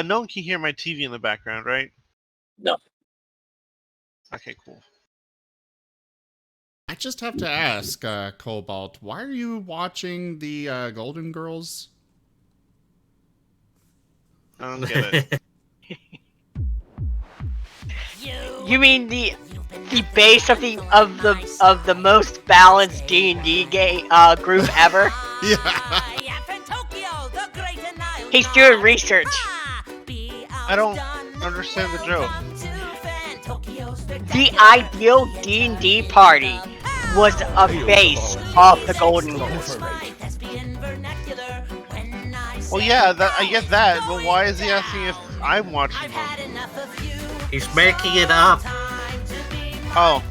No one can hear my TV in the background, right? No. Okay, cool. I just have to ask, Cobalt, why are you watching the Golden Girls? I don't get it. You mean the base of the most balanced D&D group ever? Yeah. He's doing research. I don't understand the joke. The ideal D&D party was a base of the Golden Girls. Well, yeah, I get that, but why is he asking if I'm watching them? He's making it up. Oh,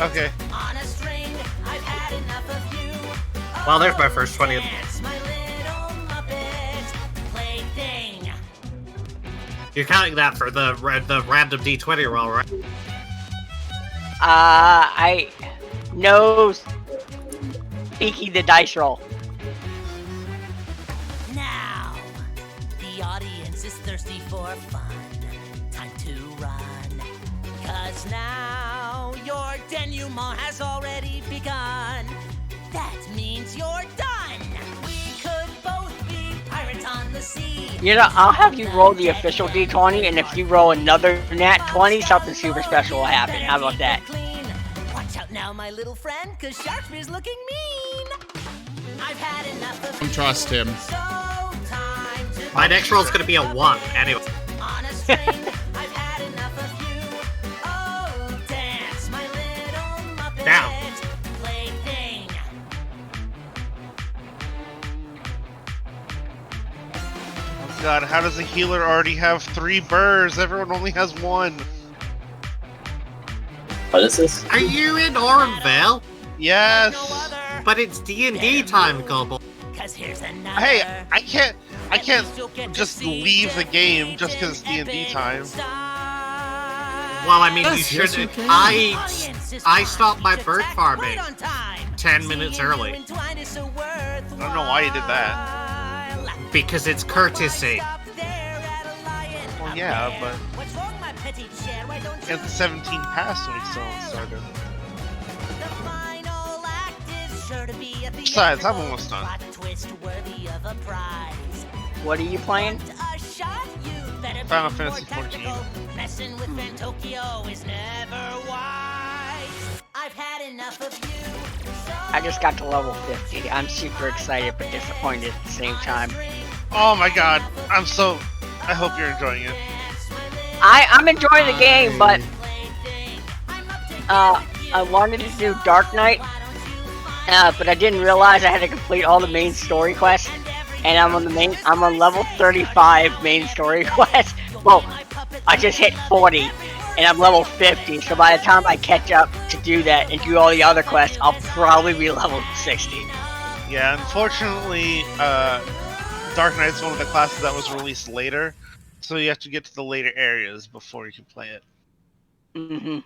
okay. Well, there's my first 20. You're counting that for the random D20 roll, right? I no speaking the dice roll. Now, the audience is thirsty for fun. Time to run. 'Cause now your denouement has already begun. That means you're done. We could both be pirates on the sea. You know, I'll have you roll the official D20, and if you roll another nat 20, something super special will happen. How about that? Watch out now, my little friend, 'cause Sharkspeare's looking mean. I've had enough of Don't trust him. My next roll is going to be a 1, anyway. On a string, I've had enough of you. Oh, dance, my little Muppet. Down. Plaything. Oh god, how does a healer already have 3 burrs? Everyone only has 1. What is this? Are you in Orenvale? Yes! But it's D&D time, Cobalt. 'Cause here's another. Hey, I can't just leave the game just because it's D&D time. Well, I mean, Yes, you yes, should. you can. I stopped my bird farming 10 minutes early. I don't know why you did that. Because it's courtesy. Well, yeah, but What's wrong, my petite cher? Why don't you it's 17 past when we still started. The final act is sure to be a Besides, I'm almost done. plot twist worthy of a prize. What are you playing? A shot, you better be Final more Fantasy tactical. 14. Messing with Fantokyo is never wise. I've had enough of you. So I just got to level 50. I'm super excited but disappointed at the same time. Oh my god, I hope you're enjoying it. I'm enjoying the game, but I wanted to do Dark Knight, but I didn't realize I had to complete all the main story quests, and I'm on level 35 main story quest. Well, I just hit 40, and I'm level 50, so by the time I catch up to do that and do all the other quests, I'll probably be level 60. Yeah, unfortunately, Dark Knight's one of the classes that was released later, so you have to get to the later areas before you can play it. Mm-hmm.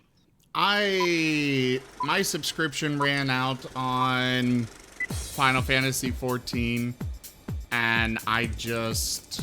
My subscription ran out on Final Fantasy 14, and I just...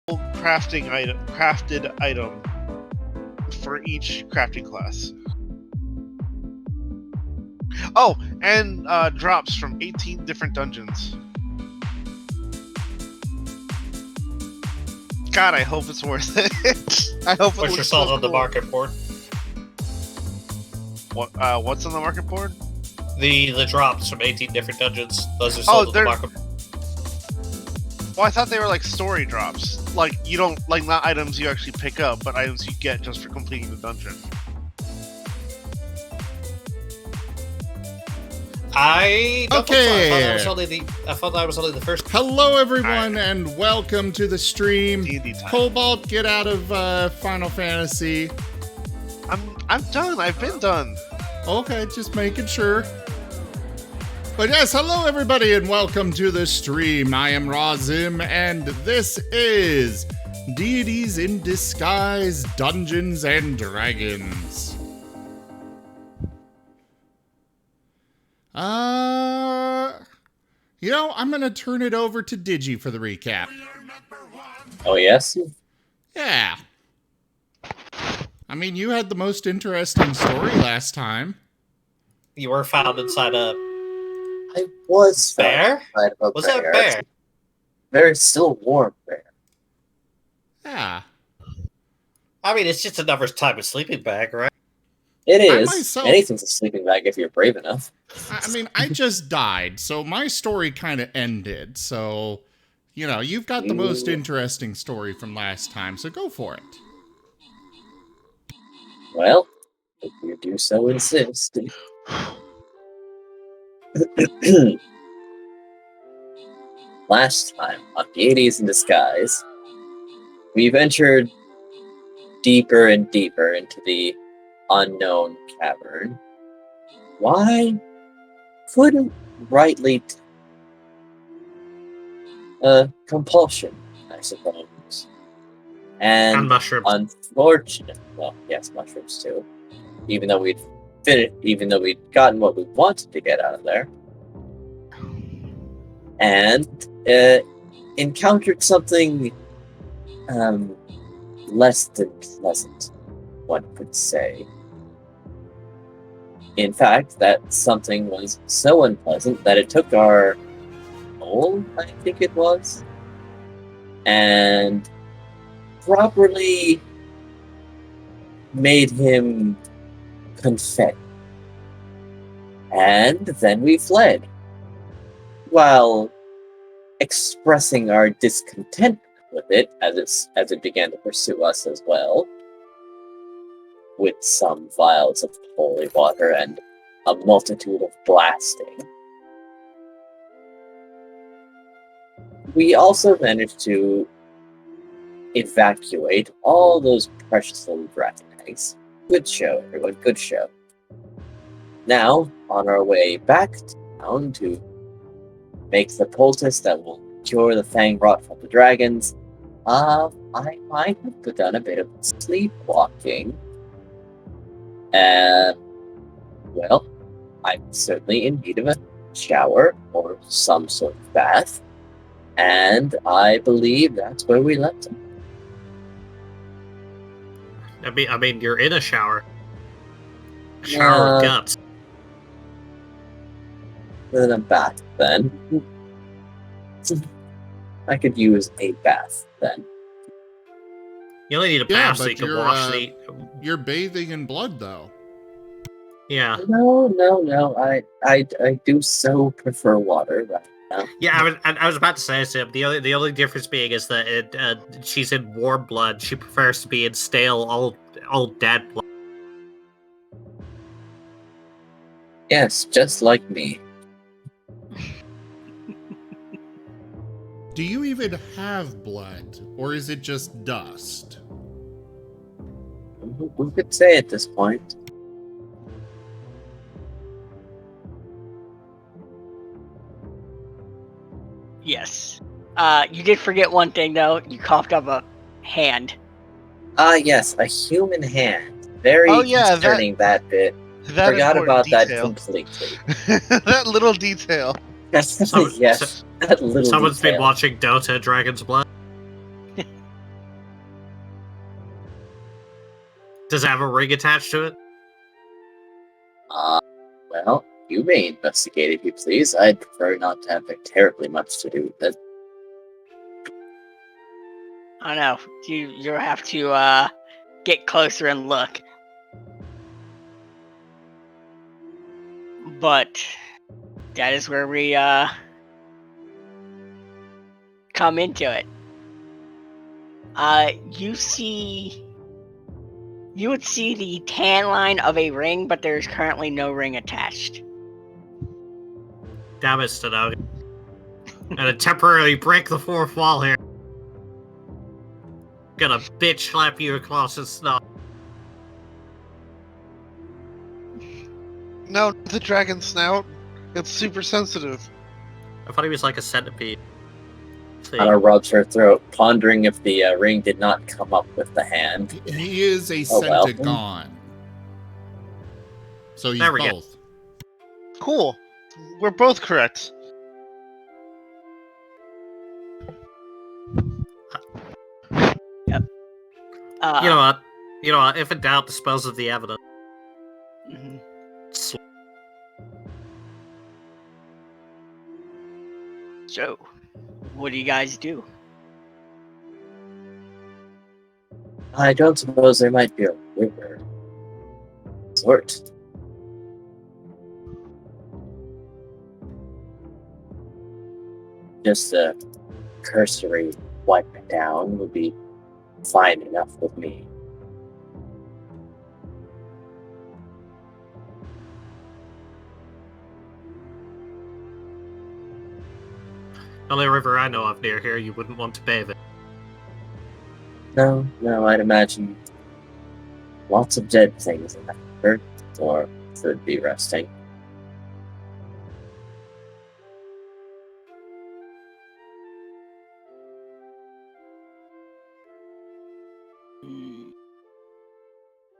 crafted item for each crafting class. Oh, and drops from 18 different dungeons. God, I hope it's worth it. I hope it What's looks your salt so on the cool. market board? What's on the market board? The drops from 18 different dungeons. Those are sold on the they're- market. Well, I thought they were like story drops. Like, you don't, like, not items you actually pick up, but items you get just for completing the dungeon. I don't think so. Okay. I thought that was only the first. Hello, everyone, and welcome to the stream. D&D time. Cobalt, get out of Final Fantasy. I'm done. I've been done. Okay, just making sure. But yes, hello, everybody, and welcome to the stream. I am Razim, and this is Deities in Disguise, Dungeons and Dragons. I'm gonna turn it over to Digi for the recap. Oh, yes? Yeah. I mean, you had the most interesting story last time. You were found inside a I was bear? found inside of a Was that a bear. bear? Very still warm bear. Yeah. I mean, it's just another type of sleeping bag, right? It I is. myself- Anything's a sleeping bag if you're brave enough. I mean, I just died, so my story kind of ended. So, you've got the most interesting story from last time, so go for it. Well, if you do so insist. Last time on Deities in Disguise, we ventured deeper and deeper into the unknown cavern. Why? Couldn't rightly compulsion, I suppose. And mushrooms. Unfortunate. Well, yes, mushrooms too. Even though we'd gotten what we wanted to get out of there, and encountered something less than pleasant, one could say. In fact, that something was so unpleasant that it took our gnoll, I think it was, and properly made him confess. And then we fled, while expressing our discontent with it as it began to pursue us as well, with some vials of holy water and a multitude of blasting. We also managed to evacuate all those precious little dragon eggs. Good show, everyone, good show. Now, on our way back to town to make the poultice that will cure the fang rot from the dragons, I might have done a bit of sleepwalking. Well, I'm certainly in need of a shower or some sort of bath, and I believe that's where we left him. I mean, you're in a shower. A shower of guts. Than a bath, then. I could use a bath, then. You only need a Yeah, bath so but you can you're, wash the. You're bathing in blood, though. Yeah. No. I do so prefer water right now. Yeah, I was about to say, Sim, the only difference being is that she's in warm blood. She prefers to be in stale, old dead blood. Yes, just like me. Do you even have blood, or is it just dust? We could say at this point. Yes. You did forget one thing though. You coughed up a hand. Yes, a human hand. Very Oh, yeah, concerning that bit. That Forgot about important that detail. completely. That little detail. Yes, that little Someone's been detail. watching Dota Dragon's Blood. Does it have a ring attached to it? Well, you may investigate if you please. I'd prefer not to have terribly much to do with it. I don't know. You have to get closer and look. But that is where we come into it. You would see the tan line of a ring, but there's currently no ring attached. Damn it, Stonoga. Gonna temporarily break the fourth wall here. Gonna bitch slap you across the snow. No, the dragon snout. It's super sensitive. I thought he was like a centipede. See. Anna rubs her throat, pondering if the ring did not come up with the hand. He is a Oh, well. centagon. So he's There we go. both. Cool. We're both correct. You know what? You know what? If in doubt, dispose of the evidence. Mhm. So, what do you guys do? I don't suppose there might be a river. Sort. Just a cursory wipe down would be fine enough with me. The only river I know of near here you wouldn't want to bathe in. No, I'd imagine lots of dead things in that river, or should be resting.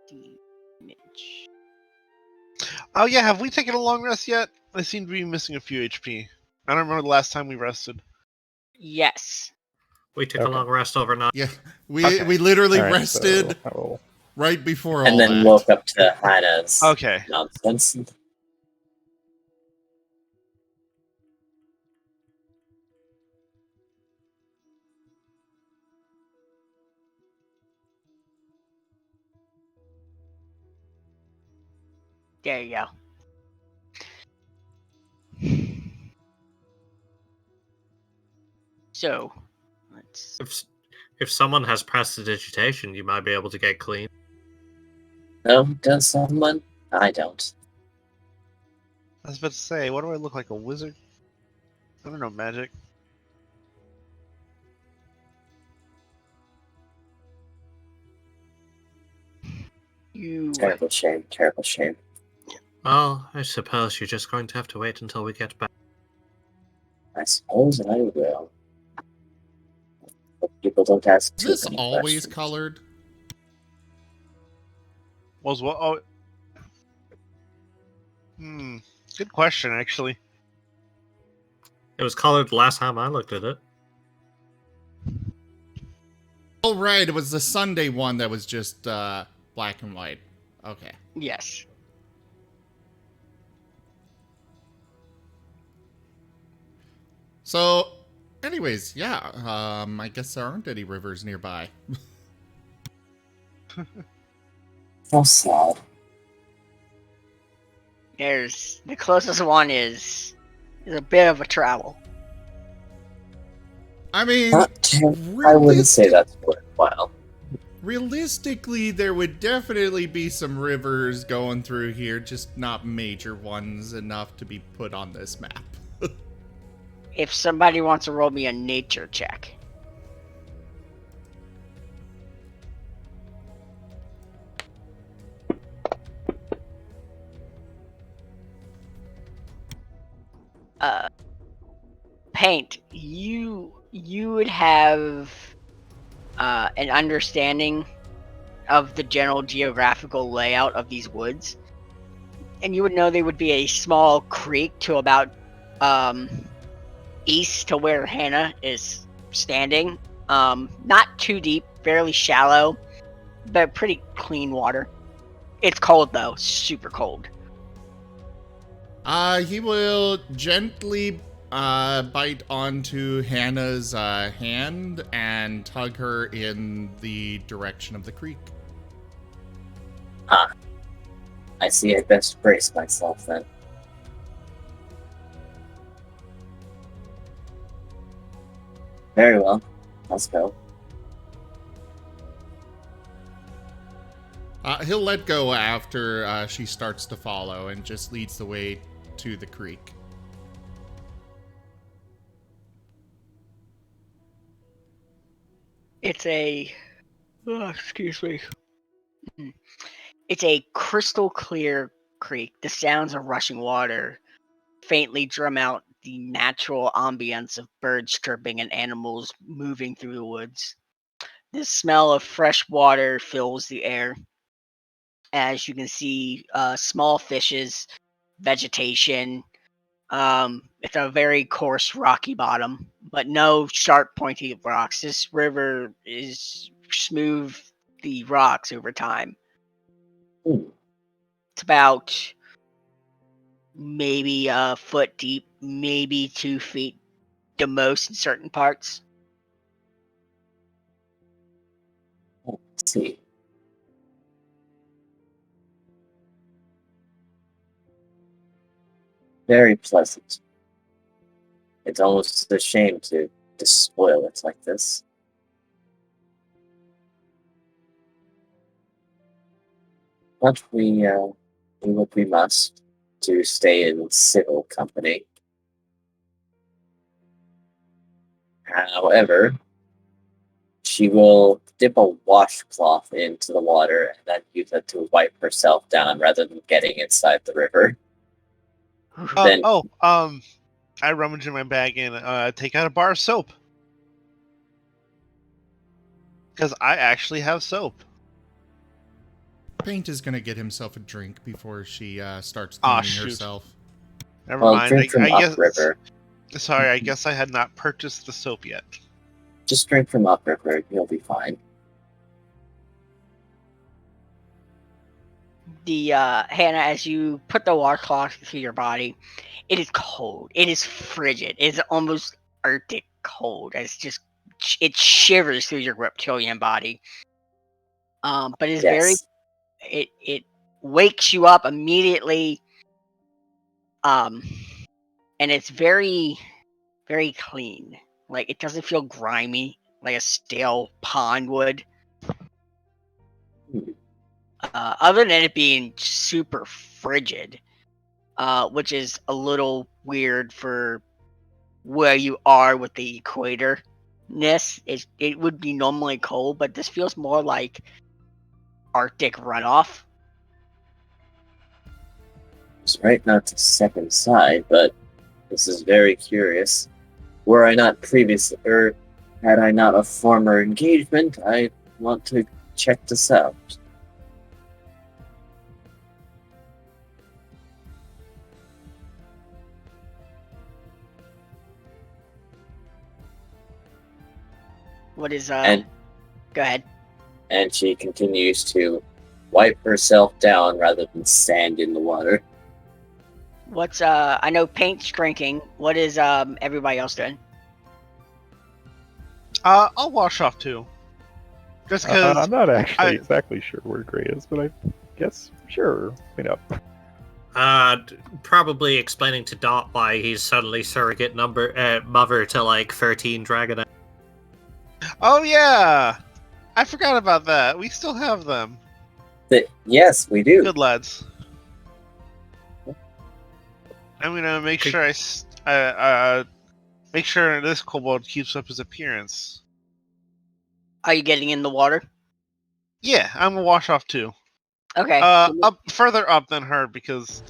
Damage. Oh yeah, have we taken a long rest yet? I seem to be missing a few HP. I don't remember the last time we rested. Yes. We took a Okay. long rest overnight. Yeah, we Okay. literally All right, rested so I will- right before all And then that. woke up to Hannah's Okay. nonsense. There you go. So, let's. If someone has prestidigitation, you might be able to get clean. No, does someone? I don't. I was about to say, what do I look like, a wizard? I don't know magic. You. Terrible shame, terrible shame. Well, I suppose you're just going to have to wait until we get back. I suppose I will. But people don't ask Is too this many always questions. colored? Was what? Oh. Good question, actually. It was colored the last time I looked at it. Oh, right. It was the Sunday one that was just black and white. Okay. Yes. So, anyways, yeah. I guess there aren't any rivers nearby. How sad. There's the closest one is a bit of a travel. I mean, Not I wouldn't say that's worthwhile. realistically, there would definitely be some rivers going through here, just not major ones enough to be put on this map. If somebody wants to roll me a nature check. Paint, you would have an understanding of the general geographical layout of these woods, and you would know they would be a small creek to about east to where Hannah is standing. Not too deep, fairly shallow, but pretty clean water. It's cold though, super cold. He will gently bite onto Hannah's hand and tug her in the direction of the creek. I see I best brace myself then. Very well. Let's go. He'll let go after she starts to follow and just leads the way to the creek. It's a... excuse me. It's a crystal clear creek. The sounds of rushing water faintly drum out the natural ambience of birds chirping and animals moving through the woods. The smell of fresh water fills the air. As you can see, small fishes, vegetation. It's a very coarse, rocky bottom, but no sharp, pointy rocks. This river is smooth the rocks over time. Ooh. It's about maybe a foot deep, maybe 2 feet the most in certain parts. Let's see. Very pleasant. It's almost a shame to spoil it like this. But we do what we must to stay in civil company. However, she will dip a washcloth into the water and then use it to wipe herself down rather than getting inside the river. Then- I rummage in my bag and take out a bar of soap. Because I actually have soap. Paint is going to get himself a drink before she starts Aw, cleaning shoot. herself. Never Well, mind. drink from I guess. upriver. Sorry, I guess I had not purchased the soap yet. Just drink from upriver. You'll be fine. The Hannah, as you put the washcloth through your body, it is cold. It is frigid. It's almost Arctic cold. It's just it shivers through your reptilian body. But it's very Yes. it wakes you up immediately. And it's very very clean. Like it doesn't feel grimy like a stale pond would. Other than it being super frigid, which is a little weird for where you are with the equator-ness. It would be normally cold, but this feels more like Arctic runoff. It's right not to step inside, but this is very curious. Were I not previous, or had I not a former engagement, I want to check this out. What is And Go ahead. and she continues to wipe herself down rather than stand in the water. What's I know Paint's drinking. What is everybody else doing? I'll wash off too. Just because I'm not actually I- exactly sure where Gray is, but I guess sure. Clean up. Probably explaining to Dot why he's suddenly surrogate mother to like 13 dragon. Oh yeah, I forgot about that. We still have them. Yes, we do. Good lads. I'm gonna make sure make sure this kobold keeps up his appearance. Are you getting in the water? Yeah, I'm gonna wash off too. Okay. Up further up than her because,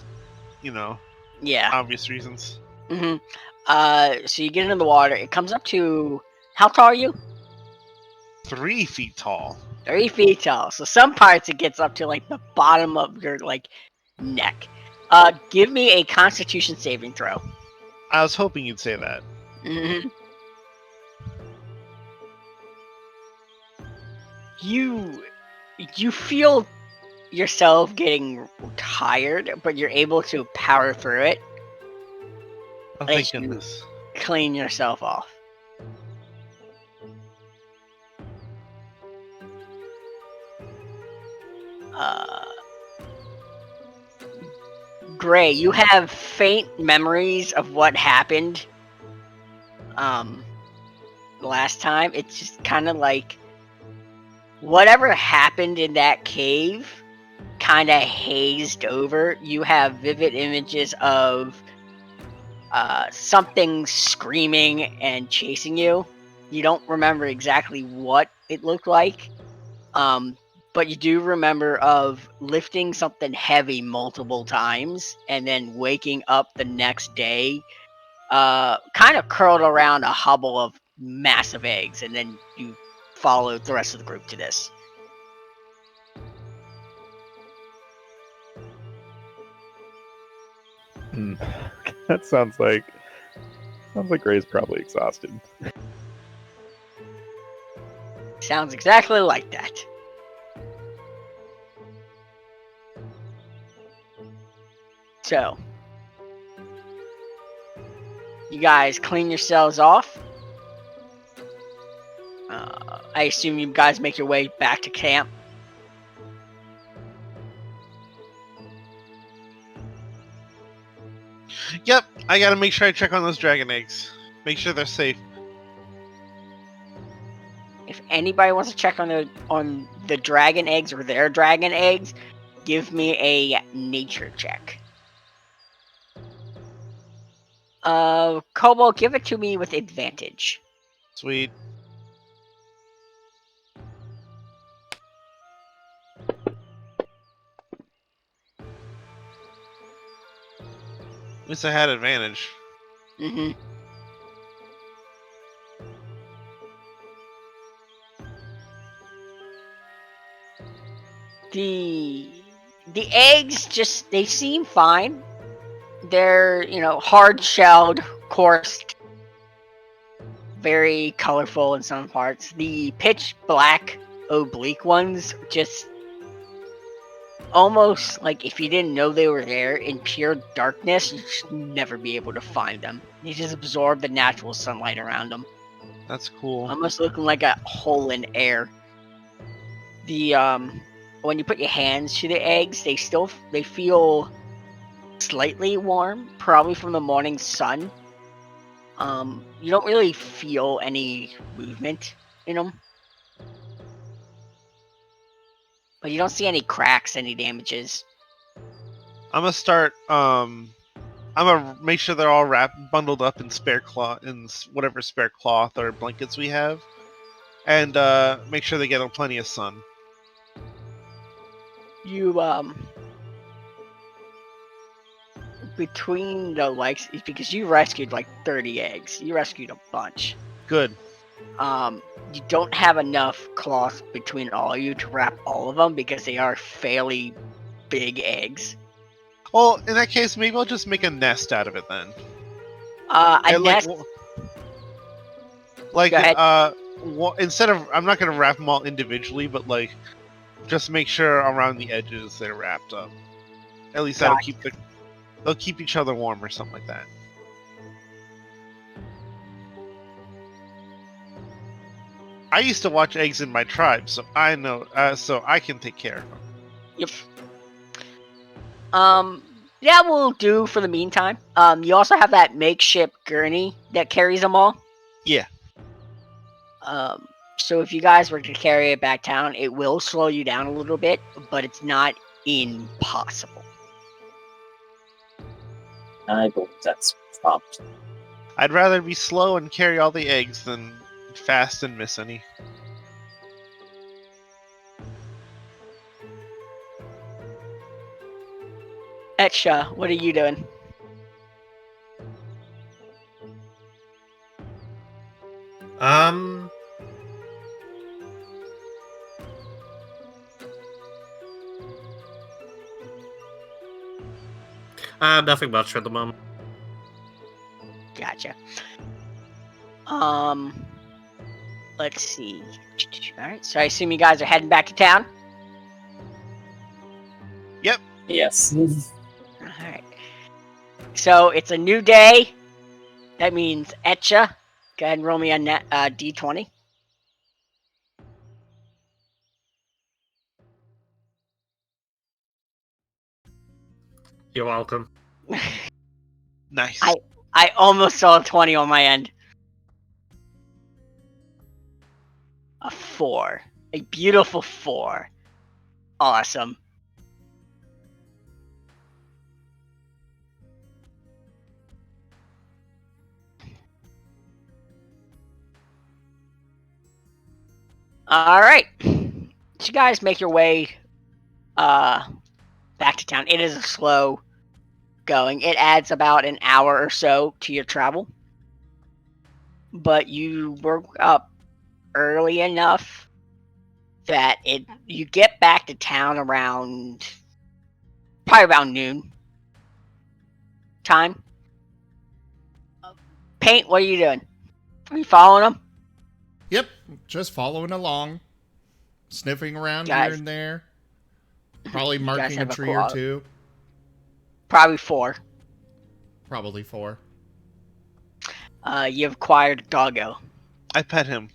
Yeah. obvious reasons. Mm-hmm. So you get in the water. It comes up to how tall are you? 3 feet tall. 3 feet tall. So some parts it gets up to like the bottom of your neck. Give me a Constitution saving throw. I was hoping you'd say that. Mm-hmm. You You feel yourself getting tired, but you're able to power through it. Oh, As thank you goodness. clean yourself off. Gray, you have faint memories of what happened last time. It's just kind of like whatever happened in that cave kind of hazed over. You have vivid images of something screaming and chasing you. You don't remember exactly what it looked like, but you do remember of lifting something heavy multiple times and then waking up the next day kind of curled around a hubble of massive eggs, and then you followed the rest of the group to this. That sounds like Ray's probably exhausted. Sounds exactly like that. So, you guys clean yourselves off. I assume you guys make your way back to camp. Yep, I gotta make sure I check on those dragon eggs. Make sure they're safe. If anybody wants to check on the dragon eggs or their dragon eggs, give me a nature check. Kobo, give it to me with advantage. Sweet. At least I had advantage. Mm-hmm. The eggs just they seem fine. They're, hard shelled, coarse, very colorful in some parts. The pitch black oblique ones just almost like if you didn't know they were there in pure darkness, you'd just never be able to find them. They just absorb the natural sunlight around them. That's cool. Almost looking like a hole in air. The when you put your hands to the eggs, they feel slightly warm, probably from the morning sun. You don't really feel any movement in them, but you don't see any cracks, any damages. I'm gonna start. I'm gonna make sure they're all bundled up in whatever spare cloth or blankets we have, and make sure they get plenty of sun. You between the likes, because you rescued like 30 eggs, you rescued a bunch. Good. You don't have enough cloth between all of you to wrap all of them because they are fairly big eggs. Well, in that case, maybe I'll just make a nest out of it then. A nest. Like, Go ahead. instead of, I'm not gonna wrap them all individually, but like, just make sure around the edges they're wrapped up. At least that'll they'll keep each other warm or something like that. I used to watch eggs in my tribe, so I know, so I can take care of them. Yep. That will do for the meantime. You also have that makeshift gurney that carries them all. Yeah. So if you guys were to carry it back town, it will slow you down a little bit, but it's not impossible. I believe that's prompt. I'd rather be slow and carry all the eggs than fast and miss any. Etcha, what are you doing? Nothing much for the moment. Gotcha. Let's see. Alright, so I assume you guys are heading back to town? Yes. Alright. So it's a new day. That means Etcha. Go ahead and roll me a d20. You're welcome. Nice. I almost saw a 20 on my end. A 4. A beautiful 4. Awesome. Alright. So you guys make your way back to town. It is a slow going. It adds about an hour or so to your travel. But you woke up early enough that you get back to town around probably noon time. Paint, what are you doing? Are you following them? Yep, just following along, sniffing around Guys. here and there. Probably guys marking a have a tree or two. Probably 4. Probably 4. You've acquired Doggo. I pet him.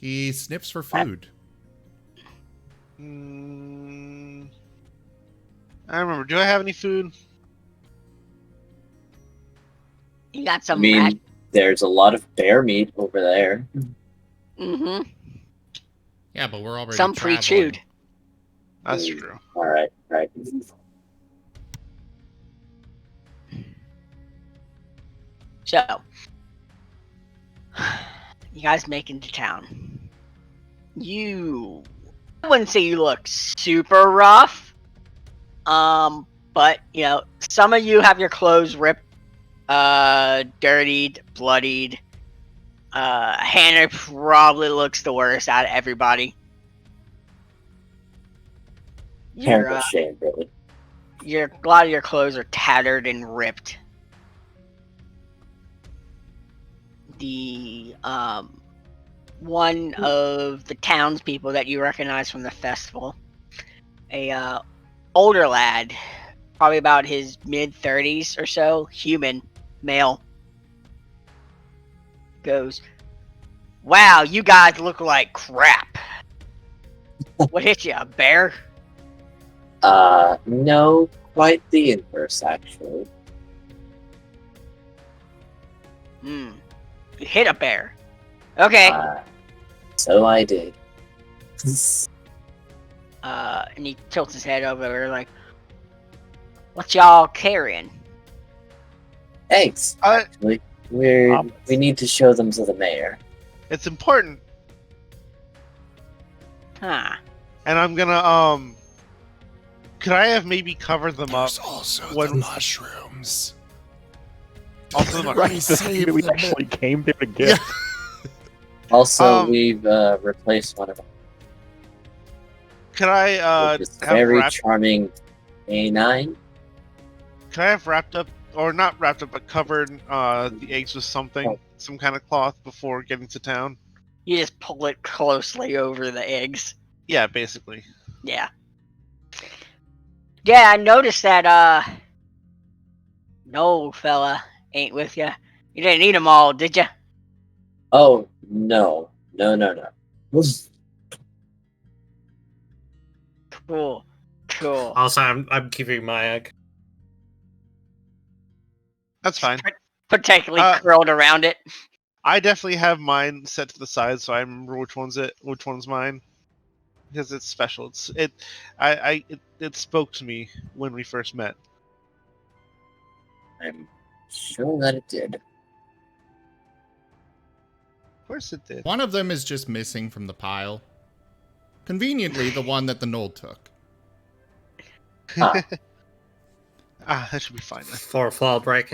He sniffs for food. I remember. Do I have any food? You got I some mean, there's a lot of bear meat over there. Mm-hmm. Yeah, but we're already Some traveling. pre-chewed. That's true. Alright, right. So, you guys make it into town. I wouldn't say you look super rough. But, some of you have your clothes ripped, dirtied, bloodied. Hannah probably looks the worst out of everybody. Terrible shame, really. A lot of your clothes are tattered and ripped. The one of the townspeople that you recognize from the festival, a older lad, probably about his mid-30s or so, human, male, goes, "Wow, you guys look like crap. What hit you, a bear?" No, quite the inverse, actually. You hit a bear. Okay. So I did. And he tilts his head over there like, "What y'all carrying?" Eggs, actually. We need to show them to the mayor. It's important. Huh. And I'm gonna could I have maybe covered them up? There's also when- the mushrooms. Also the Right, mushrooms. save we them. actually came there to get. Also, we've replaced one of them. Could I With this have very wrapped? charming A9. Could I have wrapped up, or not wrapped up, but covered the eggs with something, some kind of cloth before getting to town? You just pull it closely over the eggs. Yeah, basically. Yeah. Yeah, I noticed that, no fella ain't with you. You didn't eat them all, did you? Oh, no. No. Cool. Also, I'm keeping my egg. That's fine. Particularly curled around it. I definitely have mine set to the side, so I remember which one's mine, because it's special. It spoke to me when we first met. I'm sure that it did. Of course, it did. One of them is just missing from the pile. Conveniently, the one that the gnoll took. That should be fine. Then. For fall break.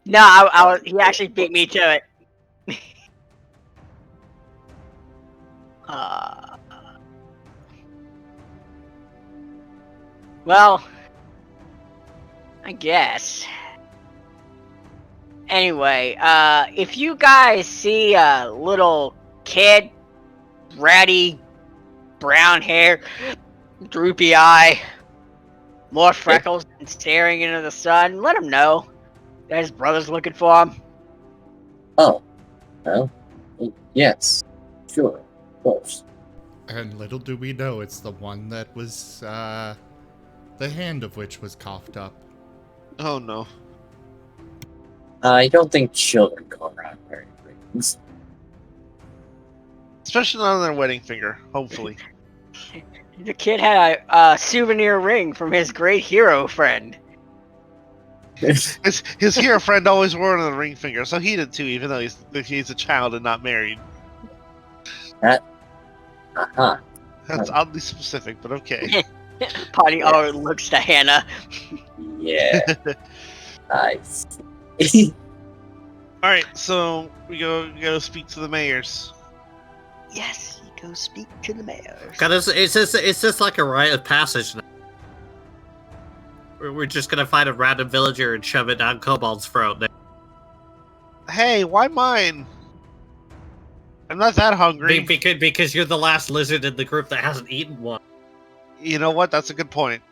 No, he actually beat me to it. Well, I guess. Anyway, if you guys see a little kid, ratty, brown hair, droopy eye, more freckles, and staring into the sun. Let him know that his brother's looking for him. Oh, well, yes, sure, of course. And little do we know, it's the one that was, the hand of which was coughed up. Oh no. I don't think children go around wearing rings. Especially not on their wedding finger, hopefully. The kid had a souvenir ring from his great hero friend. His hero friend always wore it on the ring finger, so he did too, even though he's a child and not married. Uh-huh. That's oddly specific, but okay. Potty looks to Hannah. Yeah. I see. Alright, so we go speak to the mayors. Yes, you go speak to the mayor. God, it's just like a rite of passage now. We're just gonna find a random villager and shove it down Kobold's throat. Hey, why mine? I'm not that hungry. Because you're the last lizard in the group that hasn't eaten one. You know what? That's a good point.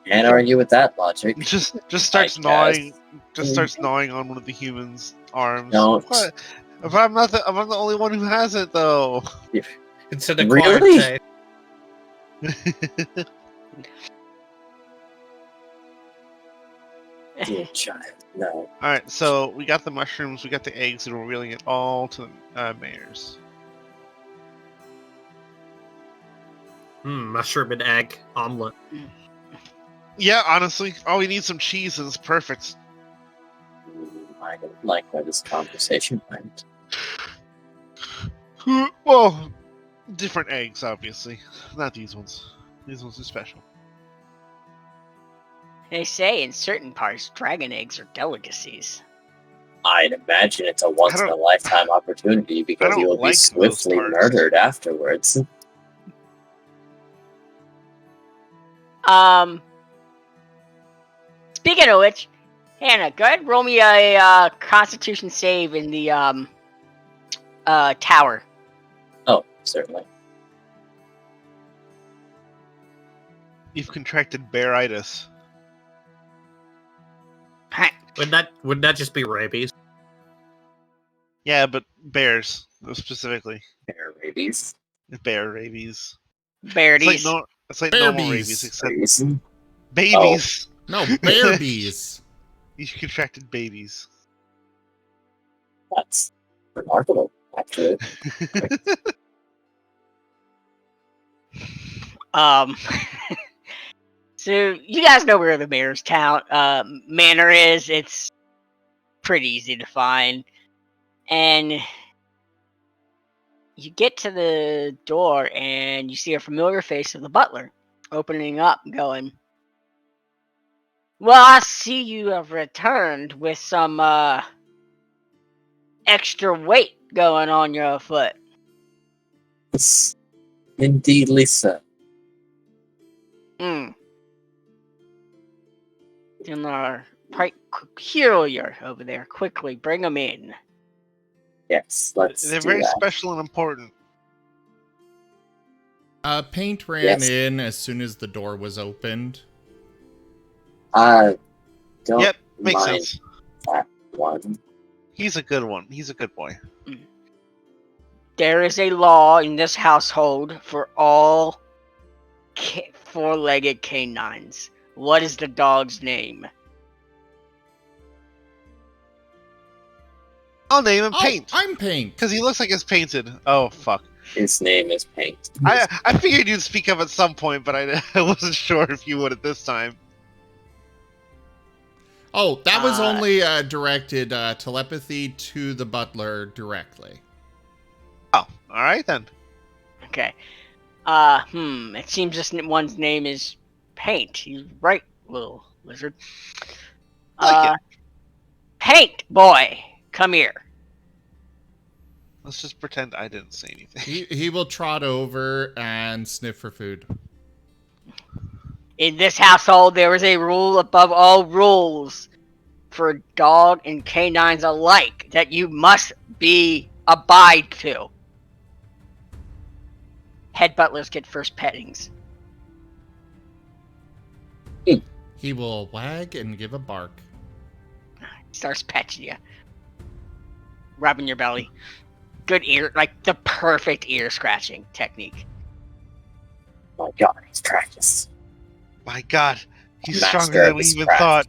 Can't argue with that logic. just starts I gnawing. guess. Just starts gnawing on one of the humans' arms. Don't. What? But I'm not the only one who has it though. It's an acquired Really? taste. Dear child, no. Alright, so we got the mushrooms, we got the eggs, and we're reeling it all to the mayors. Mushroom and egg omelet. Yeah, honestly, all we need some cheese and it's perfect. I don't like where this conversation went. Well, different eggs, obviously. Not these ones. These ones are special. They say in certain parts, dragon eggs are delicacies. I'd imagine it's a once-in-a-lifetime opportunity because don't you will be like those swiftly parts. murdered afterwards. Speaking of which, Hannah, go ahead and roll me a Constitution save in the tower. Oh, certainly. You've contracted bearitis. Wouldn't that just be rabies? Yeah, but bears, specifically. Bear rabies. Bear rabies. Beardies. It's like Bear normal bees. rabies, except Rabies. babies. No, bear bees. You contracted babies. That's remarkable, actually. So you guys know where the mayor's town manor is. It's pretty easy to find, and you get to the door and you see a familiar face of the butler opening up, going, "Well, I see you have returned with some extra weight going on your foot." Yes, indeed, Lisa. And are quite peculiar over there. Quickly, bring them in. Yes, let's They're do very that. special and important. Paint ran Yes. in as soon as the door was opened. Don't Yep, makes mind sense. that one. He's a good one. He's a good boy. There is a law in this household for all four-legged canines. What is the dog's name? I'll name him Paint. I'm Paint. Because he looks like it's painted. Oh, fuck. His name is Paint. I figured you'd speak up at some point, but I wasn't sure if you would at this time. Oh, that was only directed telepathy to the butler directly. Oh, alright then. Okay. It seems this one's name is Paint. He's right, little lizard. Like it. Paint, boy, come here. Let's just pretend I didn't say anything. He will trot over and sniff for food. In this household, there is a rule above all rules for dog and canines alike, that you must be Abide to. Head butlers get first pettings. He will wag and give a bark. Starts petting you. Rubbing your belly. Good ear, like the perfect ear scratching technique. My God, he's practiced. My God, he's Master stronger of than we his even craft. thought.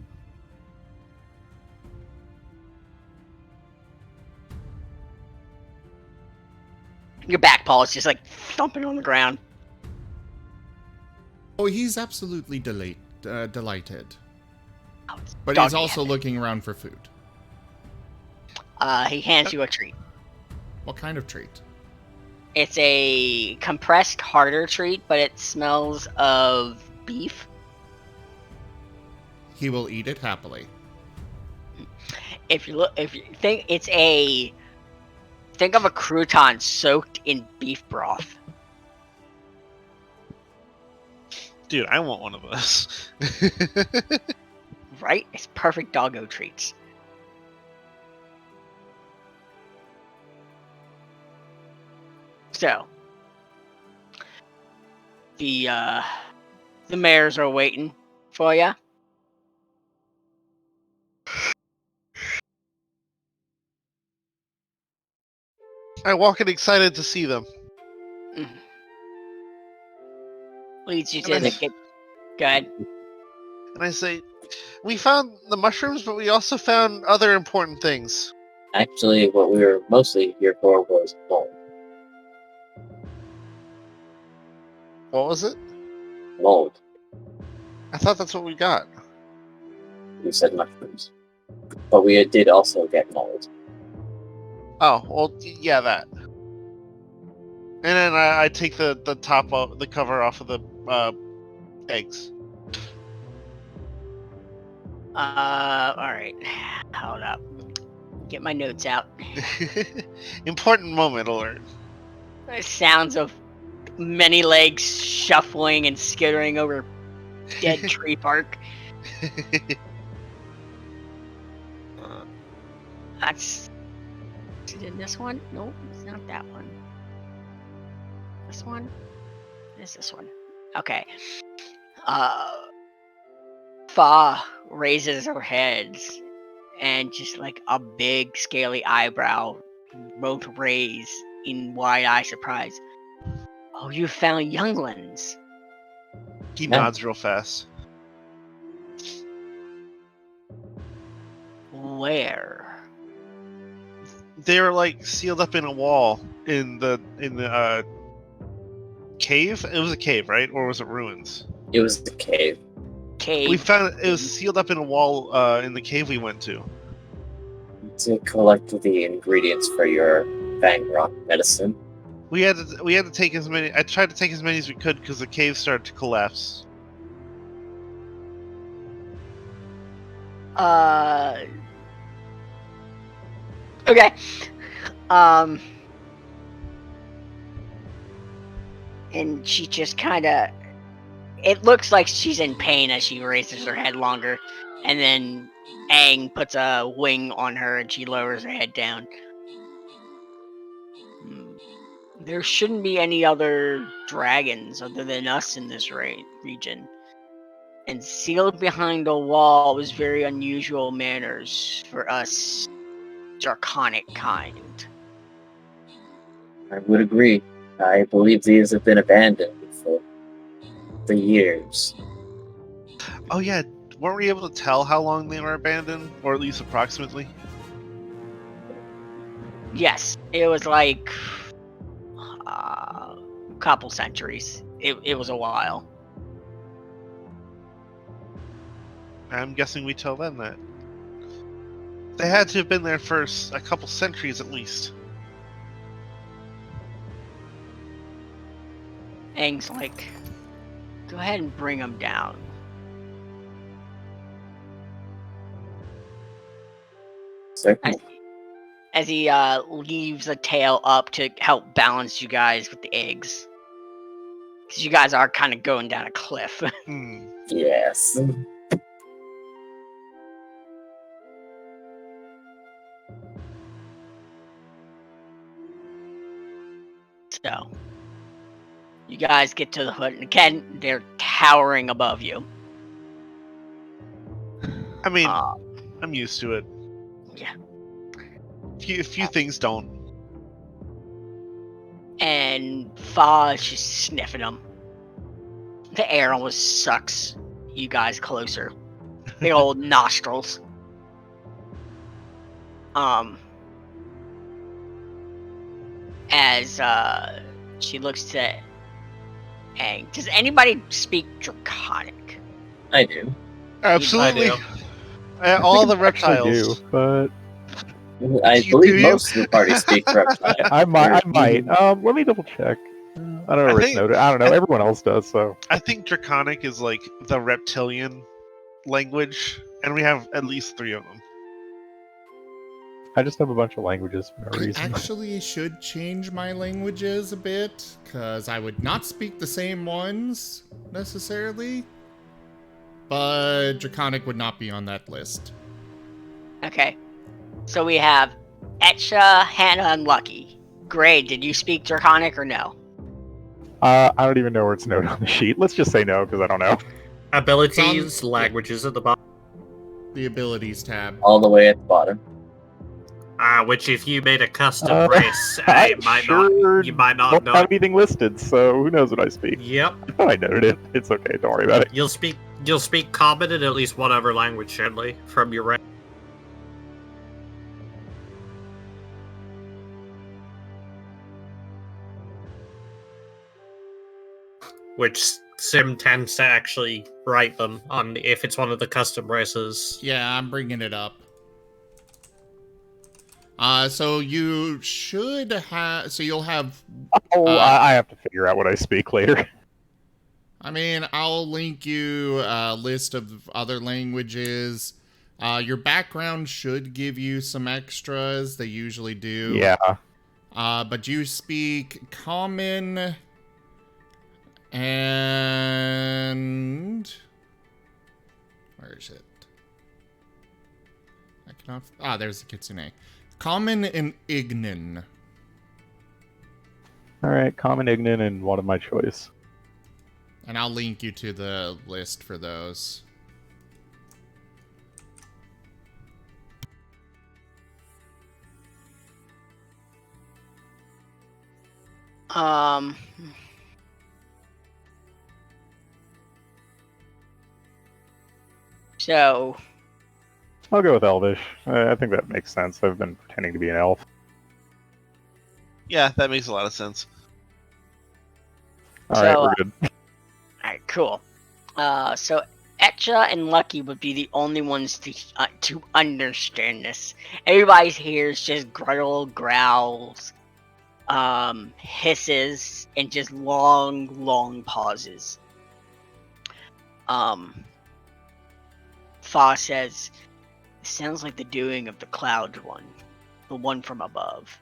Your back paw is just like thumping on the ground. Oh, he's absolutely delighted. Oh, it's But he's doggy also headed. looking around for food. He hands you a treat. What kind of treat? It's a compressed harder treat, but it smells of beef. He will eat it happily. If you think it's think of a crouton soaked in beef broth. Dude, I want one of those. Right? It's perfect doggo treats. So, the mares are waiting for you. I walk in excited to see them. Leads you And I to the s- get. Go ahead. And I say, we found the mushrooms, but we also found other important things. Actually, what we were mostly here for was mold. What was it? Mold. I thought that's what we got. You said mushrooms. But we did also get mold. Oh, well, yeah, that. And then I take the top of the cover off of the eggs. Alright. Hold up. Get my notes out. Important moment alert. Sounds of many legs shuffling and skittering over dead tree bark. That's. Is it in this one? Nope, it's not that one. This one? It's this one. Okay. Fa raises her head and just like a big scaly eyebrow both raise in wide-eye surprise. Oh, you found younglings. He Yeah. nods real fast. Where? They were like sealed up in a wall in the cave. It was a cave, right? Or was it ruins? It was the cave. Cave. We found it was sealed up in a wall in the cave we went to. To collect the ingredients for your Fang Rock medicine. We had to take as many. I tried to take as many as we could because the cave started to collapse. Okay. And she just kind of. It looks like she's in pain as she raises her head longer, and then Aang puts a wing on her and she lowers her head down. There shouldn't be any other dragons other than us in this region. And sealed behind a wall was very unusual manners for us draconic kind. I would agree. I believe these have been abandoned for the years. Oh yeah, weren't we able to tell how long they were abandoned, or at least approximately? Yes, it was like a couple centuries. It was a while. I'm guessing we tell them that. They had to have been there for a couple centuries at least. Aang's like, go ahead and bring them down. Certainly. As he leaves a tail up to help balance you guys with the eggs. Because you guys are kind of going down a cliff. Yes. So, you guys get to the hood, and again, they're towering above you. I mean, Uh, I'm used to it. Yeah. Few things don't. And Fa is just sniffing them. The air almost sucks you guys closer. Big old nostrils. As she looks to Aang. Does anybody speak Draconic? I do. Absolutely. I All the I actually reptiles. do, but I Do believe you? most of the party speak reptile. I might. Or I might. even- Let me double check. I don't know I where it's think- noted. I don't know. Everyone else does, so I think Draconic is like the reptilian language, and we have at least 3 of them. I just have a bunch of languages for no I reason. actually should change my languages a bit, because I would not speak the same ones, necessarily. But Draconic would not be on that list. Okay. So we have Etcha, Hannah, and Lucky. Gray, did you speak Draconic or no? I don't even know where it's noted on the sheet. Let's just say no, because I don't know. Abilities, Some- languages at the bottom. The abilities tab. all the way at the bottom. Which if you made a custom Uh, race, I you might not don't know. have anything listed, so who knows what I speak? Yep. I thought I noted it. It's okay. Don't worry about it. You'll speak common and at least one other language, surely, from your rank. Which Sim tends to actually write them on if it's one of the custom races. Yeah, I'm bringing it up. So you should have. So you'll have. Oh, Uh, I have to figure out what I speak later. I mean, I'll link you a list of other languages. Your background should give you some extras. They usually do. Yeah. But you speak Common and where is it? I cannot. There's the Kitsune. Common and Ignan. All right. Common, Ignan, and one of my choice. And I'll link you to the list for those. So, I'll go with Elvish. I think that makes sense. I've been pretending to be an elf. Yeah, that makes a lot of sense. All right, So, we're good. alright, cool. So Etcha and Lucky would be the only ones to understand this. Everybody hears just growls, hisses, and just long pauses. Fa says, "It sounds like the doing of the Cloud One, the one from above."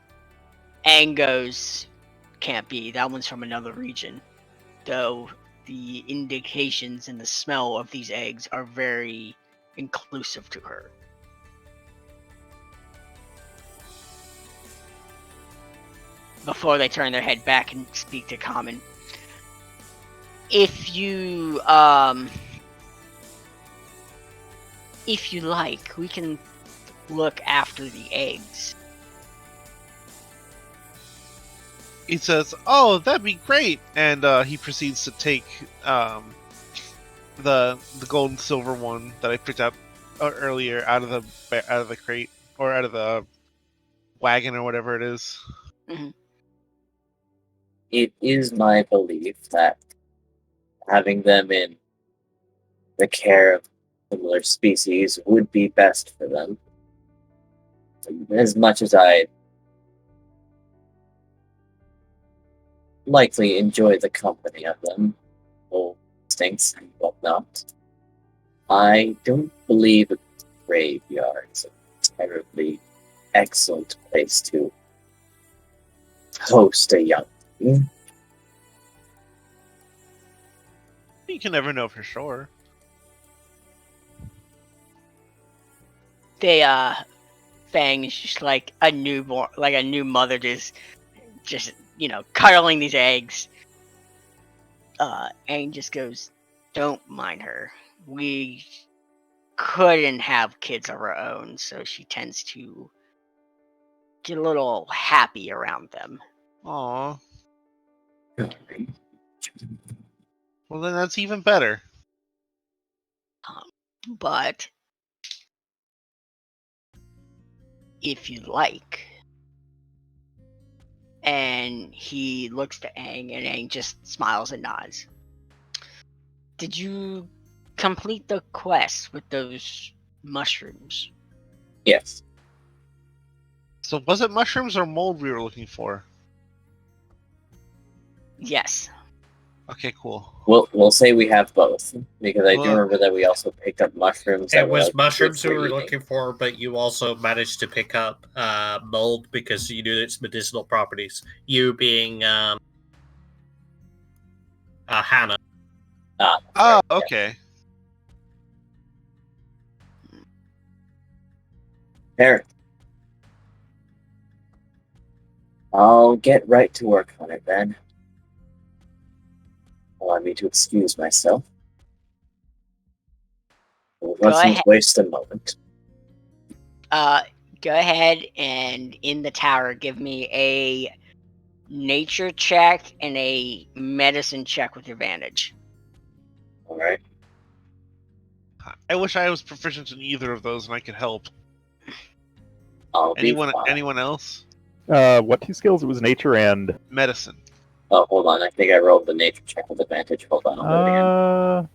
Aang goes, "Can't be. That one's from another region, though." The indications and the smell of these eggs are very inclusive to her. Before they turn their head back and speak to Common, if you like, we can look after the eggs. He says, "Oh, that'd be great," and he proceeds to take the gold and silver one that I picked up earlier out of the crate or out of the wagon or whatever it is. It is my belief that having them in the care of similar species would be best for them. As much as I likely enjoy the company of them, old instincts and whatnot, I don't believe a graveyard is a terribly excellent place to host a young. You can never know for sure. Fang is just like a newborn, like a new mother, just cuddling these eggs. Aang just goes, "Don't mind her. We couldn't have kids of our own, so she tends to get a little happy around them." Aw. Well, then that's even better. But if you like, and he looks to Aang, and Aang just smiles and nods. Did you complete the quest with those mushrooms? Yes. So was it mushrooms or mold we were looking for? Yes. Okay, cool. We'll say we have both, because I do Well, remember that we also picked up mushrooms. That It were was like mushrooms good we for were eating. looking for, but you also managed to pick up mold because you knew its medicinal properties. You being Hannah. Ah, Oh, right, okay. Fair. I'll get right to work on it then. Allow me to excuse myself. Let's waste a moment. Go ahead and in the tower, give me a nature check and a medicine check with advantage. Alright. I wish I was proficient in either of those and I could help. I'll be fine. Anyone else? What two skills? It was nature and Medicine. Oh, hold on. I think I rolled the nature check with advantage. Hold on. I'll do it again.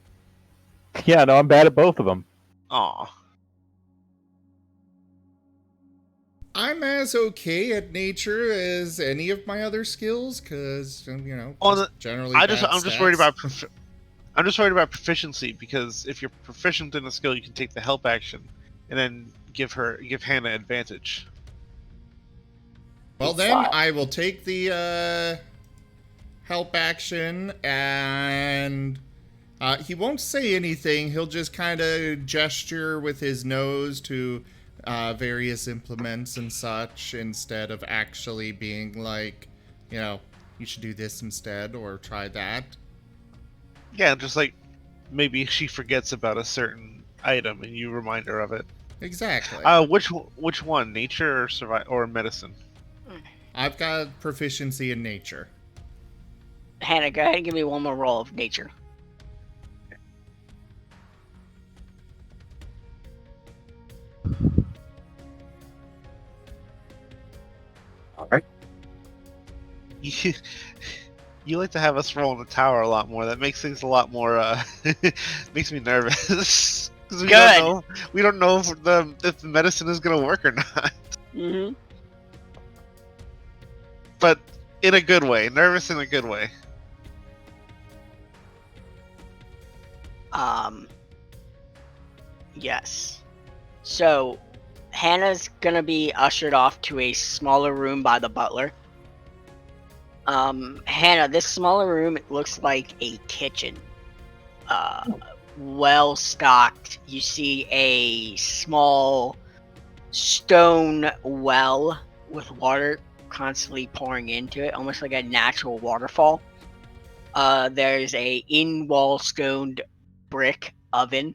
yeah, no, I'm bad at both of them. Aw. I'm as okay at nature as any of my other skills, because generally. I'm just worried about I'm just worried about proficiency, because if you're proficient in a skill, you can take the help action, and then give Hannah advantage. Well, then I will take the help action, and he won't say anything. He'll just kind of gesture with his nose to various implements and such, instead of actually being like, you should do this instead or try that. Yeah, just like maybe she forgets about a certain item and you remind her of it. Exactly. Which one, nature or medicine? I've got proficiency in nature. Hannah, go ahead and give me one more roll of nature. Alright. You like to have us roll in the tower a lot more. That makes things a lot more. Makes me nervous because we don't know if the medicine is gonna work or not. Mm-hmm. But in a good way, nervous in a good way. Yes. So, Hannah's gonna be ushered off to a smaller room by the butler. Hannah, this smaller room looks like a kitchen. Well stocked. You see a small stone well with water constantly pouring into it, almost like a natural waterfall. There's a in-wall stoned brick oven.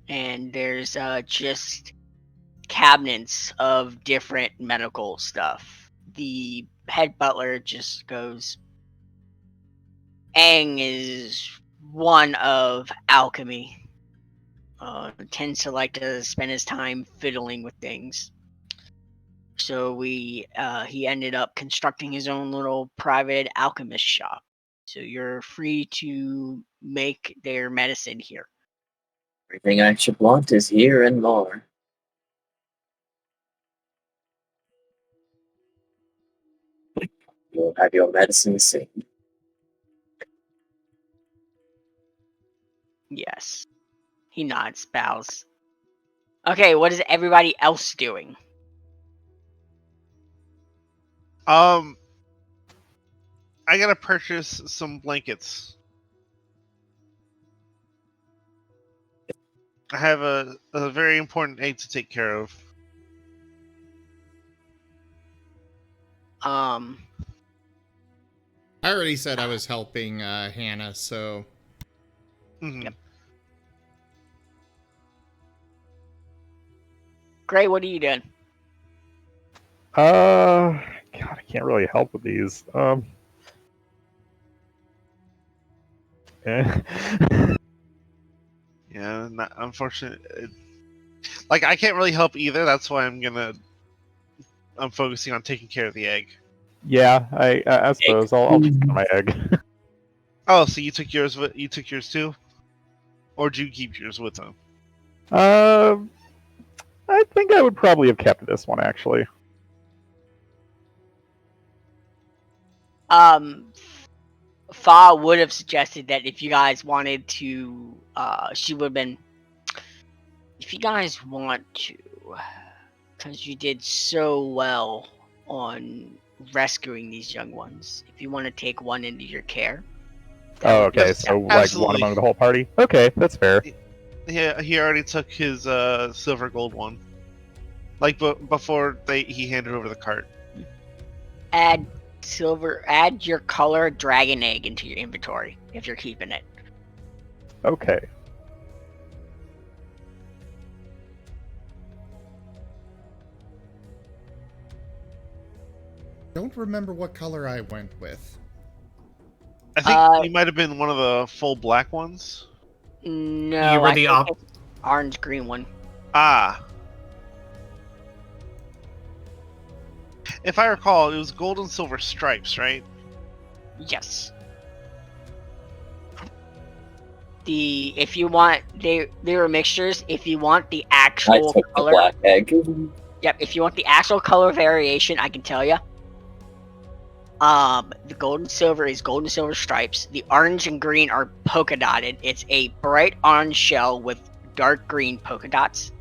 And there's just cabinets of different medical stuff. The head butler just goes, Aang is one of alchemy. Tends to like to spend his time fiddling with things. So he ended up constructing his own little private alchemist shop. So you're free to make their medicine here. Everything I should want is here and more. You'll have your medicine soon. Yes. He nods, bows. Okay, what is everybody else doing? I gotta purchase some blankets. I have a very important egg to take care of. Um, I already said I was helping Hannah, so Mhm. Yep. Gray, what are you doing? God, I can't really help with these. Eh. Yeah, not, unfortunate. Like I can't really help either. That's why I'm focusing on taking care of the egg. Yeah, I suppose I'll just get my egg. Oh, so you took yours? You took yours too, or did you keep yours with them? I think I would probably have kept this one actually. Fa would have suggested that if you guys wanted to, she would have been. If you guys want to, because you did so well on rescuing these young ones, if you want to take one into your care. that Oh, would- okay. Yes, So like one absolutely. among the whole party. Okay, that's fair. Yeah, he already took his silver gold one. Like before he handed over the cart. Add your color dragon egg into your inventory if you're keeping it. Okay. don't remember what color I went with. I think Uh, you might have been one of the full black ones. No, You were I the think it's orange green one. Ah. If I recall, it was gold and silver stripes, right? Yes. If you want, they were mixtures. If you want the I actual took the color, black egg. yep. If you want the actual color variation, I can tell you. The gold and silver is gold and silver stripes. The orange and green are polka dotted. It's a bright orange shell with dark green polka dots.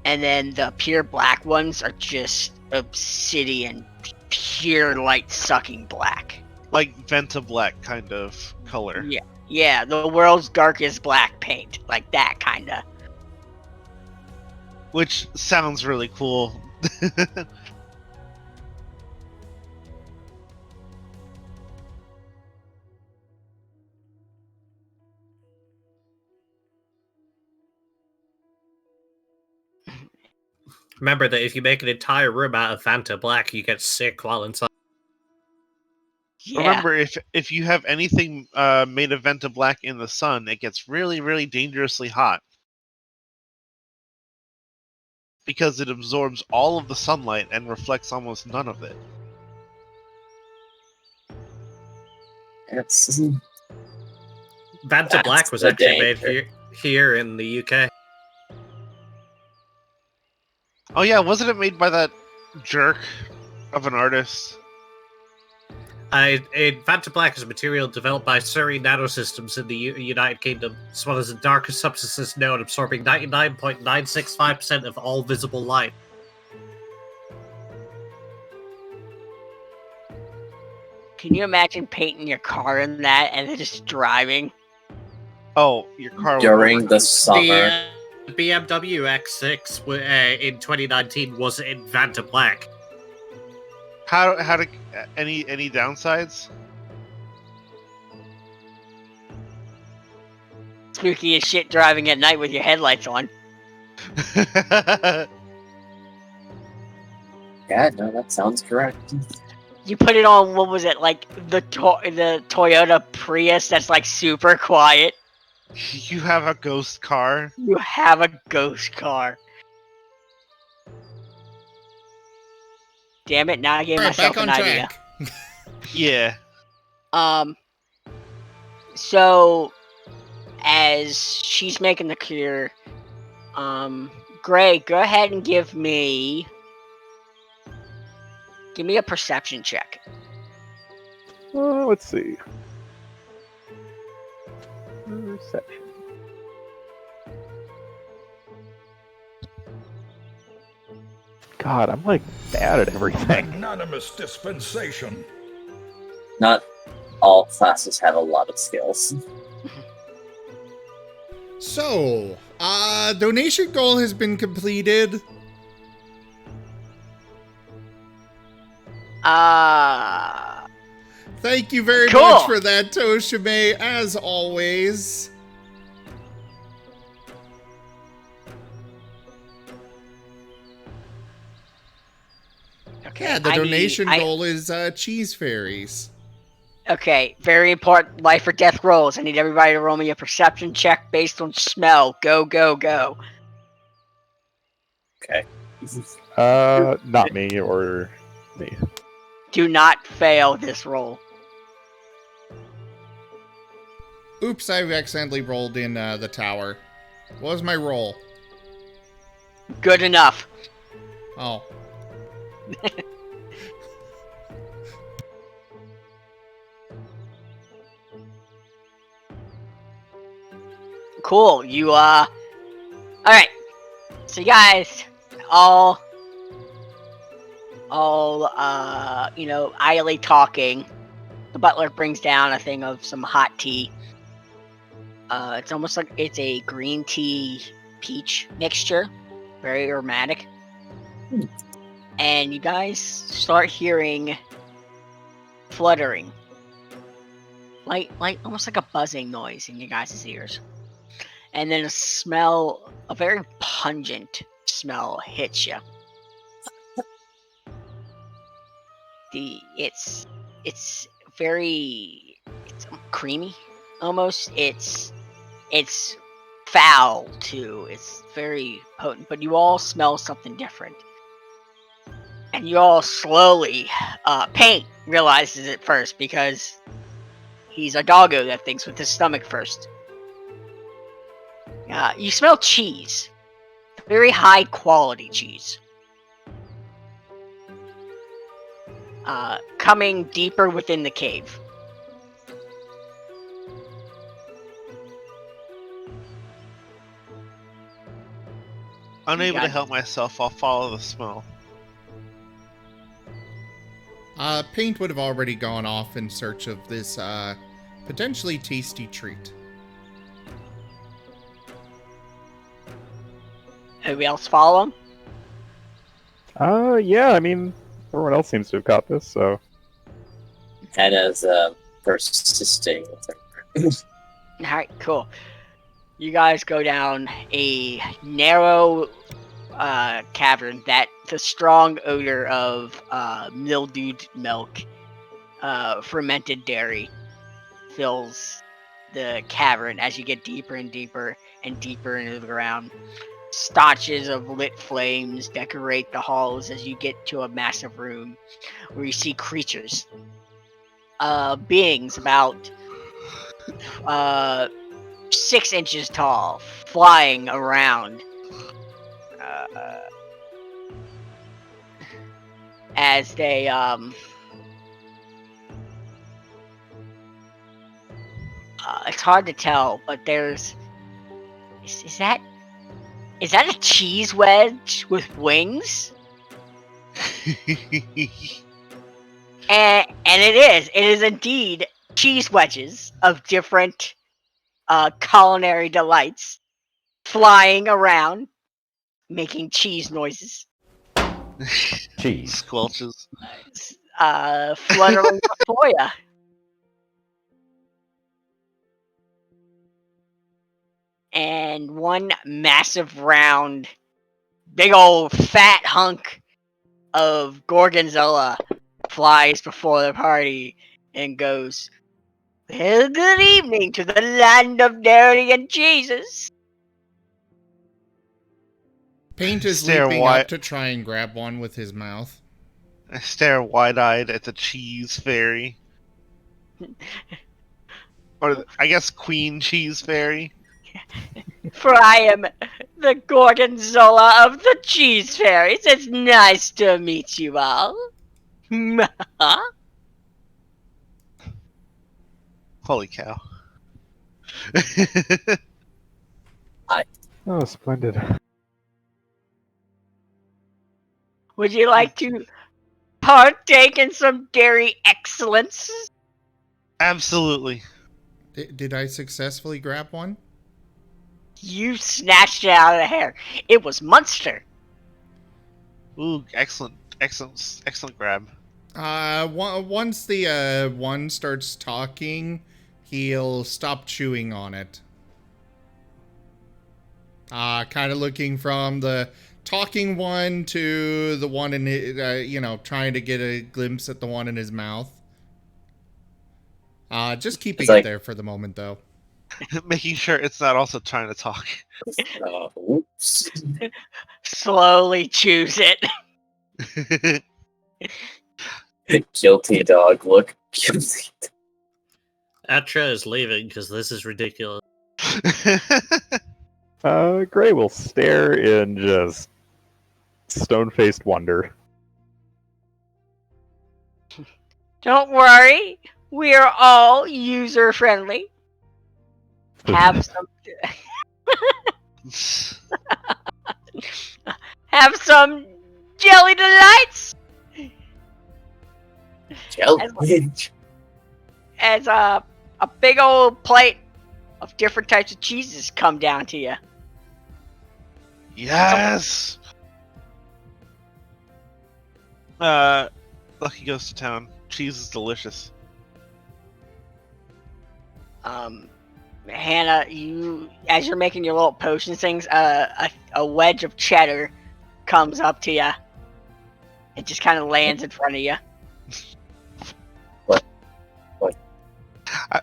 And then the pure black ones are just obsidian, pure light sucking black. Like Venta black kind of color. Yeah, the world's darkest black paint, like that kinda. Which sounds really cool. Remember that if you make an entire room out of Fanta Black, you get sick while inside. Yeah. Remember, if you have anything made of Venta black in the sun, it gets really, really dangerously hot. Because it absorbs all of the sunlight and reflects almost none of it. It's Fanta That's Black was the actually made danger. here in the UK. Oh yeah, wasn't it made by that jerk of an artist? Fanta Black is a material developed by Surrey Nanosystems in the United Kingdom. It's one of the darkest substances known, absorbing 99.965% of all visible light. Can you imagine painting your car in that and then just driving? Oh, your car would during the overheat. summer. The BMW X6 in 2019 was in Fanta Black. How to any downsides? Spooky as shit driving at night with your headlights on. Yeah, no, that sounds correct. You put it on, what was it, like the Toyota Prius that's like super quiet? You have a ghost car. You have a ghost car. Damn it, now I gave All right, myself back on an idea. track. Yeah. So as she's making the cure, Gray, go ahead and give me a perception check. Let's see. Perception. God, I'm like bad at everything. Magnanimous dispensation. Not all classes have a lot of skills. So, donation goal has been completed. Thank you very Cool. much for that, Toshime, as always. Okay. Yeah, the donation goal is cheese fairies. Okay, very important life or death rolls. I need everybody to roll me a perception check based on smell. Go, go, go. Okay. Not me or me. Do not fail this roll. Oops, I accidentally rolled in the tower. What was my roll? Good enough. Oh. Cool. You, alright. So, you guys, all, idly talking. The butler brings down a thing of some hot tea. It's almost like it's a green tea peach mixture. Very aromatic. And you guys start hearing fluttering. Like almost like a buzzing noise in your guys' ears. And then a very pungent smell hits you. It's creamy almost. It's foul too. It's very potent, but you all smell something different. And you all slowly, Paint realizes it first because he's a doggo that thinks with his stomach first. You smell cheese. Very high quality cheese. Coming deeper within the cave. Unable got to help myself, I'll follow the smell. Paint would have already gone off in search of this potentially tasty treat. Who else follow him? Yeah, I mean, everyone else seems to have caught this, so. Hannah's persisting with her. Alright, cool. You guys go down a narrow cavern that the strong odor of mildewed milk, fermented dairy fills the cavern as you get deeper and deeper and deeper into the ground. Stotches of lit flames decorate the halls as you get to a massive room where you see creatures. Beings about 6 inches tall, flying around. As they it's hard to tell, but there's is that a cheese wedge with wings? And it is indeed cheese wedges of different culinary delights flying around making cheese noises. Cheese. Squelches. Fluttering before you. And one massive round, big old fat hunk of gorgonzola flies before the party and goes, "Well, good evening to the land of dairy and cheeses." Paint is Stare leaping wide- up to try and grab one with his mouth. I stare wide-eyed at the cheese fairy. Or, I guess, Queen Cheese Fairy. For I am the gorgonzola of the cheese fairies. It's nice to meet you all. Holy cow. Oh, splendid. Would you like to partake in some dairy excellence? Absolutely. Did I successfully grab one? You snatched it out of the hair. It was Munster. Ooh, excellent grab. Once the one starts talking, he'll stop chewing on it. Kind of looking from the talking one to the one in his, trying to get a glimpse at the one in his mouth. Just keeping it there for the moment, though. Making sure it's not also trying to talk. Oops. Slowly choose it. Guilty dog look. Guilty. Atra is leaving because this is ridiculous. Gray will stare in just stone-faced wonder. Don't worry, we are all user friendly. Have some. Have some jelly delights. Jelly. As a big old plate of different types of cheeses come down to you. Yes. Lucky goes to town. Cheese is delicious. Hannah, as you're making your little potion things, a wedge of cheddar comes up to you. It just kind of lands in front of you. What? I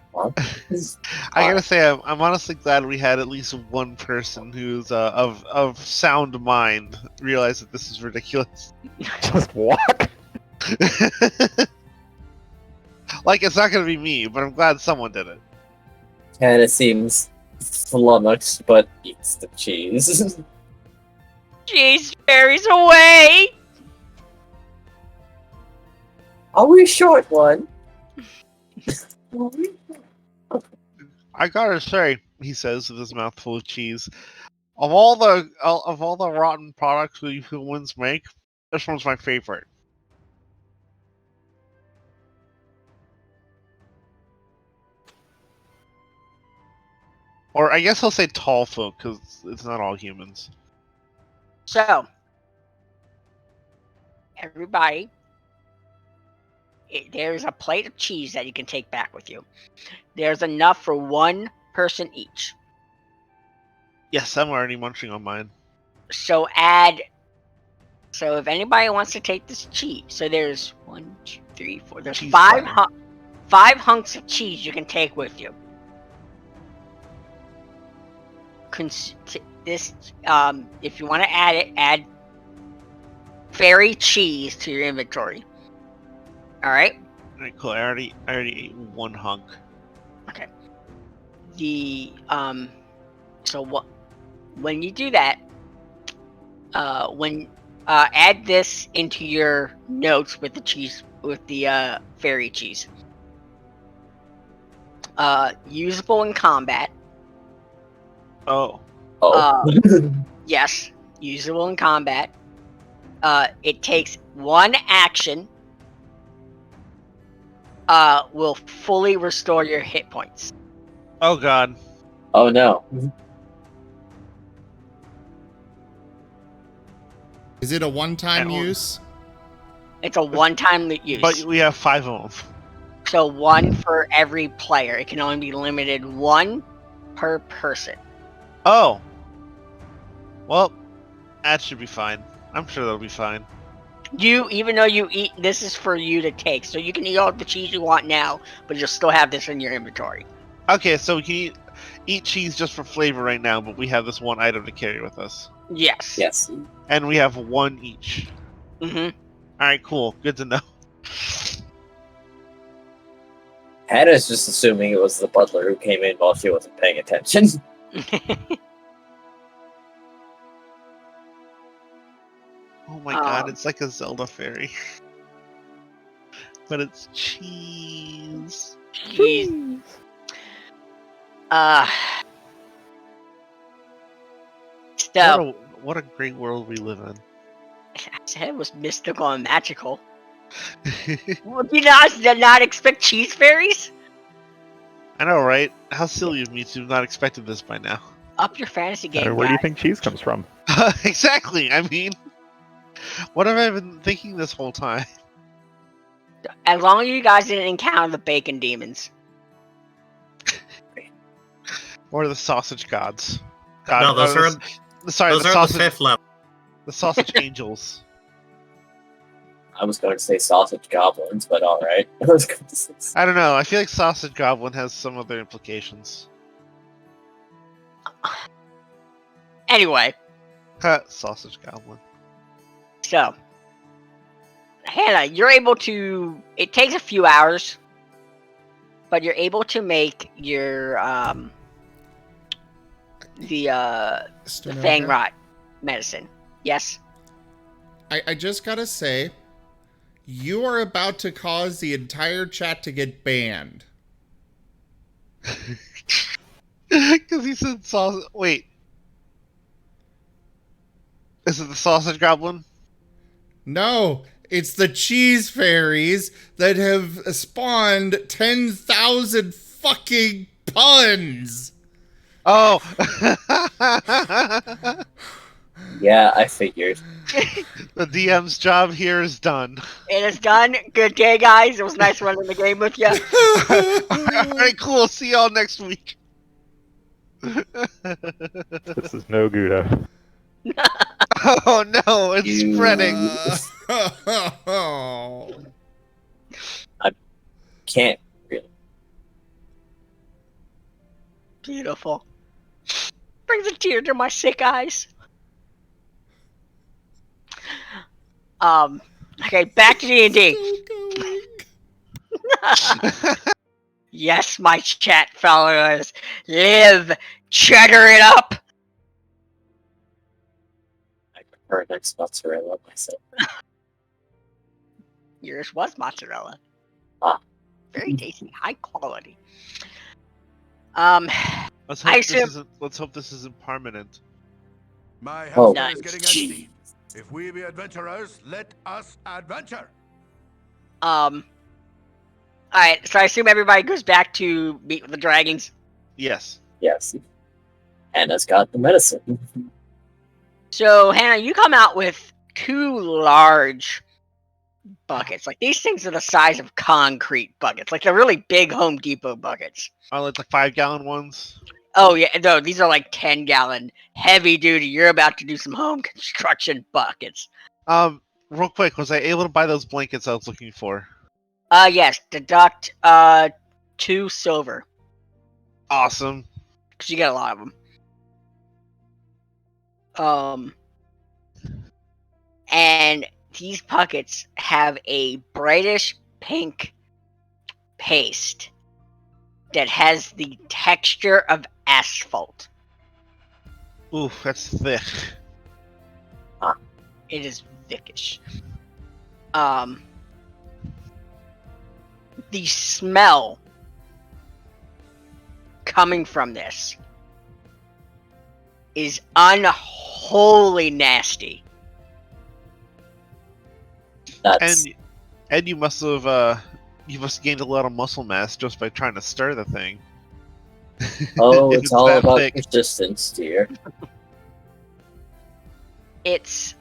gotta say, I'm honestly glad we had at least one person who's of sound mind realize that this is ridiculous. Just walk. Like, it's not gonna be me, but I'm glad someone did it. Kinda seems flummoxed, but eats the cheese. Cheese fairies away! Are we short one? I gotta say, he says with his mouth full of cheese, of all the rotten products we humans make, this one's my favorite. Or I guess I'll say tall folk, because it's not all humans. So, everybody, there's a plate of cheese that you can take back with you. There's enough for one person each. Yes, I'm already munching on mine. So if anybody wants to take this cheese, so there's 1, 2, 3, 4. There's Cheese five platter. five hunks of cheese you can take with you. This, if you want to add it, add fairy cheese to your inventory. All right. All right, cool. I already ate one hunk. Okay. When you do that, add this into your notes with the cheese, with the fairy cheese. Usable in combat. Oh. Yes, usable in combat. It takes one action. Will fully restore your hit points. Oh god. Oh no. Is it a one-time I don't- use? It's a one-time use. But we have 5 of them. So one for every player. It can only be limited one per person. Oh. Well, that should be fine. I'm sure that'll be fine. Even though you eat, this is for you to take. So you can eat all the cheese you want now, but you'll still have this in your inventory. Okay, so we can eat cheese just for flavor right now, but we have this one item to carry with us. Yes. Yes. And we have one each. Mm-hmm. Alright, cool. Good to know. Hannah's just assuming it was the butler who came in while she wasn't paying attention. Oh my god, it's like a Zelda fairy. But it's cheese. Cheese. So What a great world we live in. I said it was mystical and magical. Would you not expect cheese fairies? I know, right? How silly of me to have not expected this by now. Up your fantasy game, Where do you guys. think cheese comes from? Exactly. I mean, what have I been thinking this whole time? As long as you guys didn't encounter the bacon demons. Or the sausage gods. No, those are the the sausage. 5th level. The sausage angels. I was going to say sausage goblins, but alright. I was going to say I don't know. I feel like sausage goblin has some other implications. Anyway, Sausage goblin. so Hannah, you're able to. It takes a few hours, but you're able to make your the Stonoga. fang rot medicine. Yes. I just gotta say, you are about to cause the entire chat to get banned. Because he said sausage. Wait. Is it the sausage goblin? No, it's the cheese fairies that have spawned 10,000 fucking puns. Oh! Yeah, I figured. The DM's job here is done. It is done. Good day, guys. It was nice running the game with you. Alright, cool. See y'all next week. This is no Gouda. Oh no, it's You- spreading. Can't really. Beautiful. Brings a tear to my sick eyes. Okay, back to D&D. Yes, my chat followers. Live. Cheddar it up. I prefer next mozzarella myself. Yours was mozzarella. Ah. Very tasty. High quality. Let's I hope this assume- isn't. Let's hope this isn't permanent. My Oh, hamster is getting gee. antsy. If we be adventurers, let us adventure. Alright, so I assume everybody goes back to meet with the dragons. Yes. Yes. Hannah's got the medicine. So, Hannah, you come out with 2 large buckets. Like, these things are the size of concrete buckets. Like, they're really big Home Depot buckets. I like the 5-gallon ones. Oh, yeah, no, these are like 10-gallon, heavy duty. You're about to do some home construction buckets. Real quick, was I able to buy those blankets I was looking for? Yes, deduct, 2 silver. Awesome. Because you get a lot of them. And these buckets have a brightish pink paste that has the texture of asphalt. Ooh, that's thick. It is thickish. The smell coming from this is unholy nasty. That's And you must have gained a lot of muscle mass just by trying to stir the thing. oh, If it's all that about thick. persistence, dear. It's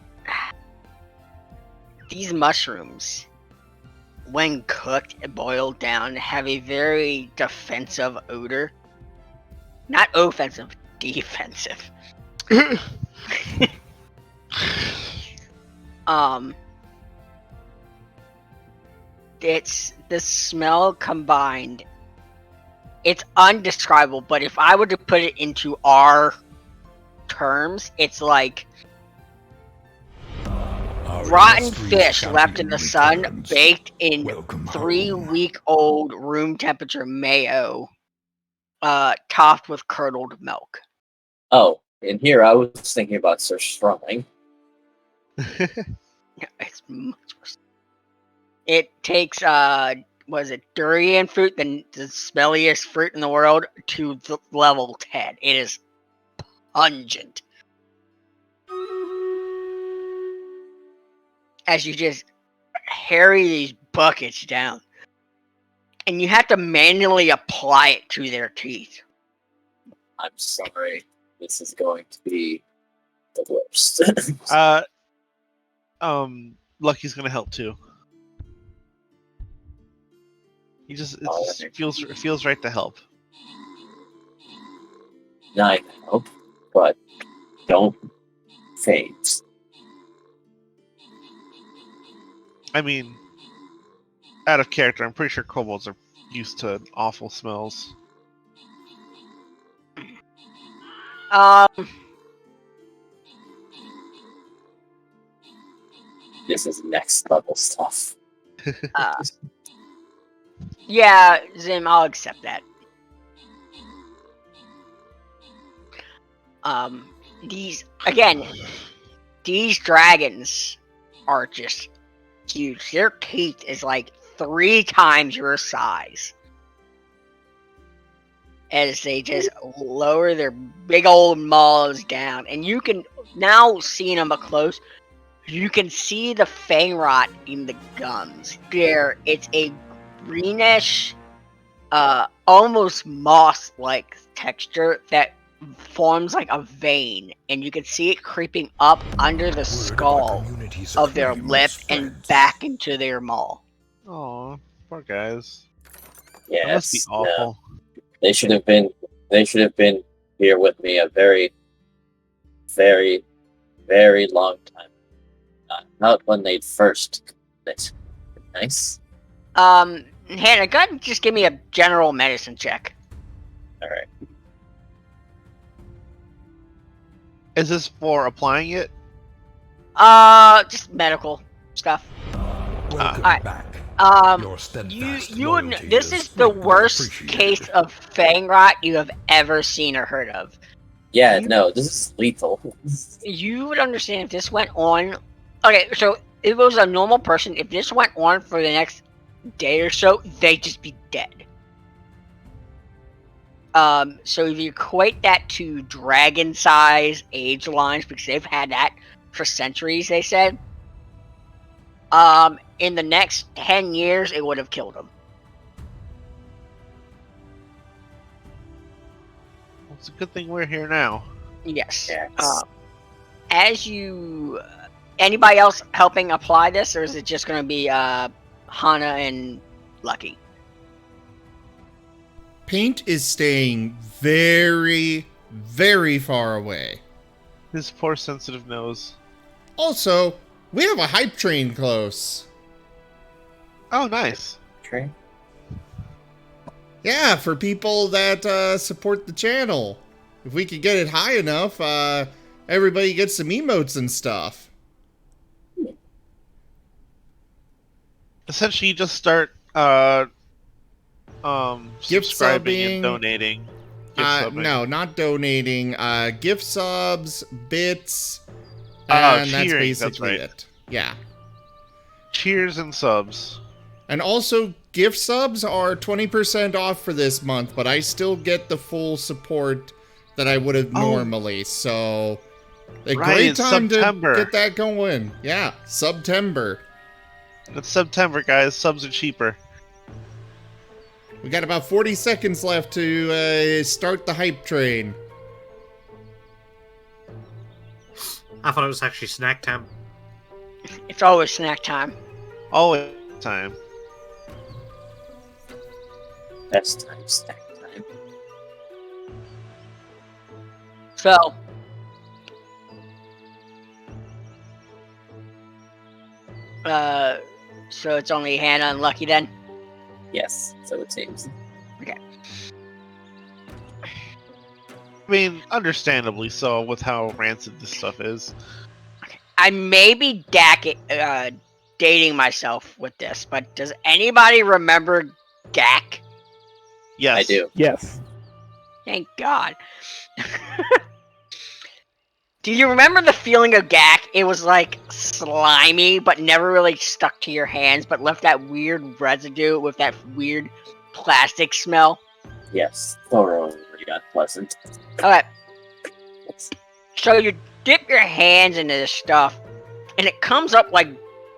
these mushrooms, when cooked and boiled down, have a very defensive odor. Not offensive, defensive. It's the smell combined. It's undescribable, but if I were to put it into our terms, it's like rotten fish left in the sun, baked in 3-week-old room temperature mayo, topped with curdled milk. Oh, in here I was thinking about Sir Strumming. It's much worse. It takes was it durian fruit, the smelliest fruit in the world, to the level 10. It is pungent. As you just harry these buckets down. And you have to manually apply it to their teeth. I'm sorry. This is going to be the worst. Lucky's gonna help too. You just All it energy. feels right to help. I help, but don't fade. I mean, out of character, I'm pretty sure kobolds are used to awful smells. This is next level stuff. Yeah, Zim, I'll accept that. These dragons are just huge. Their teeth is like 3 times your size. As they just lower their big old maws down. And you can, now seeing them up close, you can see the fang rot in the gums. It's a greenish, almost moss-like texture that forms like a vein, and you can see it creeping up under the skull of their lip and back into their maw. Oh, poor guys. Yes, That must be awful. No. They should have been here with me a very, very, very long time. Not when they first. That's nice. Hannah, go ahead and just give me a general medicine check. All right. Is this for applying it? Just medical stuff. Welcome Alright. back. This is the worst case of fang rot you have ever seen or heard of. Yeah, no, this is lethal. You would understand if this went on. Okay, so if it was a normal person, if this went on for the next day or so, they'd just be dead. So if you equate that to dragon size age lines, because they've had that for centuries, they said. In the next 10 years, it would have killed them. Well, it's a good thing we're here now. Yes. Yes. As you, anybody else helping apply this, or is it just going to be Hana and Lucky? Paint is staying very, very far away. His poor sensitive nose. Also, we have a hype train close. Oh, nice. Okay. Yeah, for people that support the channel. If we could get it high enough, everybody gets some emotes and stuff. Essentially, you just start Gift subscribing subbing. and donating. Gift subbing. No, not donating. Gift subs, bits, Oh, and that's cheering, basically that's right. it. Yeah. Cheers and subs. And also, gift subs are 20% off for this month, but I still get the full support that I would have normally. So, a Right, great it's time September. to get that going. Yeah, September. It's September, guys. Subs are cheaper. We got about 40 seconds left to start the hype train. I thought it was actually snack time. It's always snack time. Always time. Best time, snack time. So, so it's only Hannah and Lucky then? Yes, so it seems. I mean, understandably so, with how rancid this stuff is. I may be dating myself with this, but does anybody remember Gak? Yes. I do. Yes. Thank God. Do you remember the feeling of Gak? It was like slimy, but never really stuck to your hands, but left that weird residue with that weird plastic smell. Yes, thoroughly unpleasant. Alright. So you dip your hands into this stuff, and it comes up like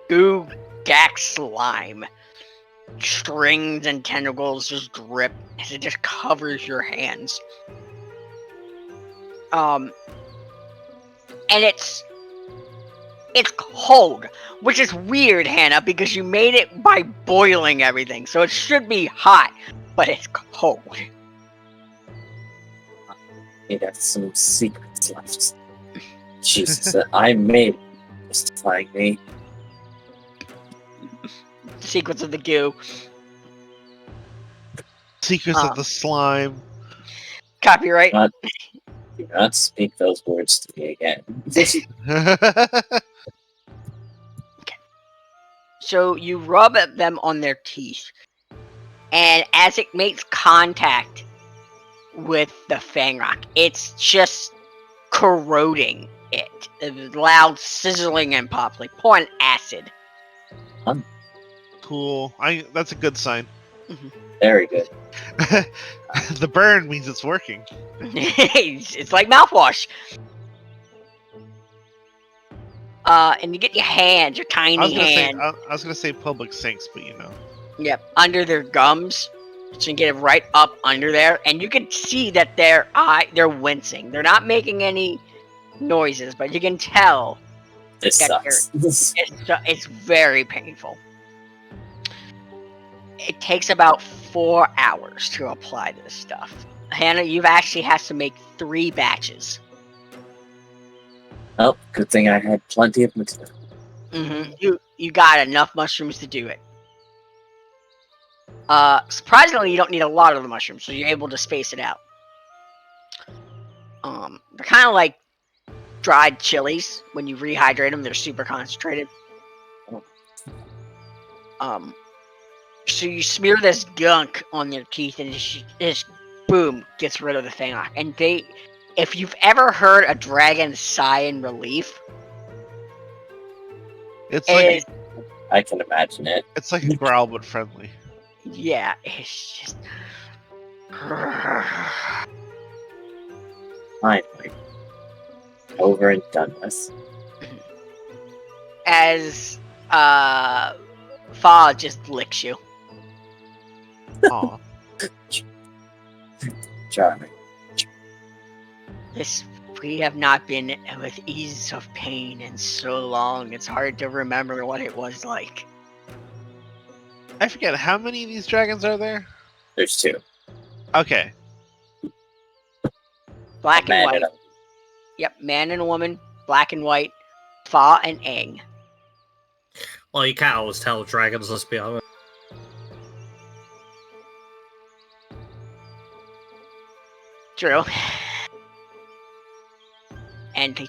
goo Gak slime. Strings and tentacles just drip as it just covers your hands. And It's cold, which is weird, Hannah, because you made it by boiling everything, so it should be hot, but it's cold. It has some secrets left. Jesus, I made it, mystifying me. Secrets of the goo. Secrets of the slime. Copyright. Do not speak those words to me again. So you rub them on their teeth, and as it makes contact with the fang rock, it's just corroding it. There's loud sizzling and pops, like pouring acid. Cool. That's a good sign. Very good. The burn means it's working. It's like mouthwash. And you get your hands, your tiny hands. I was gonna say public sinks, but you know. Yep, under their gums. So you get it right up under there, and you can see that they're wincing. They're not making any noises, but you can tell This that sucks. it's very painful. It takes about 4 hours to apply this stuff. Hannah, you've actually has to make 3 batches. Oh, good thing I had plenty of material. You got enough mushrooms to do it. Surprisingly, you don't need a lot of the mushrooms, so you're able to space it out. They're kind of like dried chilies. When you rehydrate them, they're super concentrated. So you smear this gunk on their teeth, and this boom gets rid of the fang rock. And if you've ever heard a dragon sigh in relief, It's like I can imagine it. it's like a growl but friendly. yeah, it's just. Finally. Over and done with. As Fa just licks you. Aw. Charming. We have not been with ease of pain in so long. It's hard to remember what it was like. I forget how many of these dragons are there? There's 2. Okay. Black and Man white. and a- Yep, man and a woman. Black and white. Fa and Aang. Well, you can't always tell with dragons, let's be honest. True. And they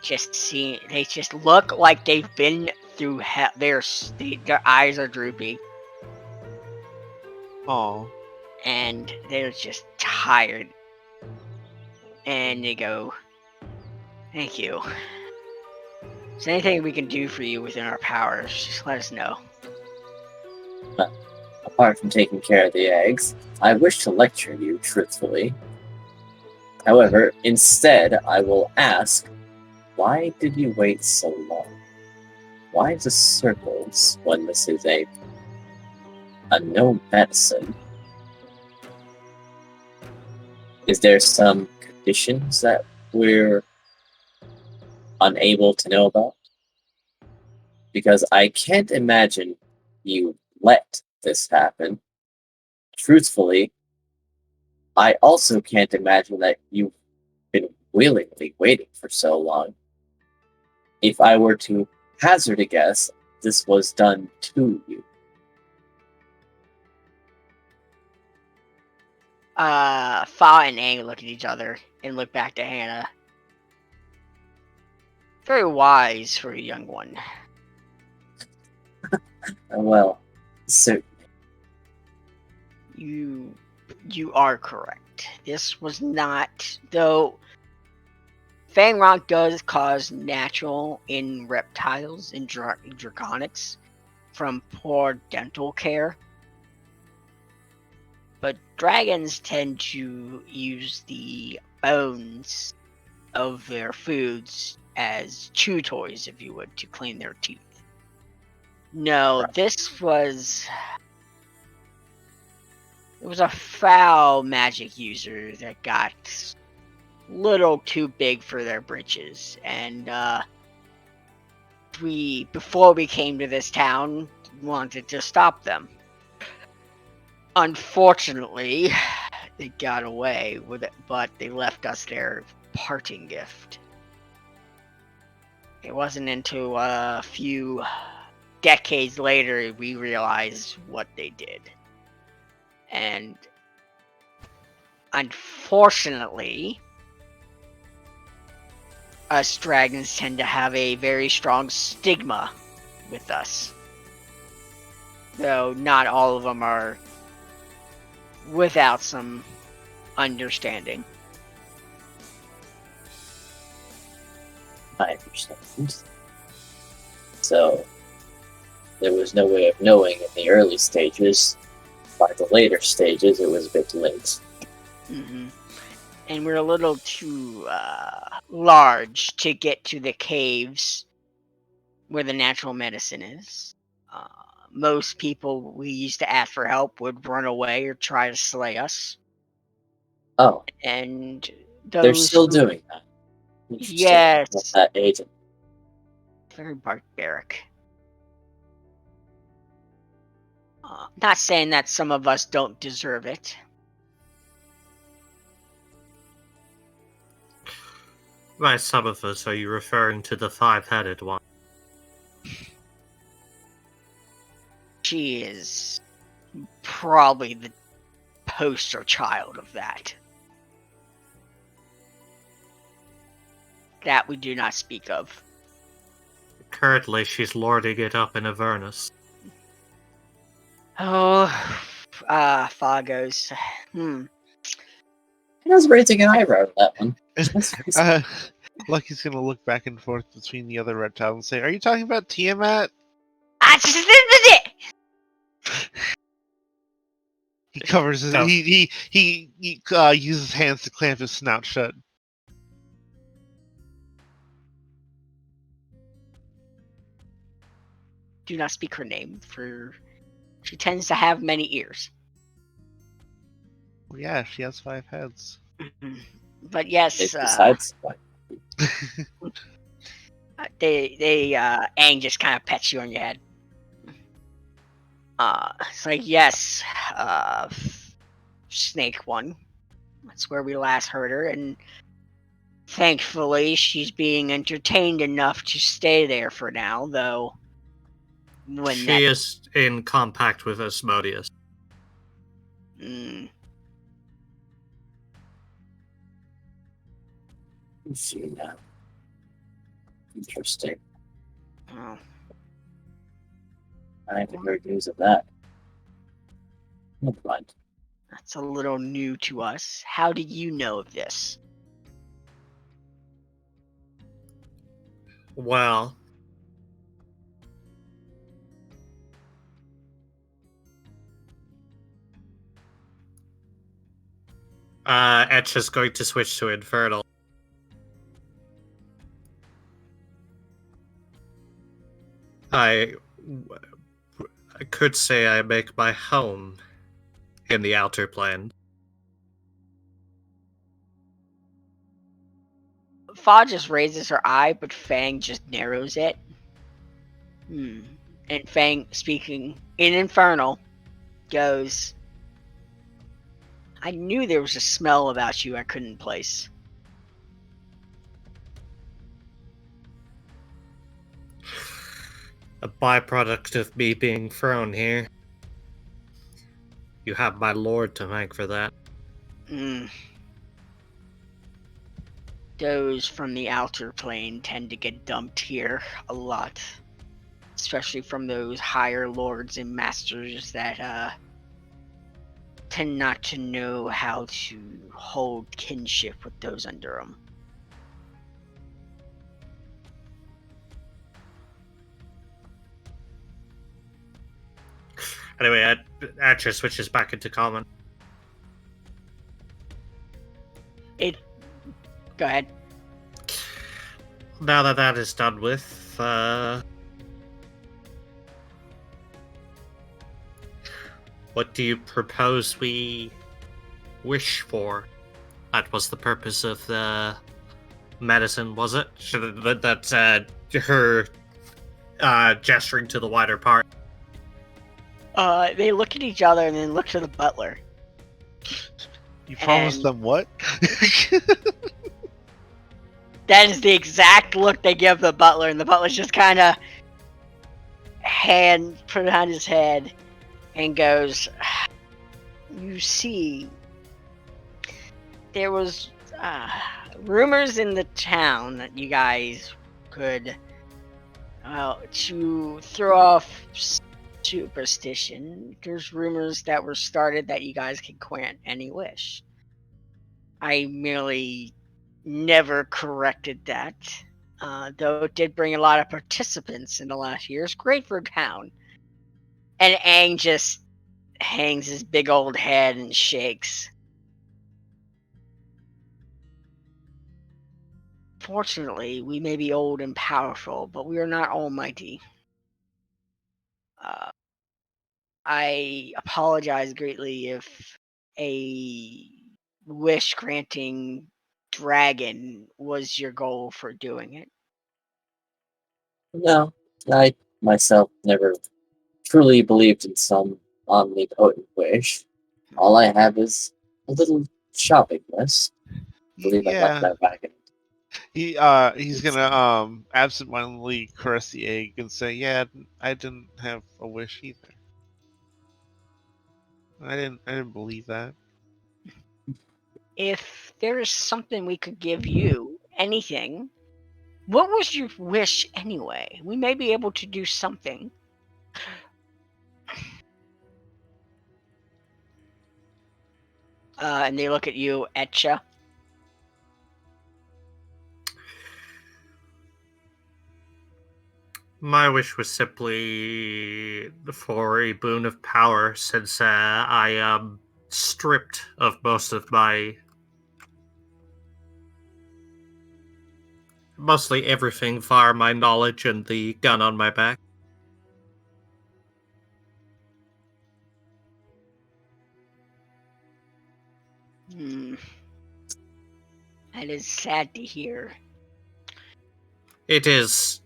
just look like they've been through hell. Their eyes are droopy, Aw. and they're just tired. And they go, "Thank you. Is there anything we can do for you within our powers? Just let us know." Apart from taking care of the eggs, I wish to lecture you truthfully. However, instead, I will ask, why did you wait so long? Why the circles when this is a known medicine? Is there some conditions that we're unable to know about? Because I can't imagine you let this happen. Truthfully, I also can't imagine that you've been willingly waiting for so long. If I were to hazard a guess, this was done to you. Fa and Aang look at each other and look back to Hannah. Very wise for a young one. Well, certainly. You are correct. This was not, though. Fang rock does cause natural in reptiles and draconics from poor dental care. But dragons tend to use the bones of their foods as chew toys, if you would, to clean their teeth. No, Right. this was... It was a foul magic user that got a little too big for their britches, and before we came to this town, wanted to stop them. Unfortunately, they got away with it, but they left us their parting gift. It wasn't until a few decades later we realized what they did. And unfortunately, us dragons tend to have a very strong stigma with us. Though not all of them are without some understanding. I understand. So, there was no way of knowing in the early stages. By the later stages, it was a bit late. Mm-hmm. And we're a little too large to get to the caves where the natural medicine is. Most people we used to ask for help would run away or try to slay us. Oh, And they're still doing that. Interesting. Yes. At that age. Very barbaric. Not saying that some of us don't deserve it. By some of us, are you referring to the five-headed one? She is probably the poster child of that. That we do not speak of. Currently, she's lording it up in Avernus. Oh, Fagos. I was raising an eyebrow at that one. Lucky's gonna look back and forth between the other reptiles and say, "Are you talking about Tiamat?" He covers his. No. He uses his hands to clamp his snout shut. Do not speak her name, for she tends to have many ears. Well, yeah, she has 5 heads. But yes, Besides, Aang just kind of pets you on your head. It's like, yes, Snake one. That's where we last heard her, and thankfully she's being entertained enough to stay there for now, though. When She is in compact with Asmodeus. you see now. Interesting. Oh. I haven't heard news of that. Never mind. That's a little new to us. How did you know of this? Well, Etch is going to switch to Infernal. I could say I make my home in the Outer Plane. Fa just raises her eye, but Fang just narrows it. And Fang, speaking in Infernal, goes, I knew there was a smell about you I couldn't place. A byproduct of me being thrown here. You have my lord to thank for that. Those from the outer plane tend to get dumped here a lot. Especially from those higher lords and masters that tend not to know how to hold kinship with those under them. Anyway, Archer switches back into common. Go ahead. Now that that is done with, what do you propose we wish for? That was the purpose of the medicine, was it? That's her gesturing to the wider part. They look at each other and then look to the butler. You promised And- them what? That is the exact look they give the butler, and the butler's just kind of put it on his head and goes, "You see, there was rumors in the town that you guys could, to throw off superstition, there's rumors that were started that you guys could grant any wish. I merely never corrected that, though it did bring a lot of participants in the last year. It's great for a town." And Aang just hangs his big old head and shakes. Fortunately, we may be old and powerful, but we are not almighty. I apologize greatly if a wish-granting dragon was your goal for doing it. No, I myself never truly believed in some omnipotent wish. All I have is a little shopping list. I believe I left Yeah. that wagon. He's gonna absentmindedly caress the egg and say, "Yeah, I didn't have a wish either. I didn't believe that." If there is something we could give you, anything, what was your wish anyway? We may be able to do something. And they look at you, Etcha. My wish was simply for a boon of power, since I am stripped of most of my... mostly everything via my knowledge and the gun on my back. That is sad to hear. It is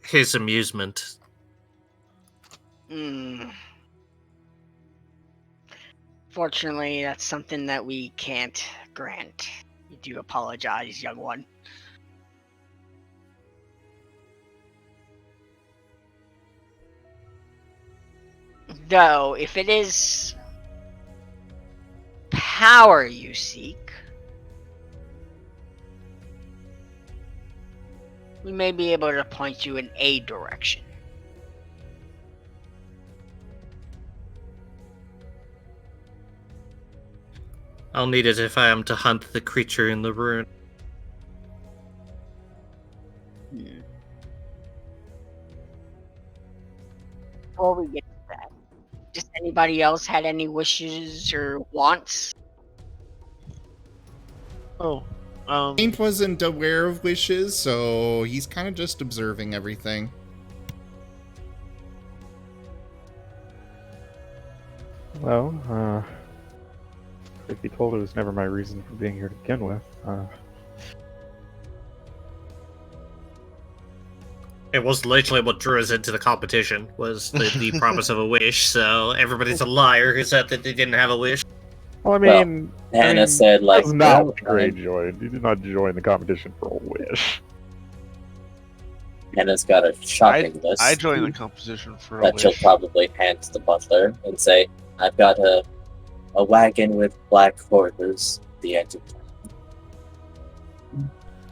his amusement. Fortunately, that's something that we can't grant. We do apologize, young one. Though, if it is power you seek, we may be able to point you in a direction. I'll need it if I am to hunt the creature in the ruin. Before we get to that, just anybody else had any wishes or wants? Oh, Saint wasn't aware of wishes, so he's kind of just observing everything. Well, if he told it was never my reason for being here to begin with, It was literally what drew us into the competition, was the promise of a wish, so everybody's a liar who said that they didn't have a wish. well, I mean, Hannah said, like, that's not well, what Gray joined. He did not join the competition for a wish. Hannah's got a shopping list I joined the competition for a that she'll wish. probably hand to the butler and say, "I've got a wagon with black horses at the edge of town."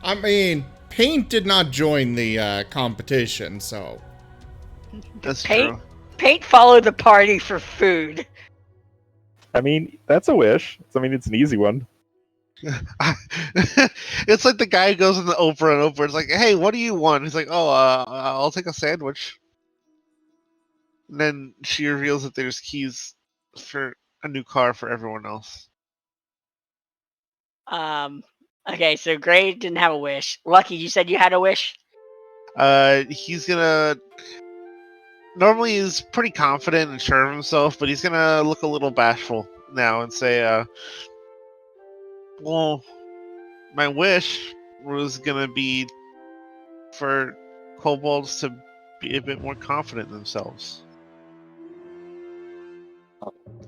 I mean, Paint did not join the competition, so... That's Paint, true. Paint followed the party for food. I mean, that's a wish. I mean, it's an easy one. It's like the guy who goes in the over and over. It's like, "Hey, what do you want?" He's like, "Oh, I'll take a sandwich." And then she reveals that there's keys for a new car for everyone else. Okay, so Gray didn't have a wish. Lucky, you said you had a wish? He's gonna. Normally, he's pretty confident and sure of himself, but he's gonna look a little bashful now and say, "Well, my wish was gonna be for kobolds to be a bit more confident in themselves.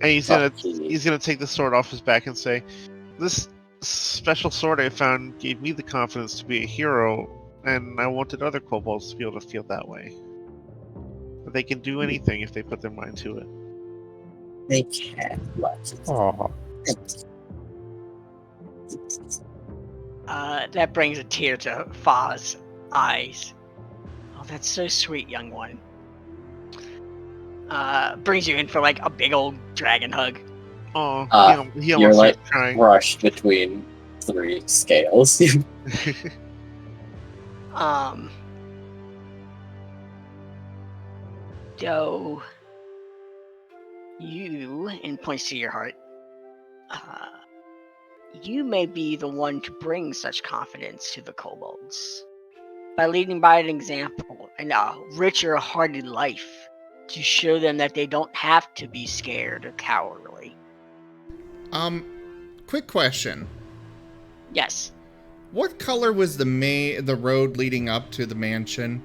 And he's gonna take the sword off his back and say, "This special sword I found gave me the confidence to be a hero, and I wanted other kobolds to be able to feel that way. That they can do anything if they put their mind to it." They can. Aw. That brings a tear to Fa's eyes. Oh, that's so sweet, young one. Brings you in for like a big old dragon hug. Oh, he You're almost like starts crying. crushed between 3 scales. So you, and points to your heart, you may be the one to bring such confidence to the kobolds by leading by an example and a richer, hearted life to show them that they don't have to be scared or cowardly. Quick question. Yes. What color was the road leading up to the mansion?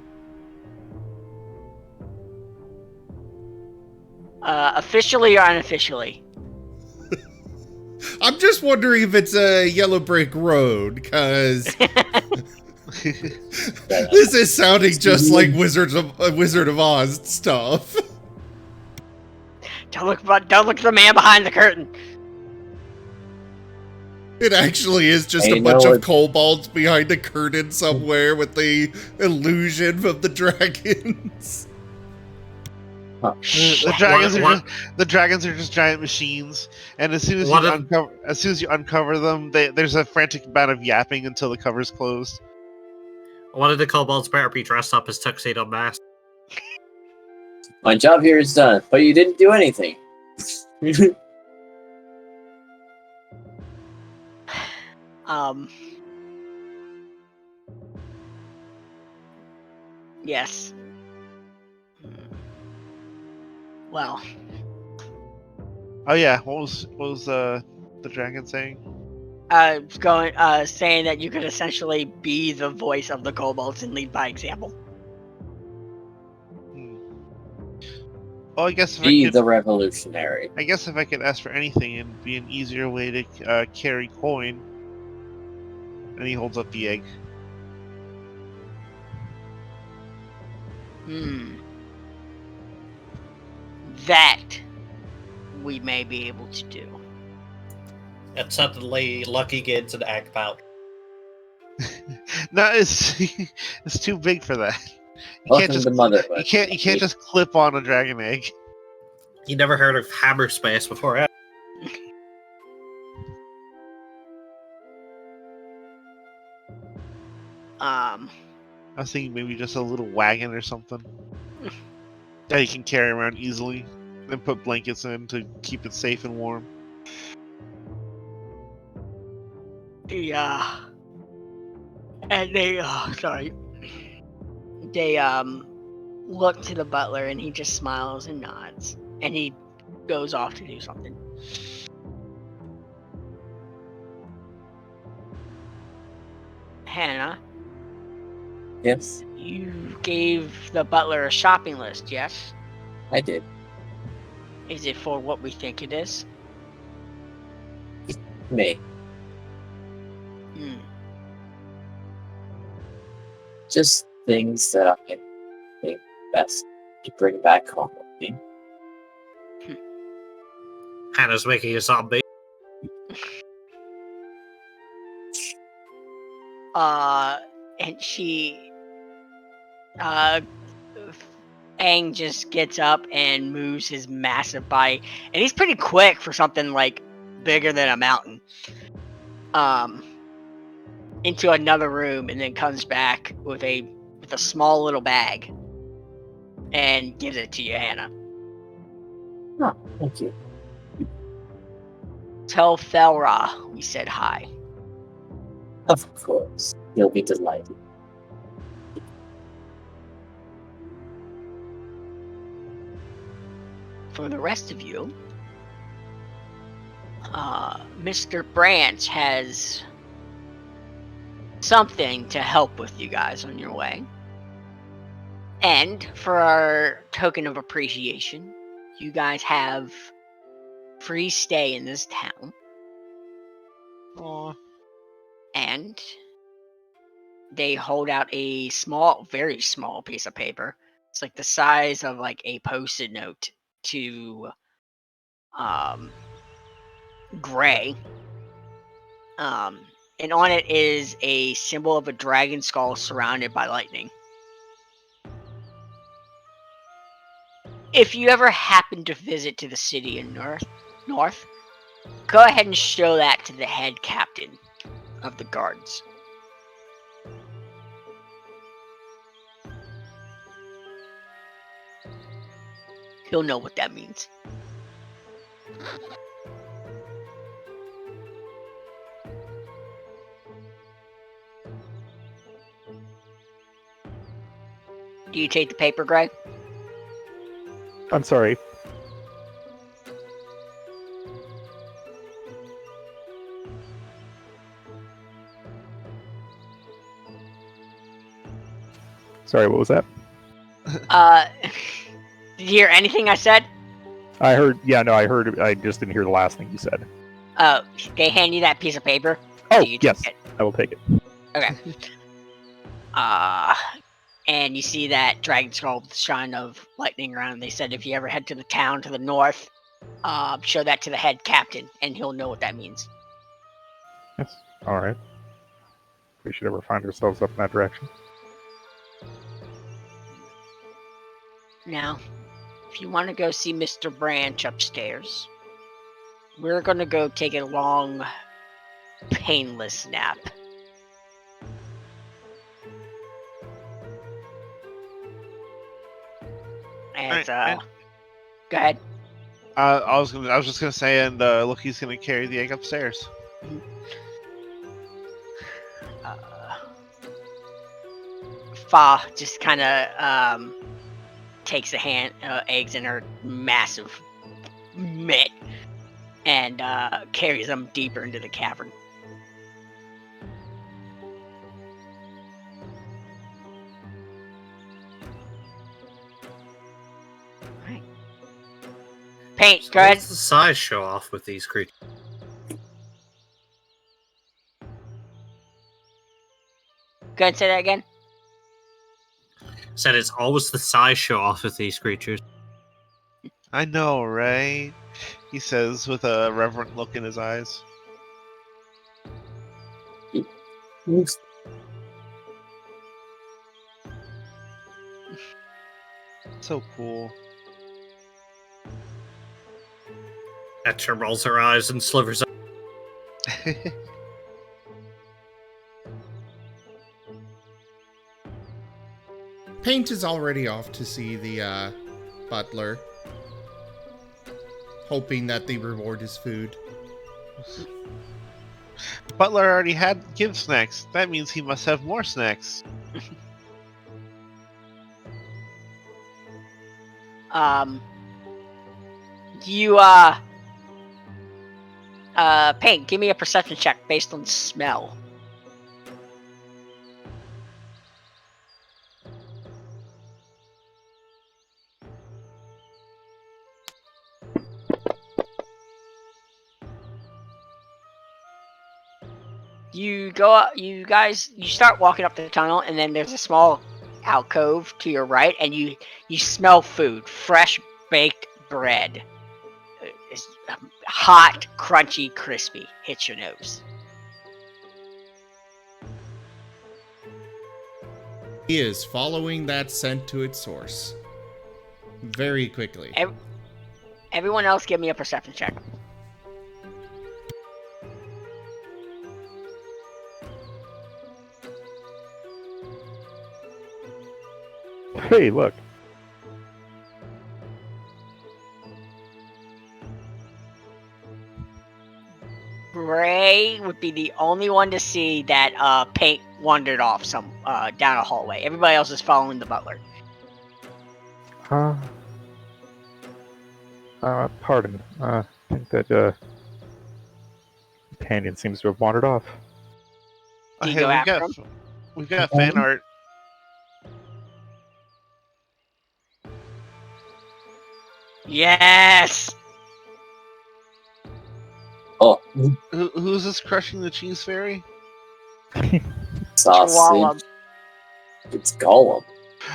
Officially or unofficially? I'm just wondering if it's a yellow brick road, because this is sounding just like Wizard of Oz stuff. Don't look at the man behind the curtain. It actually is just a bunch of kobolds behind a curtain somewhere with the illusion of the dragons. The dragons are just giant machines, and as soon as you uncover them, there's a frantic amount of yapping until the cover's closed. One of the kobolds better be dressed up as Tuxedo Mask. My job here is done, but you didn't do anything. Yes. Well. Oh yeah, what was the dragon saying? Saying that you could essentially be the voice of the kobolds and lead by example. Well, I guess the revolutionary. I guess if I could ask for anything, it'd be an easier way to carry coin. And he holds up the egg. That we may be able to do. And suddenly, Lucky gets an egg pouch. No, it's too big for that. You can't just clip on a dragon egg. You never heard of hammer space before, eh? I was thinking maybe just a little wagon or something that you can carry around easily, and put blankets in to keep it safe and warm. And they look to the butler, and he just smiles and nods, and he goes off to do something. Hannah? Yes? You gave the butler a shopping list, yes? I did. Is it for what we think it is? Me. Just things that I think best to bring back home with me. Hannah's making a zombie. And she, Aang just gets up and moves his massive body, and he's pretty quick for something like bigger than a mountain, into another room, and then comes back with a small little bag and gives it to you, Hannah. Oh, thank you. Tell Felra we said hi. Of course. He'll be delighted. For the rest of you, Mr. Branch has something to help with you guys on your way. And for our token of appreciation, you guys have free stay in this town. Aw. And they hold out a small, very small piece of paper. It's like the size of like a post-it note to Gray. And on it is a symbol of a dragon skull surrounded by lightning. If you ever happen to visit to the city in north, go ahead and show that to the head captain of the guards. He'll know what that means. Do you take the paper, Greg? I'm sorry. Sorry, what was that? Did you hear anything I said? I heard. Yeah, no, I heard. I just didn't hear the last thing you said. They hand you that piece of paper. Oh, Do you take yes, it? I will take it. Okay. And you see that dragon skull shine of lightning around. They said if you ever head to the town to the north, show that to the head captain, and he'll know what that means. Yes. All right. We should ever find ourselves up in that direction. Now, if you want to go see Mr. Branch upstairs, we're going to go take a long, painless nap. And, go ahead. I was just gonna say, and Loki's gonna carry the egg upstairs. Fa just kind of takes the eggs in her massive mitt and carries them deeper into the cavern. Right. Paint, go ahead. What's the size show off with these creatures? Go ahead and say that again. Said it's always the size show off with these creatures. I know, right? He says with a reverent look in his eyes. So cool. Etcha rolls her eyes and slivers up. Paint is already off to see the butler, hoping that the reward is food. Butler already give snacks. That means he must have more snacks. Paint, give me a perception check based on smell. You start walking up the tunnel, and then there's a small alcove to your right, and you smell food, fresh baked bread. It's hot, crunchy, crispy. Hits your nose. He is following that scent to its source. Very quickly. Everyone else give me a perception check. Hey, look. Gray would be the only one to see that Paint wandered off down a hallway. Everybody else is following the butler. Pardon. I think that companion seems to have wandered off. Do you go after him? We've got fan art. Yes. Oh, Who's this crushing the cheese fairy? sausage. Swallow. It's Gollum.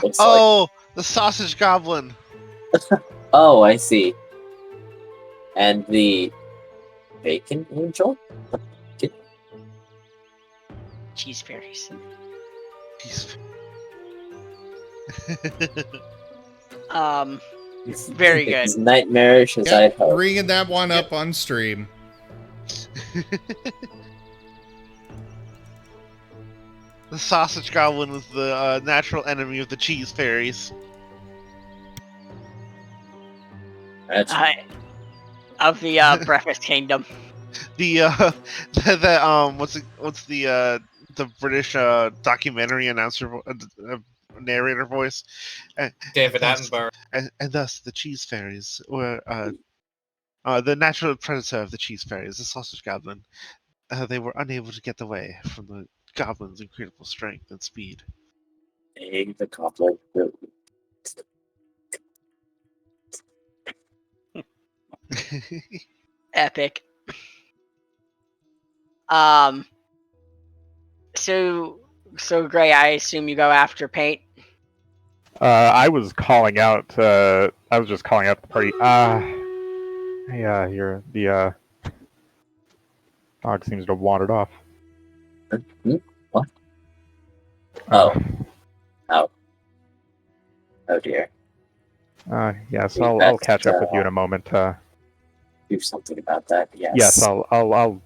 Looks like. Oh, the sausage goblin. Oh, I see. And the bacon angel? Cheese fairies. Cheese Very good. As nightmarish as I Yep, hope. bringing that one up on stream. The sausage goblin is the natural enemy of the cheese fairies. That's Of the Breakfast Kingdom. The what's the British documentary announcer narrator voice? David Thus- Attenborough. And thus the cheese fairies were the natural predator of the cheese fairies, the sausage goblin. They were unable to get away from the goblin's incredible strength and speed. the goblin. Epic. So Gray, I assume you go after Paint. I was calling out. I was just calling out the party. Yeah, here the dog seems to have wandered off. What? Uh, Oh dear. Yes, I'll catch up with you in a moment. Do something about that. Yes. Yes, I'll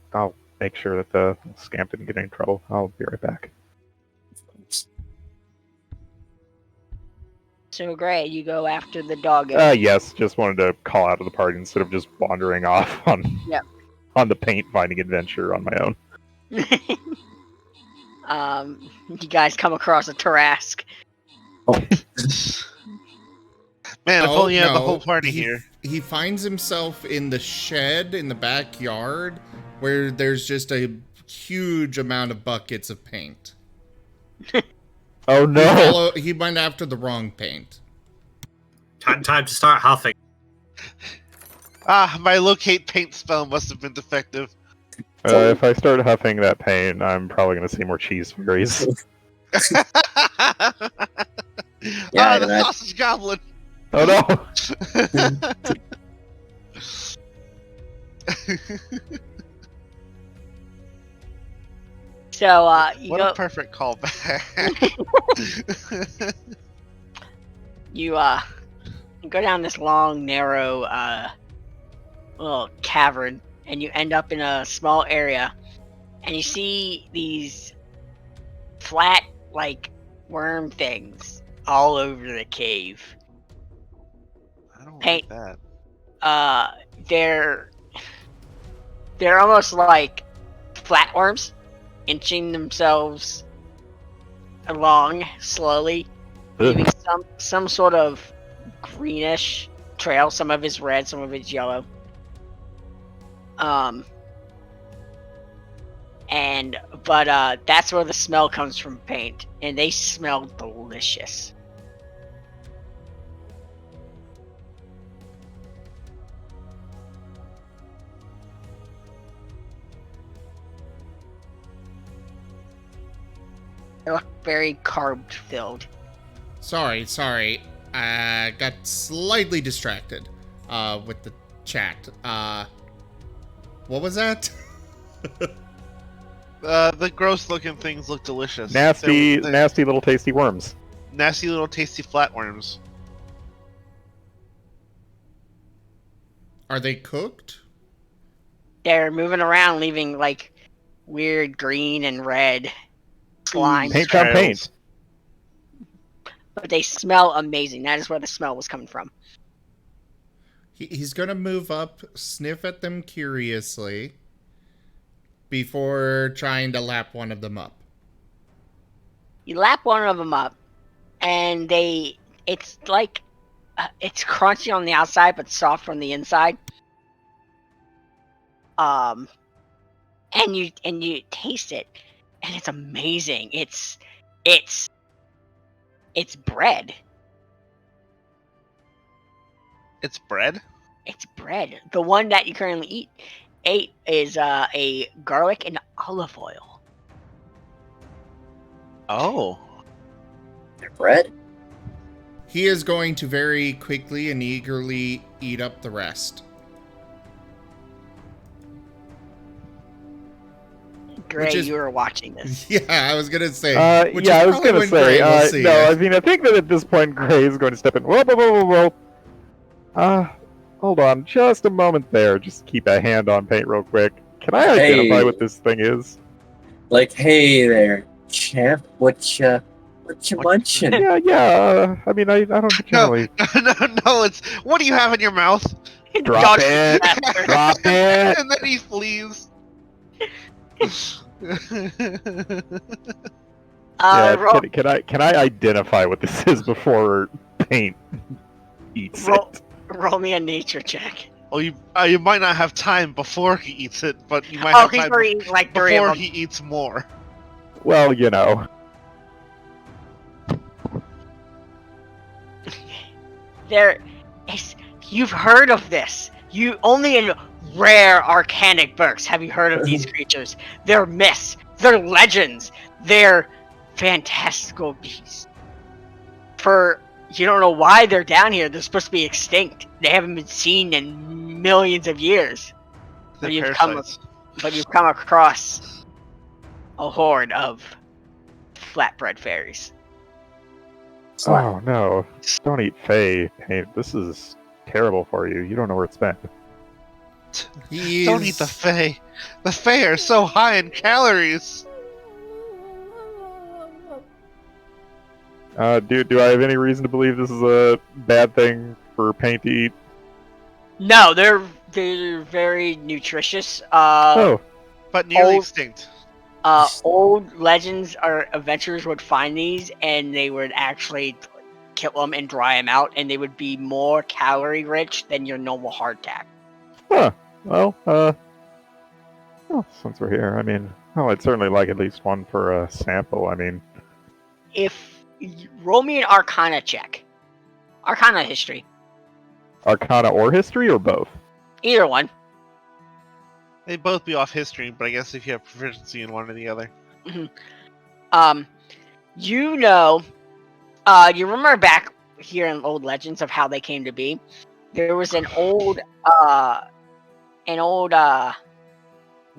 make sure that the scamp didn't get any trouble. I'll be right back. So Gray, you go after the doggo. Yes, just wanted to call out of the party instead of just wandering off on Yep. on the paint finding adventure on my own. You guys come across a Tarask. Man, if Oh, only you had the no, whole party he, here. He finds himself in the shed in the backyard where there's just a huge amount of buckets of paint. Oh no! He went after the wrong paint. Time to start huffing. My locate paint spell must have been defective. If I start huffing that paint, I'm probably going to see more cheese fairies. Yeah, the right. sausage goblin. Oh no! So you What go. a perfect callback. You go down this long, narrow, little cavern, and you end up in a small area, and you see these flat, like worm things all over the cave. I don't Paint. like that. They're almost like flatworms, inching themselves along slowly, leaving some sort of greenish trail. Some of it's red, some of it's yellow. But that's where the smell comes from, Paint, and they smell delicious. They look very carb filled. Sorry. I got slightly distracted with the chat. What was that? The gross looking things look delicious. Nasty They're little tasty worms. nasty little tasty flatworms. Are they cooked? They're moving around, leaving like weird green and red slime. Paint on paint. But they smell amazing. That is where the smell was coming from. He's gonna move up, sniff at them curiously, before trying to lap one of them up. You lap one of them up, and it's like, it's crunchy on the outside, but soft on the inside. And you taste it, and it's amazing. It's bread. It's bread? It's bread. The one that you currently ate is a garlic and olive oil. Oh. Their bread? He is going to very quickly and eagerly eat up the rest. Gray, Which is- you were watching this. Yeah, I was gonna say. Which yeah, is I was probably gonna when Gray say. will see No, it. I mean, I think that at this point, Gray is going to step in. Whoa. Hold on, just a moment there. Just keep a hand on paint real quick. Can I identify Hey. what this thing is? Like, hey there, champ. What you munching? Yeah. I mean, I don't generally No, it's what do you have in your mouth? drop Dog- it. Drop it. And then he flees. Yeah, roll, can I identify what this is before paint eats roll, it? roll me a nature check. Well, you might not have time before he eats it, but you might Oh, have he's time already eaten like 3 of before them. he eats more. Well, you know. You've heard of this. You only in rare arcanic books have you heard of these creatures. They're myths. They're legends. They're fantastical beasts. You don't know why they're down here. They're supposed to be extinct. They haven't been seen in millions of years. The But you've parasites. come across a horde of flatbread fairies. Oh no! Don't eat Fae paint. This is terrible for you. You don't know where it's been. Don't eat the Fae. The Fae are so high in calories. Do I have any reason to believe this is a bad thing for paint to eat? No, they're very nutritious. Oh, But nearly Old- extinct. Old legends or adventurers would find these and they would actually kill them and dry them out, and they would be more calorie rich than your normal hardtack. well, since we're here, I mean, I'd certainly like at least one for a sample. I mean, Roll me an Arcana check, Arcana history, Arcana or history, or both? either one. They'd both be off history, but I guess if you have proficiency in one or the other. You remember back here in old legends of how they came to be. There was an old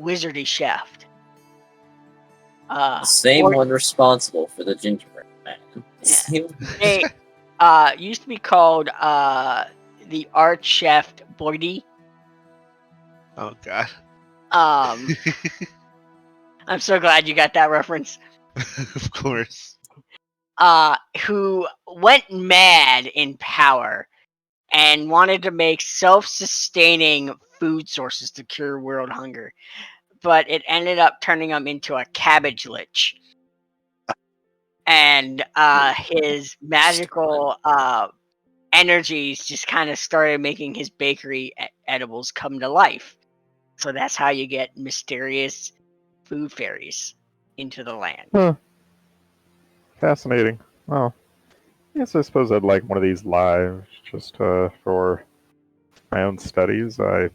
wizardy chef. The same or- one responsible for the gingerbread man. Same- They used to be called the Art Chef Boydie. Oh god. I'm so glad you got that reference. Of course. Who went mad in power and wanted to make self-sustaining food sources to cure world hunger. But it ended up turning him into a cabbage lich. And his magical energies just kind of started making his bakery edibles come to life. So that's how you get mysterious food fairies into the land. Huh. Fascinating. Well, yes, I suppose I'd like one of these live, just for my own studies. I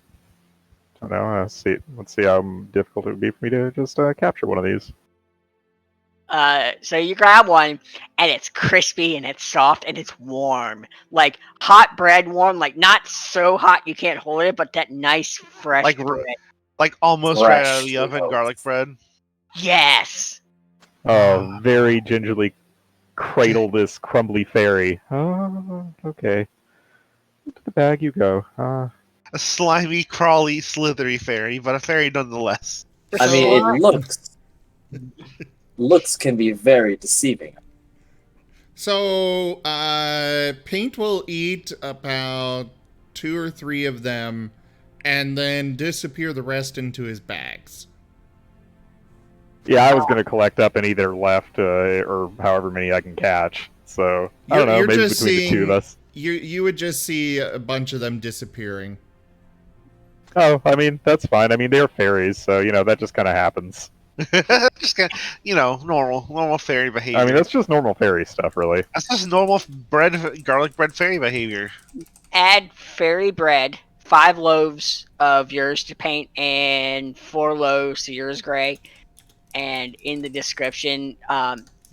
don't know. Let's see how difficult it would be for me to just capture one of these. So you grab one, and it's crispy, and it's soft, and it's warm. Like hot bread warm, like not so hot you can't hold it, but that nice fresh Like bread. Like almost Fresh, right out of the oven, you know. garlic bread. Yes! Oh, very gingerly cradle this crumbly fairy. Oh, okay. Into the bag you go. A slimy, crawly, slithery fairy, but a fairy nonetheless. I mean, it looks can be very deceiving. So, Paint will eat about 2 or 3 of them and then disappear the rest into his bags. Yeah, I was going to collect up any that are left, or however many I can catch. So, I don't know, You're maybe just between the two of seeing- us. You would just see a bunch of them disappearing. Oh, I mean, that's fine. I mean, they're fairies, so, that just kind of happens. Just kind of, normal fairy behavior. I mean, that's just normal fairy stuff, really. That's just normal garlic bread fairy behavior. add fairy bread, 5 loaves of yours to paint, and 4 loaves to yours gray. And in the description,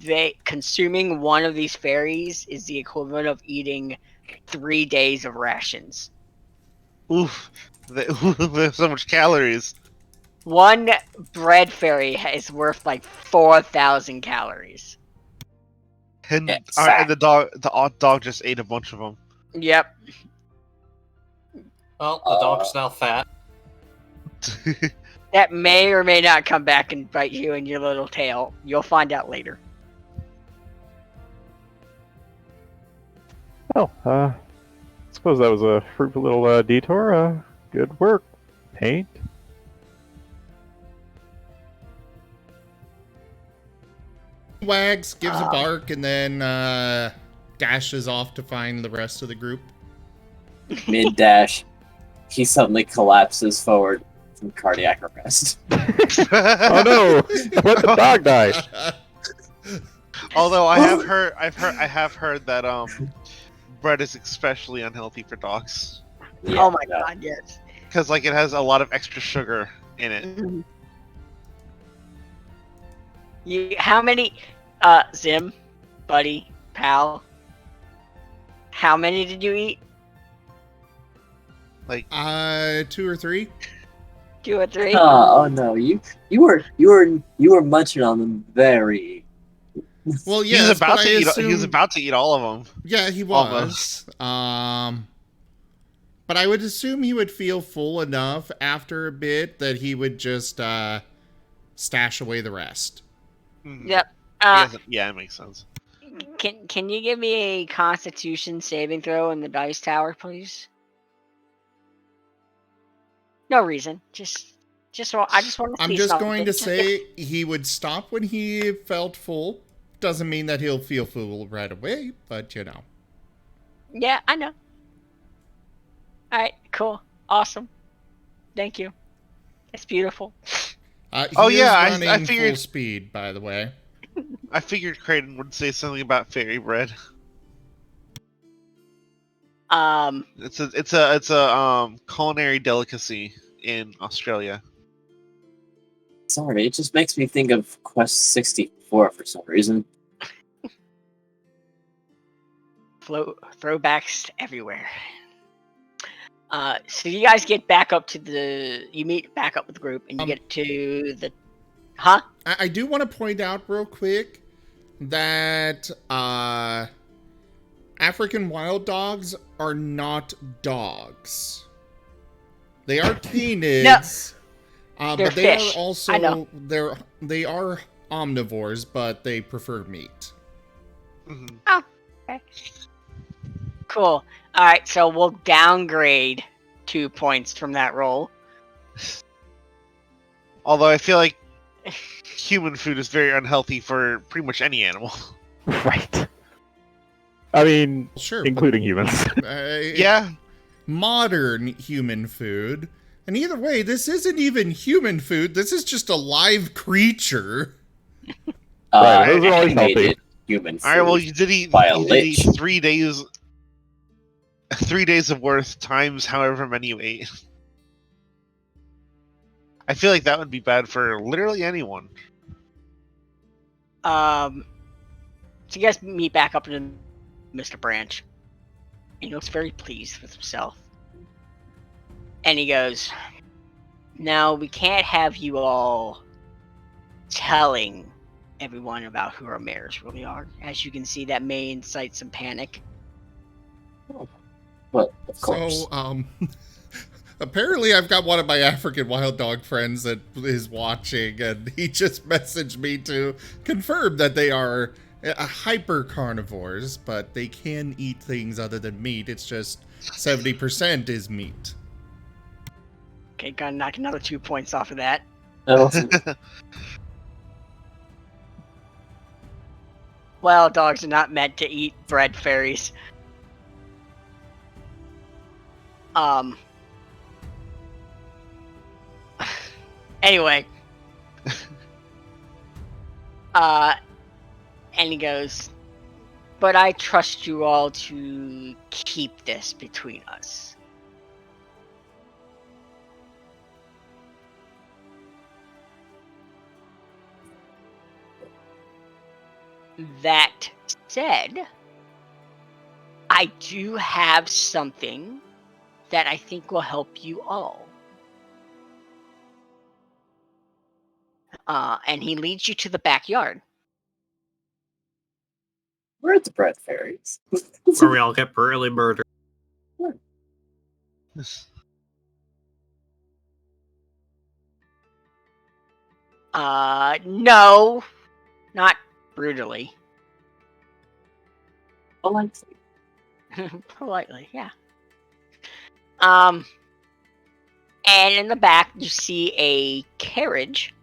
they consuming one of these fairies is the equivalent of eating 3 days of rations. Oof. There's so much calories. One bread fairy is worth like 4,000 calories. And, Yeah, and the dog just ate a bunch of them. Yep. Well, the dog's now fat. That may or may not come back and bite you in your little tail. You'll find out later. Well, suppose that was a fruitful little detour. Good work, Paint. Wags, gives a bark, and then dashes off to find the rest of the group. Mid-dash, he suddenly collapses forward from cardiac arrest. Oh no! Let the dog die. Although I have heard that bread is especially unhealthy for dogs Yeah, Oh my no. god, yes. because like it has a lot of extra sugar in it. How many, Zim, buddy, pal, how many did you eat? Like 2 or 3. 2 or 3? Oh no, you were munching on them very. Well, he yes, was about but to I eat. assume... He was about to eat all of them. Yeah, he Almost. was. But I would assume he would feel full enough after a bit that he would just stash away the rest. Yep. Yeah, it makes sense. Can you give me a Constitution saving throw in the dice tower, please? No reason. I just want to see I'm just something. going to say he would stop when he felt full. Doesn't mean that he'll feel full right away, but you know. Yeah, I know. Alright, cool. Awesome. Thank you. It's beautiful. He is I running figured. full speed, by the way. I figured Creighton would say something about fairy bread. It's a culinary delicacy in Australia. Sorry, it just makes me think of Quest 64 for some reason. Throwbacks everywhere. So you guys get back up to you meet back up with the group, and you get to the, huh? I do want to point out real quick that African wild dogs are not dogs. They are canids, They're but they fish. are also I know. they are omnivores, but they prefer meat. Mm-hmm. Oh, okay. Cool. All right, so we'll downgrade 2 points from that roll. Although I feel like human food is very unhealthy for pretty much any animal. Right. I mean, Sure, including humans. Yeah. Modern human food. And either way, this isn't even human food. This is just a live creature. Right, those are always animated healthy. human food. All right. Well, you did eat By a 3 days. 3 days of worth times however many you ate. I feel like that would be bad for literally anyone. So you guys meet back up in Mr. Branch. And he looks very pleased with himself. And he goes, now we can't have you all telling everyone about who our mayors really are. As you can see, that may incite some panic. But of course. So, apparently I've got one of my African wild dog friends that is watching, and he just messaged me to confirm that they are hyper carnivores, but they can eat things other than meat. It's just 70% is meat. Okay, gotta knock another 2 points off of that. Well, dogs are not meant to eat bread fairies. Anyway. And he goes, but I trust you all to keep this between us. That said, I do have something that I think will help you all. And he leads you to the backyard. We're at the bread fairies. Where we all get brutally murdered. No, not brutally. Politely. Politely, yeah. And in the back, you see a carriage.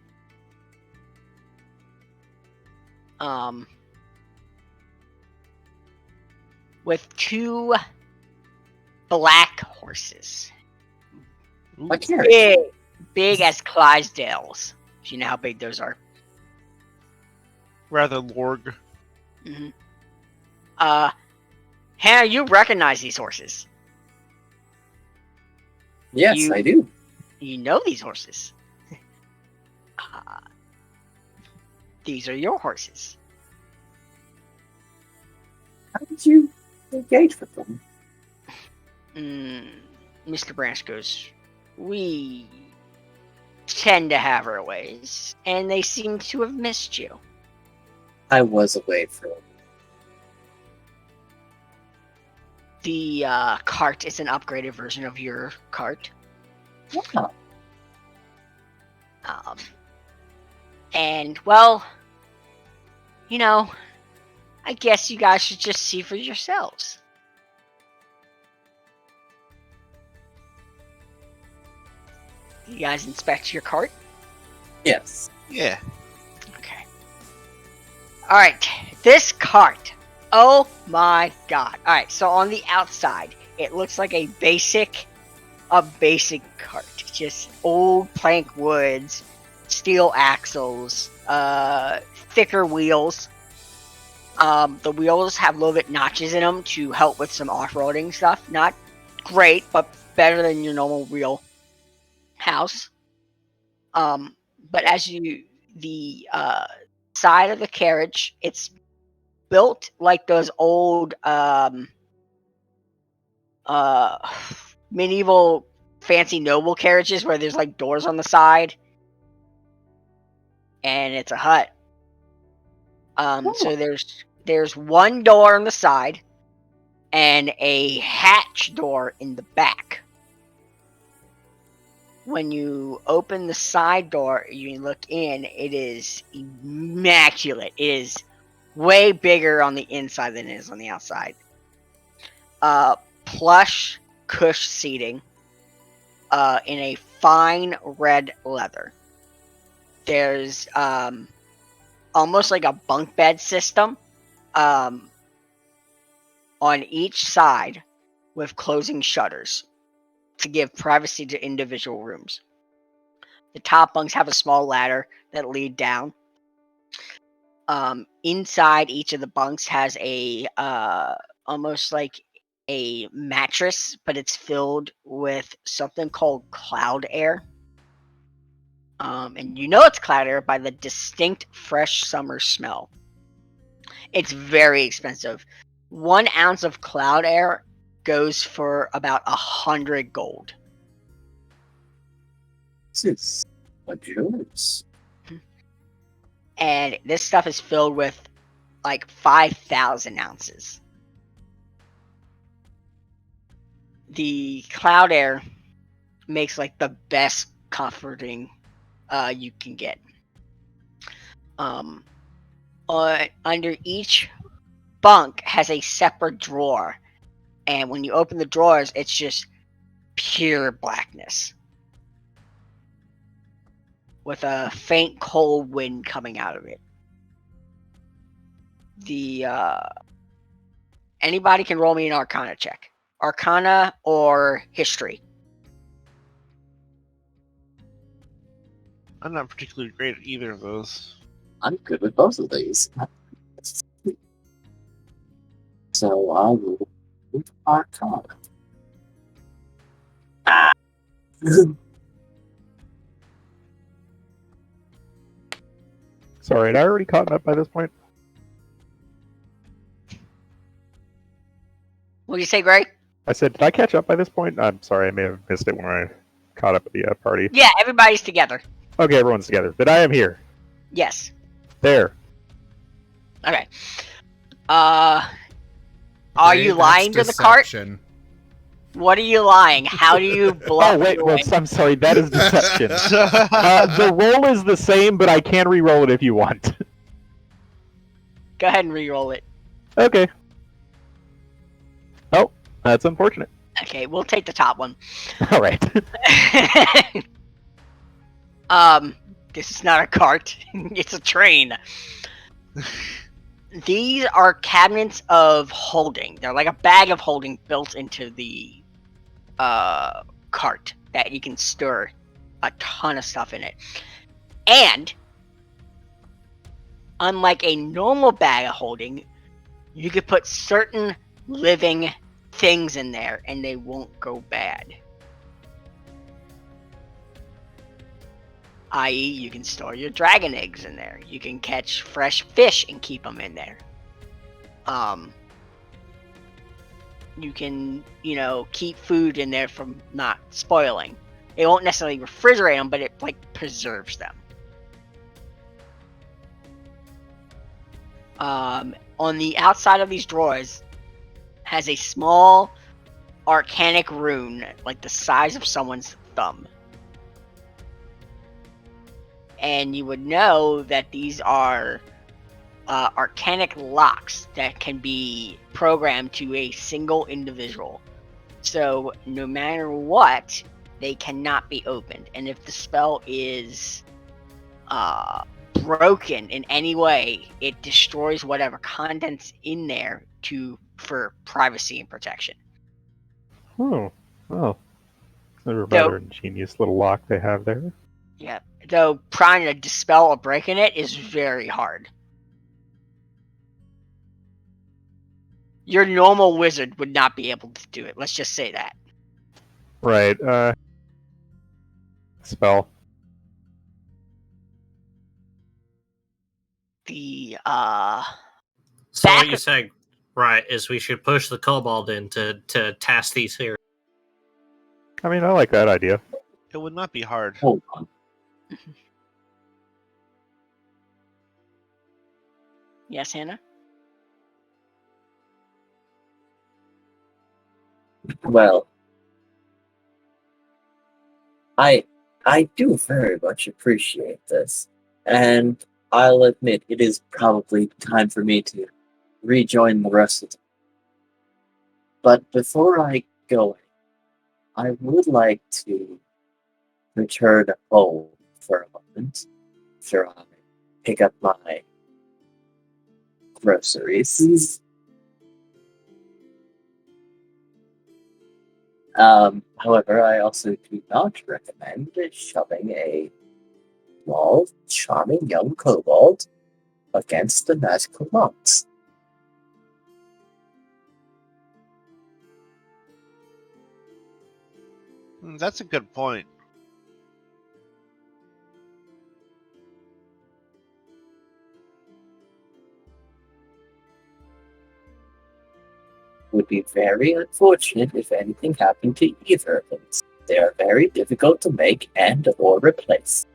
With two black horses. A carriage. Big as Clydesdales. You know how big those are. Rather lorg. Mm-hmm. Hannah, you recognize these horses. Yes, I do. You know these horses. These are your horses. How did you engage with them? Mr. Branch goes, we tend to have our ways, and they seem to have missed you. I was away for The cart is an upgraded version of your cart. Yeah. And, well, you know, I guess you guys should just see for yourselves. You guys inspect your cart? Yes. Yeah. Okay. Alright, this cart. Oh my god. Alright, so on the outside, it looks like a basic cart. Just old plank woods, steel axles, thicker wheels. The wheels have a little bit notches in them to help with some off-roading stuff. Not great, but better than your normal wheel house. But as the side of the carriage, it's built like those old medieval fancy noble carriages where there's like doors on the side, and it's a hut. So there's one door on the side and a hatch door in the back. When you open the side door, you look in, it is immaculate. It is way bigger on the inside than it is on the outside. Plush cush seating in a fine red leather. There's almost like a bunk bed system on each side with closing shutters to give privacy to individual rooms. The top bunks have a small ladder that lead down. Inside each of the bunks has a almost like a mattress, but it's filled with something called cloud air. And you know it's cloud air by the distinct fresh summer smell. It's very expensive. 1 ounce of cloud air goes for about 100 gold. This is luxurious. And this stuff is filled with like 5,000 ounces. The cloud air makes like the best comforting you can get. Under each bunk has a separate drawer, and when you open the drawers, it's just pure blackness with a faint cold wind coming out of it. Anybody can roll me an Arcana check. Arcana or History. I'm not particularly great at either of those. I'm good with both of these. So I will move Arcana. Sorry, had I already caught up by this point? What do you say, Greg? I said, did I catch up by this point? I'm sorry, I may have missed it when I caught up at the party. Yeah, everybody's together. Okay, everyone's together. But I am here. Yes. There. Okay. Are you lying to the cart? Deception. What are you lying? How do you bluff? Oh, wait, your well, way? I'm sorry, that is deception. The roll is the same, but I can re-roll it if you want. Go ahead and re-roll it. Okay. Oh, that's unfortunate. Okay, we'll take the top one. Alright. This is not a cart. It's a train. These are cabinets of holding. They're like a bag of holding built into the cart that you can store a ton of stuff in it. And unlike a normal bag of holding, you could put certain living things in there and they won't go bad. I.e., you can store your dragon eggs in there. You can catch fresh fish and keep them in there. You can, keep food in there from not spoiling. It won't necessarily refrigerate them, but it, preserves them. On the outside of these drawers has a small arcanic rune, like the size of someone's thumb. And you would know that these are arcanic locks that can be programmed to a single individual. So no matter what, they cannot be opened. And if the spell is broken in any way, it destroys whatever contents in there for privacy and protection. Oh. It's a rather ingenious little lock they have there. Yeah. Though trying to dispel a break in it is very hard. Your normal wizard would not be able to do it. Let's just say that. Right, spell. The, So back- what you're saying, right, is we should push the kobold in to task these here. I mean, I like that idea. It would not be hard. Hold on. Yes, Hannah? Well, I do very much appreciate this, and I'll admit it is probably time for me to rejoin the rest of them. But before I go, I would like to return home for a moment. Sure, I pick up my groceries. However, I also do not recommend shoving a small, charming young kobold against the magical monks. That's a good point. Would be very unfortunate if anything happened to either of them. They are very difficult to make and or replace.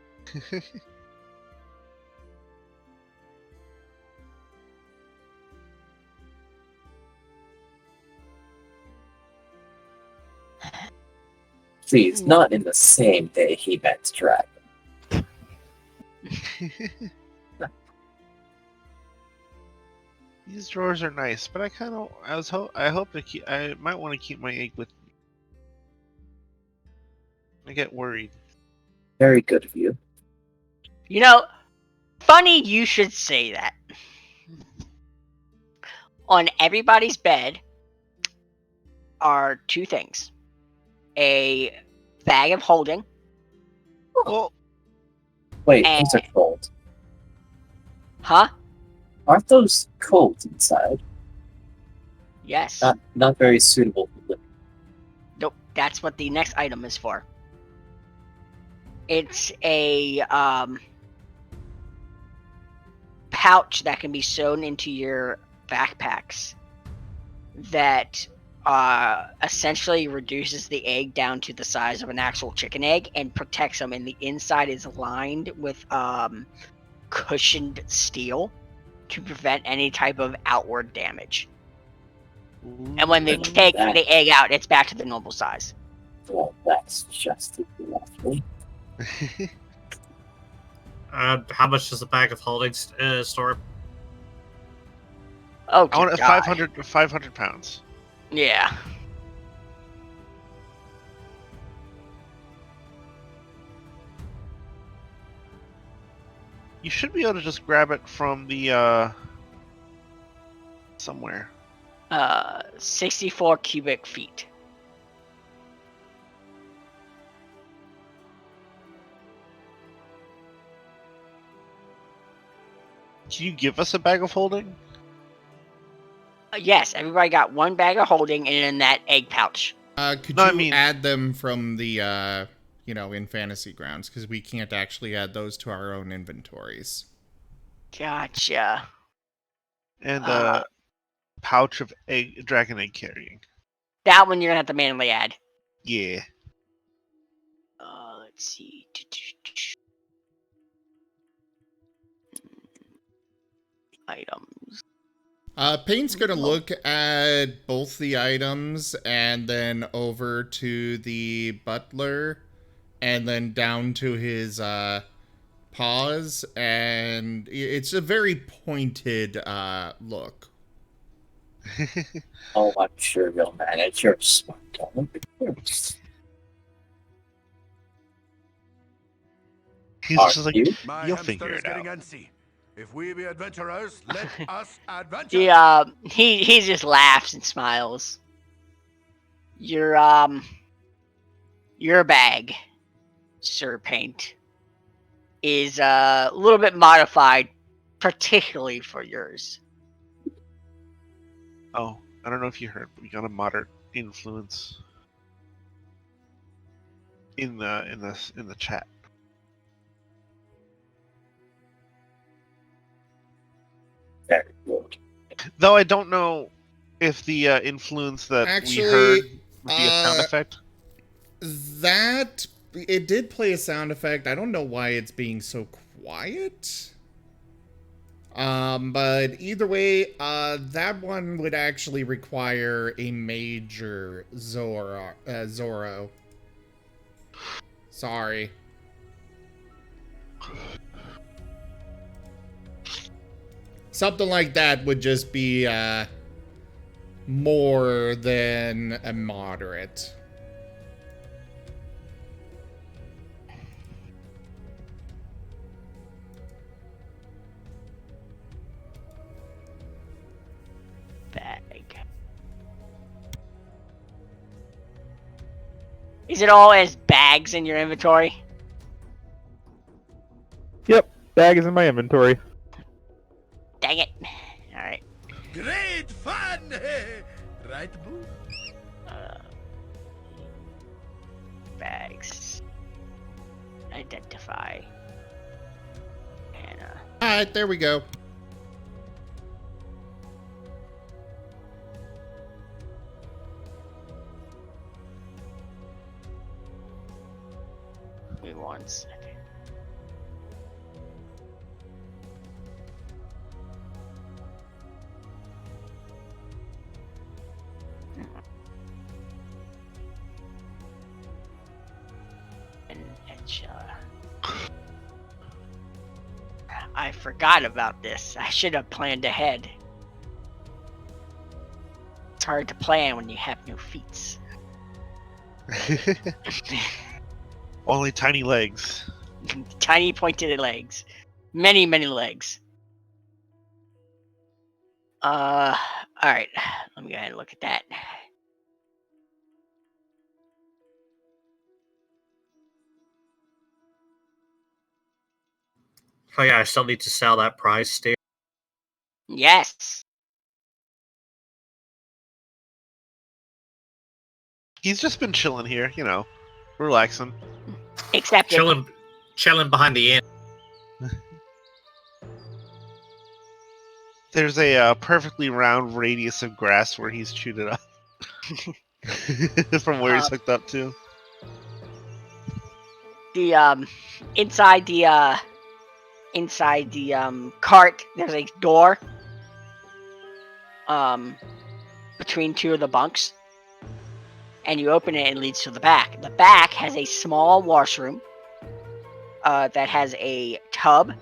Please, not in the same day he met Dragon. These drawers are nice, but I hope to keep. I might want to keep my egg with me. I get worried. Very good of you. Funny you should say that. On everybody's bed are two things. A bag of holding. Well, Wait, those are cold. Huh? Aren't those cold inside? Yes. Not very suitable for living. Nope. That's what the next item is for. It's a pouch that can be sewn into your backpacks that essentially reduces the egg down to the size of an actual chicken egg and protects them, and the inside is lined with cushioned steel to prevent any type of outward damage. And when they take the egg out, it's back to the normal size. Well, that's just lovely. How much does a bag of holding store? Oh, I want it God. 500 pounds. Yeah. You should be able to just grab it from the somewhere. 64 cubic feet. Can you give us a bag of holding? Yes, everybody got one bag of holding and in that egg pouch. Could No, you I mean- add them from the, in Fantasy Grounds? Because we can't actually add those to our own inventories. Gotcha. And a pouch of dragon egg carrying. That one you're gonna have to manually add. Yeah. Let's see. Items. Payne's gonna look at both the items and then over to the butler and then down to his paws, and it's a very pointed look. Oh, I'm sure you'll manage. You're smart. He's Are just like, you? My you'll hamster figure is it getting out. antsy. If we be adventurers, let us adventure. He just laughs and smiles. Your bag, Sir Paint, is a little bit modified, particularly for yours. Oh, I don't know if you heard, but we got a moderate influence in the chat. Very good. Though I don't know if the influence that Actually, we heard would be a sound effect. That it did play a sound effect. I don't know why it's being so quiet. But either way, that one would actually require a major Zorro. Sorry. Something like that would just be, more than a moderate. Bag. Is it all as bags in your inventory? Yep, bag is in my inventory. Dang it. Alright. Great fun! Right, boo? Bags. Identify. And, Alright, there we go. give me 1 second. I forgot about this. I should have planned ahead. It's hard to plan when you have no feet. Only tiny legs. Tiny pointed legs. Many, many legs. Alright. Let me go ahead and look at that. Oh yeah, I still need to sell that prize steer. Yes. He's just been chilling here, relaxing. Accepted. Chilling behind the inn. There's a perfectly round radius of grass where he's chewed it up. From where he's hooked up to. The inside the cart, there's a door between two of the bunks, and you open it and it leads to the back. The back has a small washroom that has a tub,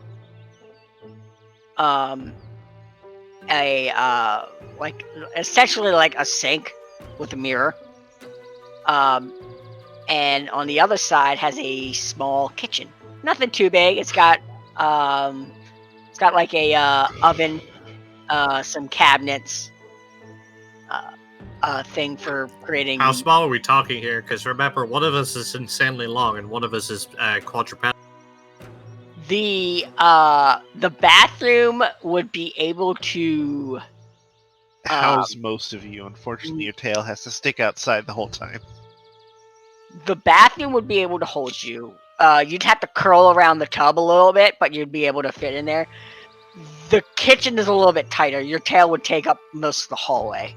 essentially like a sink with a mirror, and on the other side has a small kitchen. Nothing too big. It's got like a oven, some cabinets, a thing for creating. How small are we talking here? Because remember, one of us is insanely long and one of us is quadruped. The bathroom would be able to house most of you. Unfortunately, your tail has to stick outside the whole time. The bathroom would be able to hold you. You'd have to curl around the tub a little bit, but you'd be able to fit in there. The kitchen is a little bit tighter. Your tail would take up most of the hallway.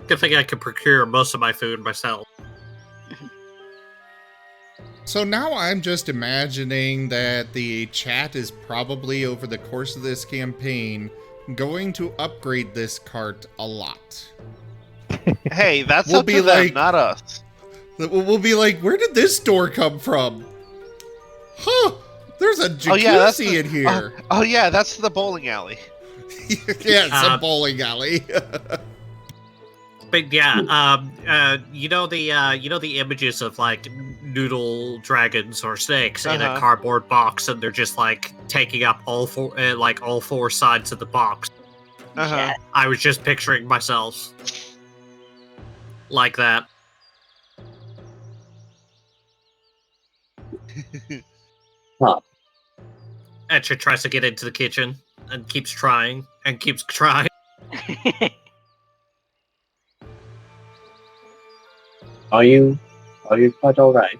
Good thing I could procure most of my food myself. So now I'm just imagining that the chat is probably, over the course of this campaign, going to upgrade this cart a lot. Hey, that's up to them, not us. We'll be like, where did this door come from? Huh, there's a jacuzzi in here. Oh yeah, that's the bowling alley. Yeah, it's a bowling alley. But yeah, you know the images of like noodle dragons or snakes in a cardboard box, and they're just like taking up all four sides of the box. Yeah. I was just picturing myself like that. Huh. And she tries to get into the kitchen and keeps trying and keeps trying. Are you quite alright?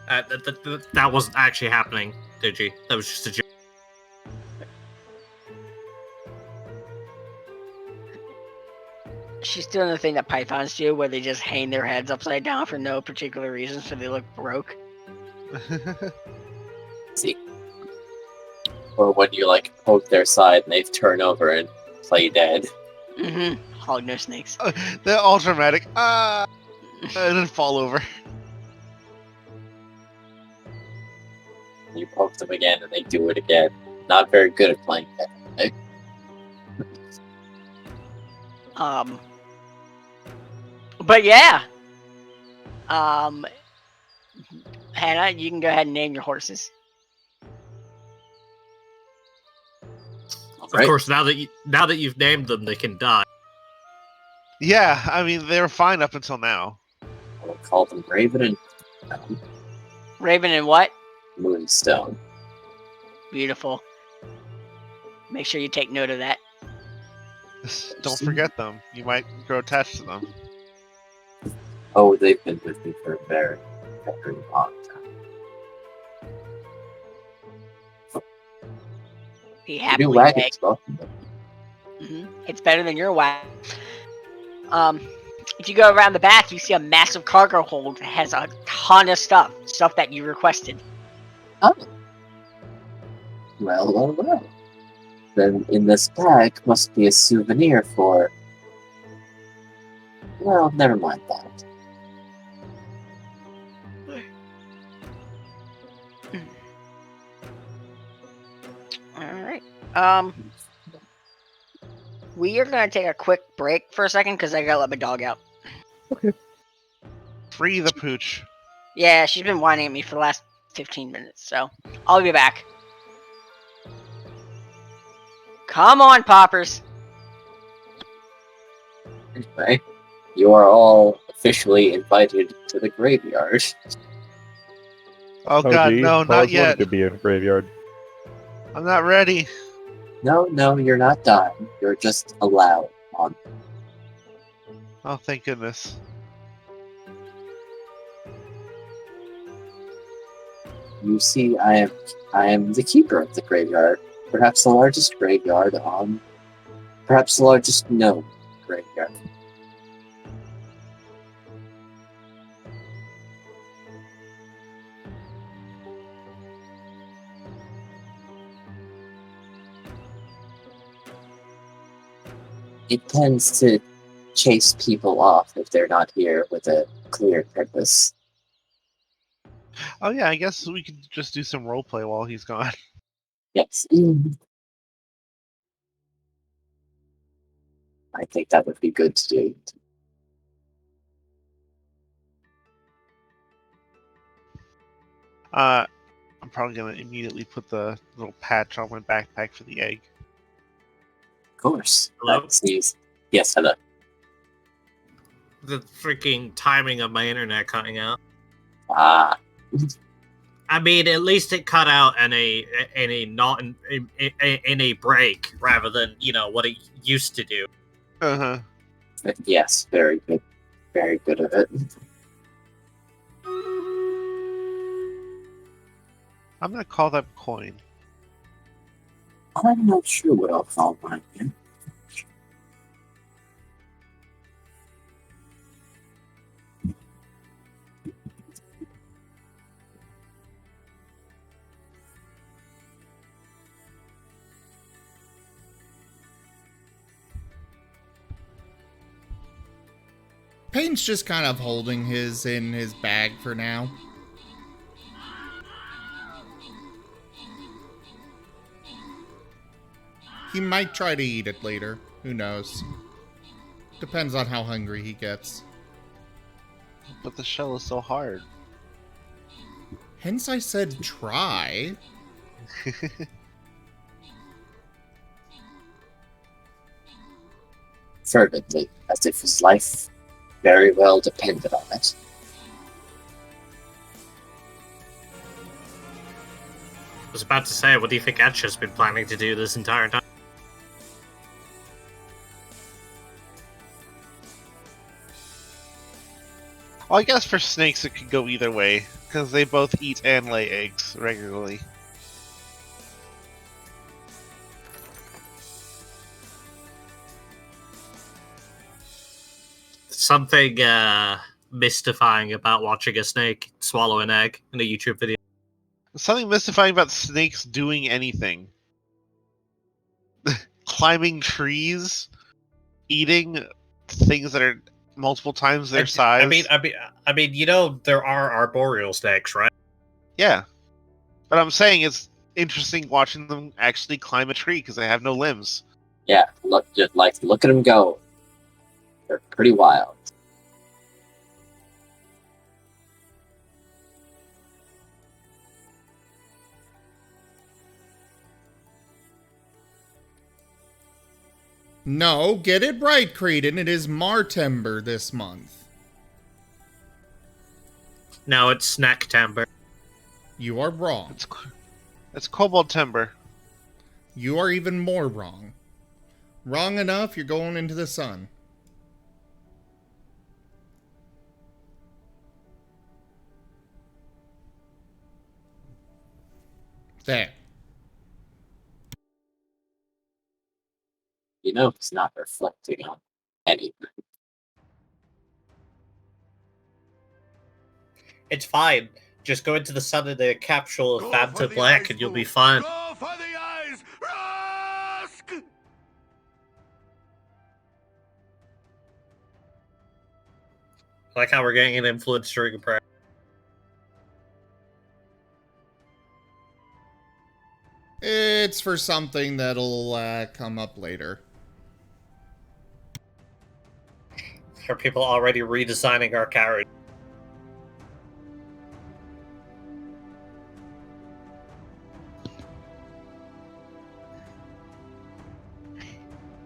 That wasn't actually happening, did you? That was just a joke. She's doing the thing that pythons do, where they just hang their heads upside down for no particular reason, so they look broke. See. Or when you like poke their side and they turn over and play dead. Mm-hmm. Hog no snakes. They're all dramatic. And then fall over. You poke them again and they do it again. Not very good at playing dead. Right? But yeah. Hannah, you can go ahead and name your horses. Of course, now that you've named them, they can die. Yeah, I mean they were fine up until now. We'll call them Raven and Raven and what? Moonstone. Beautiful. Make sure you take note of that. Don't forget them. You might grow attached to them. Oh, they've been with me for a very long time. Be happy. New wagons, welcome. It's better than your wagon. If you go around the back, you see a massive cargo hold that has a ton of stuff that you requested. Oh. Well. Then in this bag must be a souvenir for... Well, never mind that. Alright. We are going to take a quick break for a second because I got to let my dog out. Okay. Free the pooch. Yeah, she's been whining at me for the last 15 minutes, so I'll be back. Come on, poppers. Anyway, you are all officially invited to the graveyard. Oh god, gee, no, I not was yet. wanting to be in a graveyard. I'm not ready. No, you're not dying. You're just allowed on. Oh, thank goodness. You see, I am the keeper of the graveyard. Perhaps the largest graveyard on. Perhaps the largest gnome graveyard. It tends to chase people off if they're not here with a clear purpose. Oh yeah, I guess we could just do some roleplay while he's gone. Yes. I think that would be good to do. I'm probably gonna immediately put the little patch on my backpack for the egg. Of course. Hello? That's easy. Yes, hello. The freaking timing of my internet cutting out. Ah, I mean, at least it cut out in a break rather than what it used to do. Uh huh. yes, very good. Very good at it. I'm gonna call that coin. I'm not sure what I'll call mine yet. Payne's just kind of holding his in his bag for now. He might try to eat it later. Who knows? Depends on how hungry he gets. But the shell is so hard. Hence I said try. Fervently, as if his life very well depended on it. I was about to say, what do you think Etcha's been planning to do this entire time? Well, I guess for snakes it could go either way, because they both eat and lay eggs regularly. Something mystifying about watching a snake swallow an egg in a YouTube video. Something mystifying about snakes doing anything. Climbing trees, eating things that are multiple times their size. I mean, there are arboreal snakes, right? Yeah. But I'm saying it's interesting watching them actually climb a tree because they have no limbs. Yeah, look at them go. They're pretty wild. No, get it right, Creedon. It is Martember this month. No, it's Snacktember. You are wrong. It's cobalt timber. You are even more wrong. Wrong enough, you're going into the sun. There. You know it's not reflecting on anything. It's fine. Just go into the sun in a capsule of Fanta Black and you'll be fine. Go for the eyes! Rusk! Like how we're getting an influence during a prayer. It's for something that'll come up later. Are people already redesigning our carriage?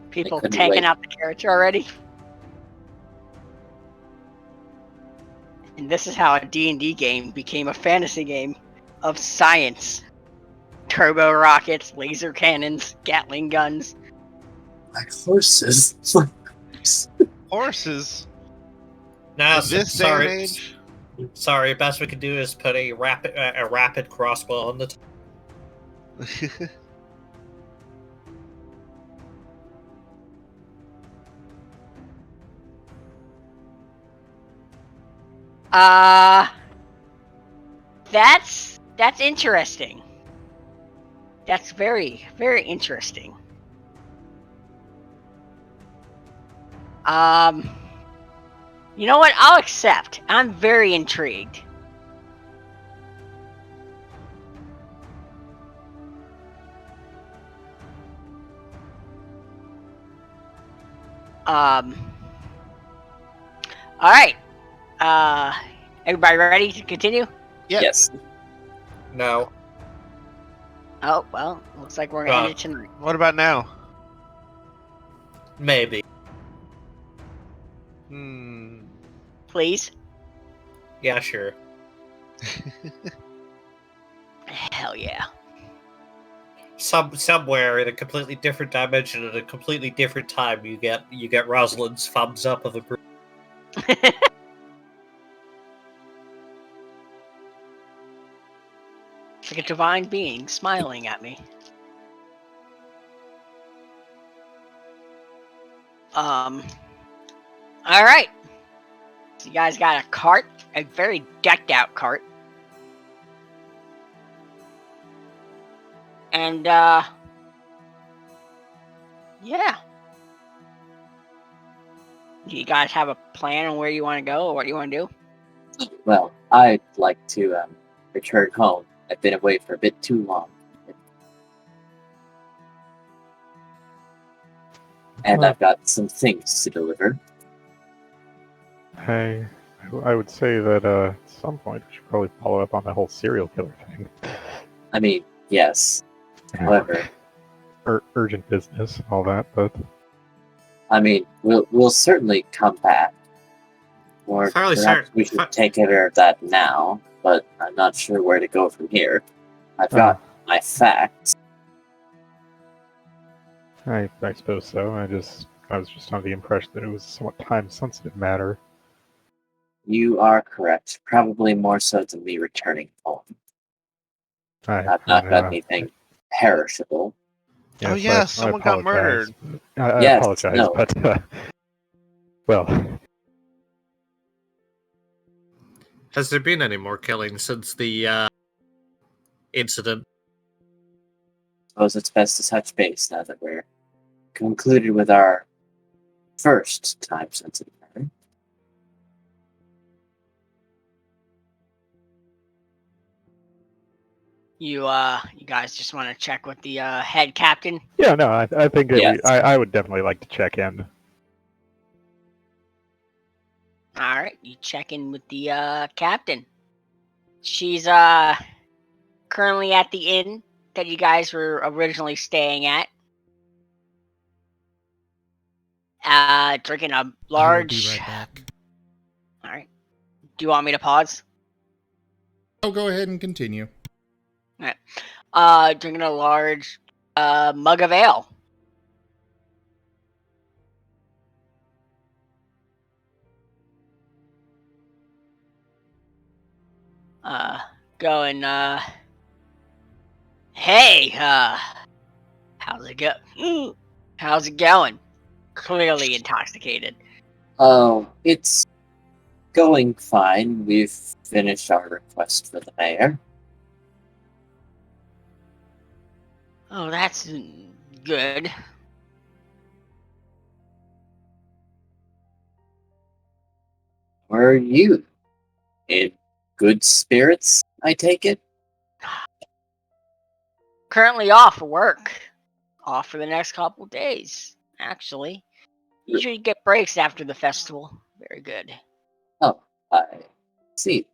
People couldn't tanking wait. out the carriage already. And this is how a D&D game became a fantasy game of science. turbo rockets, laser cannons, Gatling guns. Like horses. Horses Nah, in this day and age. Sorry, best we can do is put a rapid crossbow on the top. That's interesting. That's very, very interesting. You know what? I'll accept. I'm very intrigued. All right. Everybody ready to continue? Yep. Yes. No. Oh, well, looks like we're gonna end it tonight. What about now? Maybe. Please? Yeah, sure. Hell yeah. Somewhere in a completely different dimension at a completely different time, you get Rosalind's thumbs up of approval. It's like a divine being smiling at me. Alright. So you guys got a cart, a very decked out cart. And, yeah. Do you guys have a plan on where you want to go or what you want to do? Well, I'd like to return home. I've been away for a bit too long. And I've got some things to deliver. I would say that at some point we should probably follow up on the whole serial killer thing. I mean, yes. However, urgent business and all that, but I mean, we'll certainly come back. Or perhaps we should take care of that now, but I'm not sure where to go from here. I've got my facts. I suppose so. I was just under the impression that it was a somewhat time-sensitive matter. You are correct. Probably more so than me returning home. I've not got anything perishable. Yes, oh yeah, someone got murdered. I yes, apologize, no. but well. Has there been any more killings since the incident? I suppose it's best to touch base now that we're concluded with our first time-sensitive matter. You guys just want to check with the head captain? Yeah, no, I think Yes. I would definitely like to check in. All right, you check in with the captain. She's currently at the inn that you guys were originally staying at. Drinking a large. I'll be right back. All right. Do you want me to pause? Oh, go ahead and continue. All right. Drinking a large mug of ale. Going, hey, how's it go? How's it going? Clearly intoxicated. Oh, it's going fine. We've finished our request for the mayor. Oh, that's good. Where are you? In good spirits, I take it? Currently off for work. Off for the next couple days, actually. Usually get breaks after the festival. Very good. Oh, I see.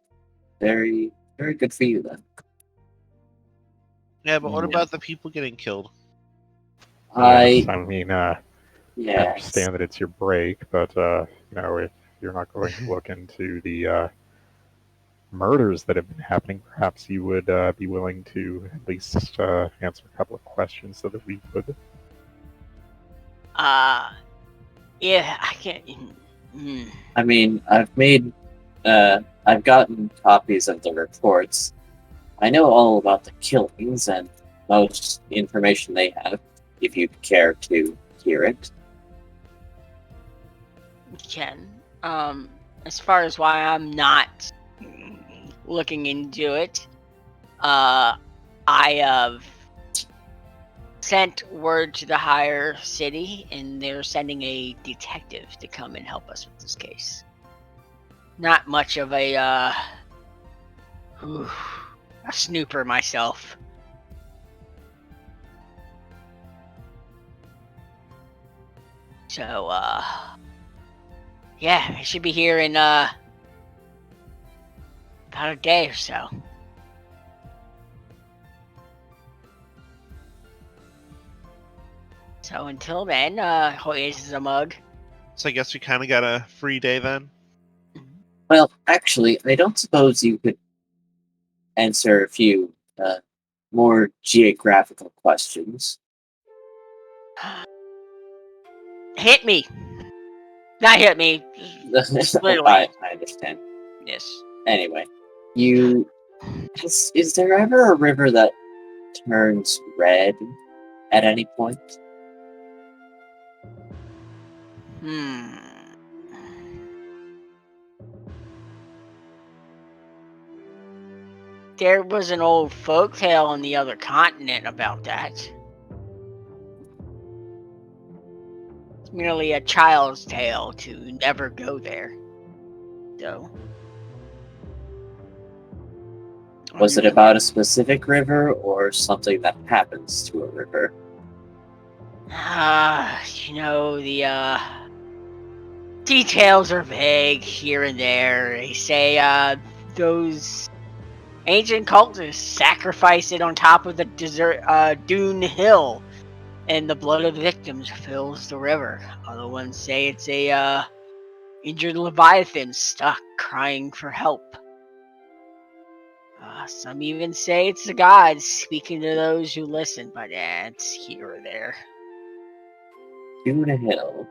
Very, very good for you then. Yeah, but what about the people getting killed? Yes, I mean, I yes. understand that it's your break, but if you're not going to look into the murders that have been happening, perhaps you would be willing to at least answer a couple of questions so that we would. Yeah, I can't. I mean, I've gotten copies of the reports. I know all about the killings and most information they have, if you'd care to hear it. Can. As far as why I'm not looking into it, I have sent word to the higher city, and they're sending a detective to come and help us with this case. Not much of a snooper myself. So, yeah, I should be here in about a day or so. So until then, here's a mug. So I guess we kind of got a free day then. Well, actually, I don't suppose you could answer a few more geographical questions. Hit me. Not hit me. Literally. I understand. Yes. Anyway, is there ever a river that turns red at any point? There was an old folktale on the other continent about that. It's merely a child's tale to never go there, though. Was it about a specific river or something that happens to a river? The details are vague here and there. They say those ancient cultists sacrifice it on top of the dune hill, and the blood of the victims fills the river. Other ones say it's a injured leviathan stuck crying for help. Some even say it's the gods speaking to those who listen, but it's here or there. Dune Hill.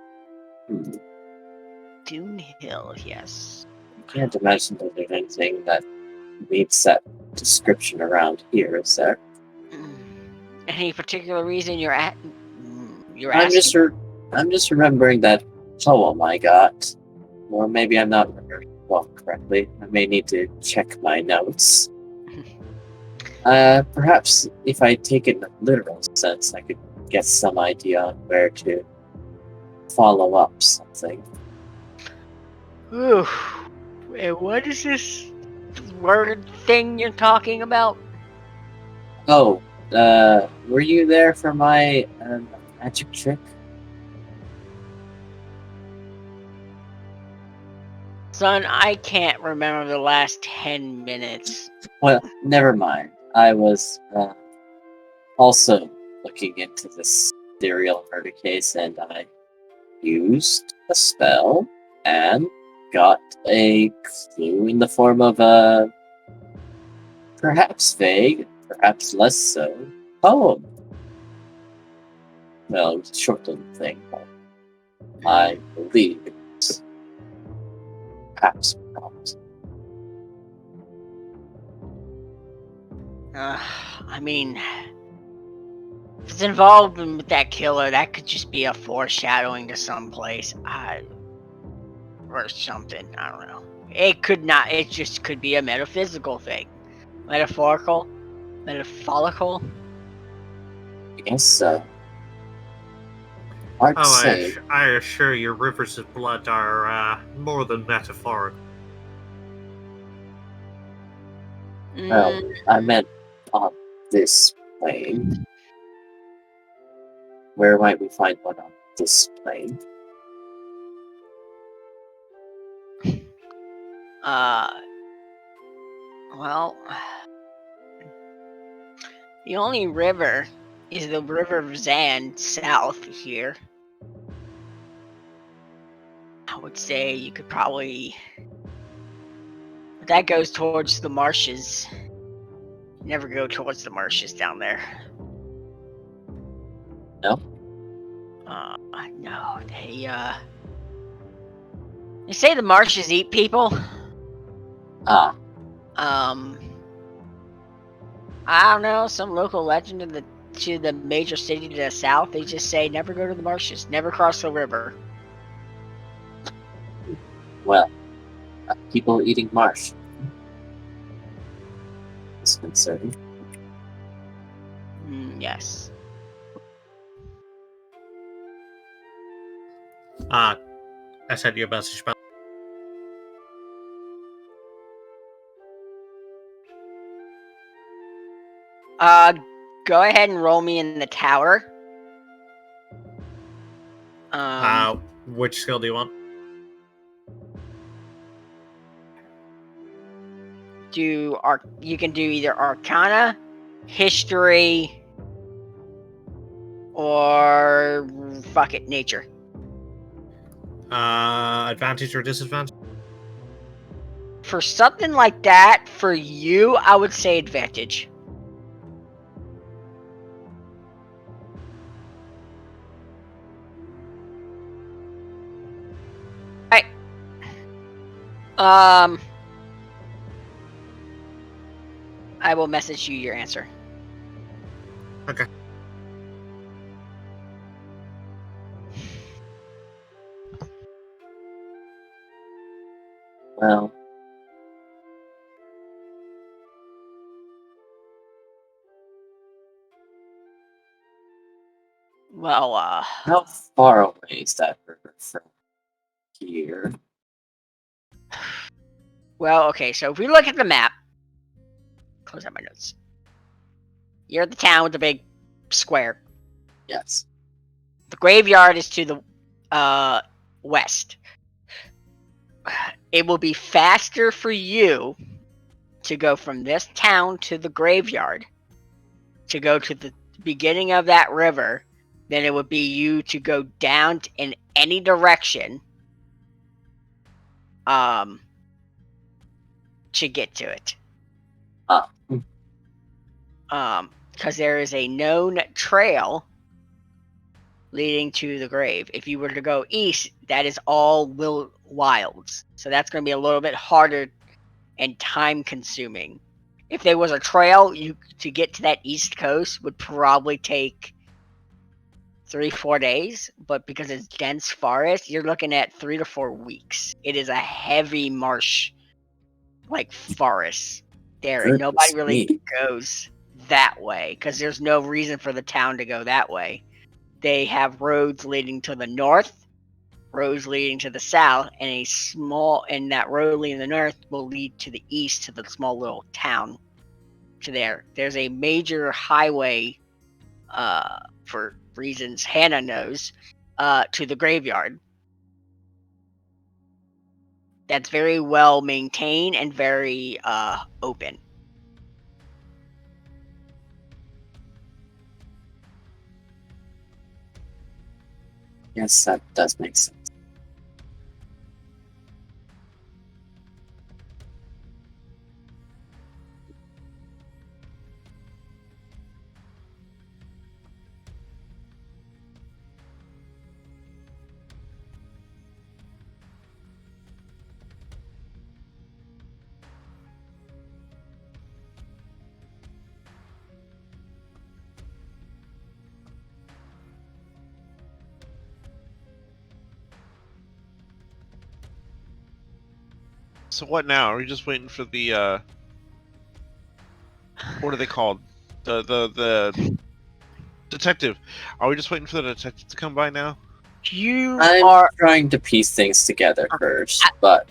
Dune Hill, yes. I can't imagine that there's anything that meets that description around here, is there? Any particular reason you're asking? I'm just remembering that poem I got. Or maybe I'm not remembering well correctly. I may need to check my notes. Perhaps if I take it in a literal sense, I could get some idea on where to follow up something. Ooh. What is this word thing you're talking about? Oh, were you there for my magic trick? Son, I can't remember the last 10 minutes. Well, never mind. I was also looking into this serial murder case, and I used a spell and got a clue in the form of a perhaps vague, perhaps less so, poem. Well, it was a short little thing, but I believe it's perhaps not. I mean, if it's involved with that killer, that could just be a foreshadowing to someplace. Or something. I don't know. It could not. It just could be a metaphysical thing. Metaphorical? Metaphorical? Yes, so. Hard to say. I assure you, rivers of blood are more than metaphorical. Well, I meant on this plane. Where might we find one on this plane? Well, the only river is the River of Zan south here. I would say you could probably... that goes towards the marshes. Never go towards the marshes down there. No? No, they say the marshes eat people. Ah, I don't know, some local legend to the major city to the south, they just say never go to the marshes, never cross the river. well, people eating marsh. It's concerning. Yes. I sent you a message about. Go ahead and roll me in the tower. Which skill do you want? You can do either Arcana, History, or fuck it, Nature. Advantage or disadvantage? For something like that, for you, I would say advantage. Alright. I will message you your answer. Okay. Well, how far away is that river from here? Well, okay, so if we look at the map, close out my notes. You're at the town with the big square. Yes. The graveyard is to the west. It will be faster for you to go from this town to the graveyard, to go to the beginning of that river, than it would be you to go down in any direction to get to it. Because there is a known trail leading to the grave. If you were to go east, that is all wilds. So that's going to be a little bit harder and time consuming. If there was a trail, to get to that east coast would probably take 3-4 days, but because it's dense forest, you're looking at 3 to 4 weeks. It is a heavy marsh, like forest there, and nobody really goes that way because there's no reason for the town to go that way. They have roads leading to the north, roads leading to the south, and that road leading to the north will lead to the east to the small little town to there. There's a major highway, for reasons Hannah knows, to the graveyard. That's very well maintained and very open. Yes, that does make sense. So what now? Are we just waiting for the what are they called? The detective. Are we just waiting for the detective to come by now? I'm trying to piece things together first, but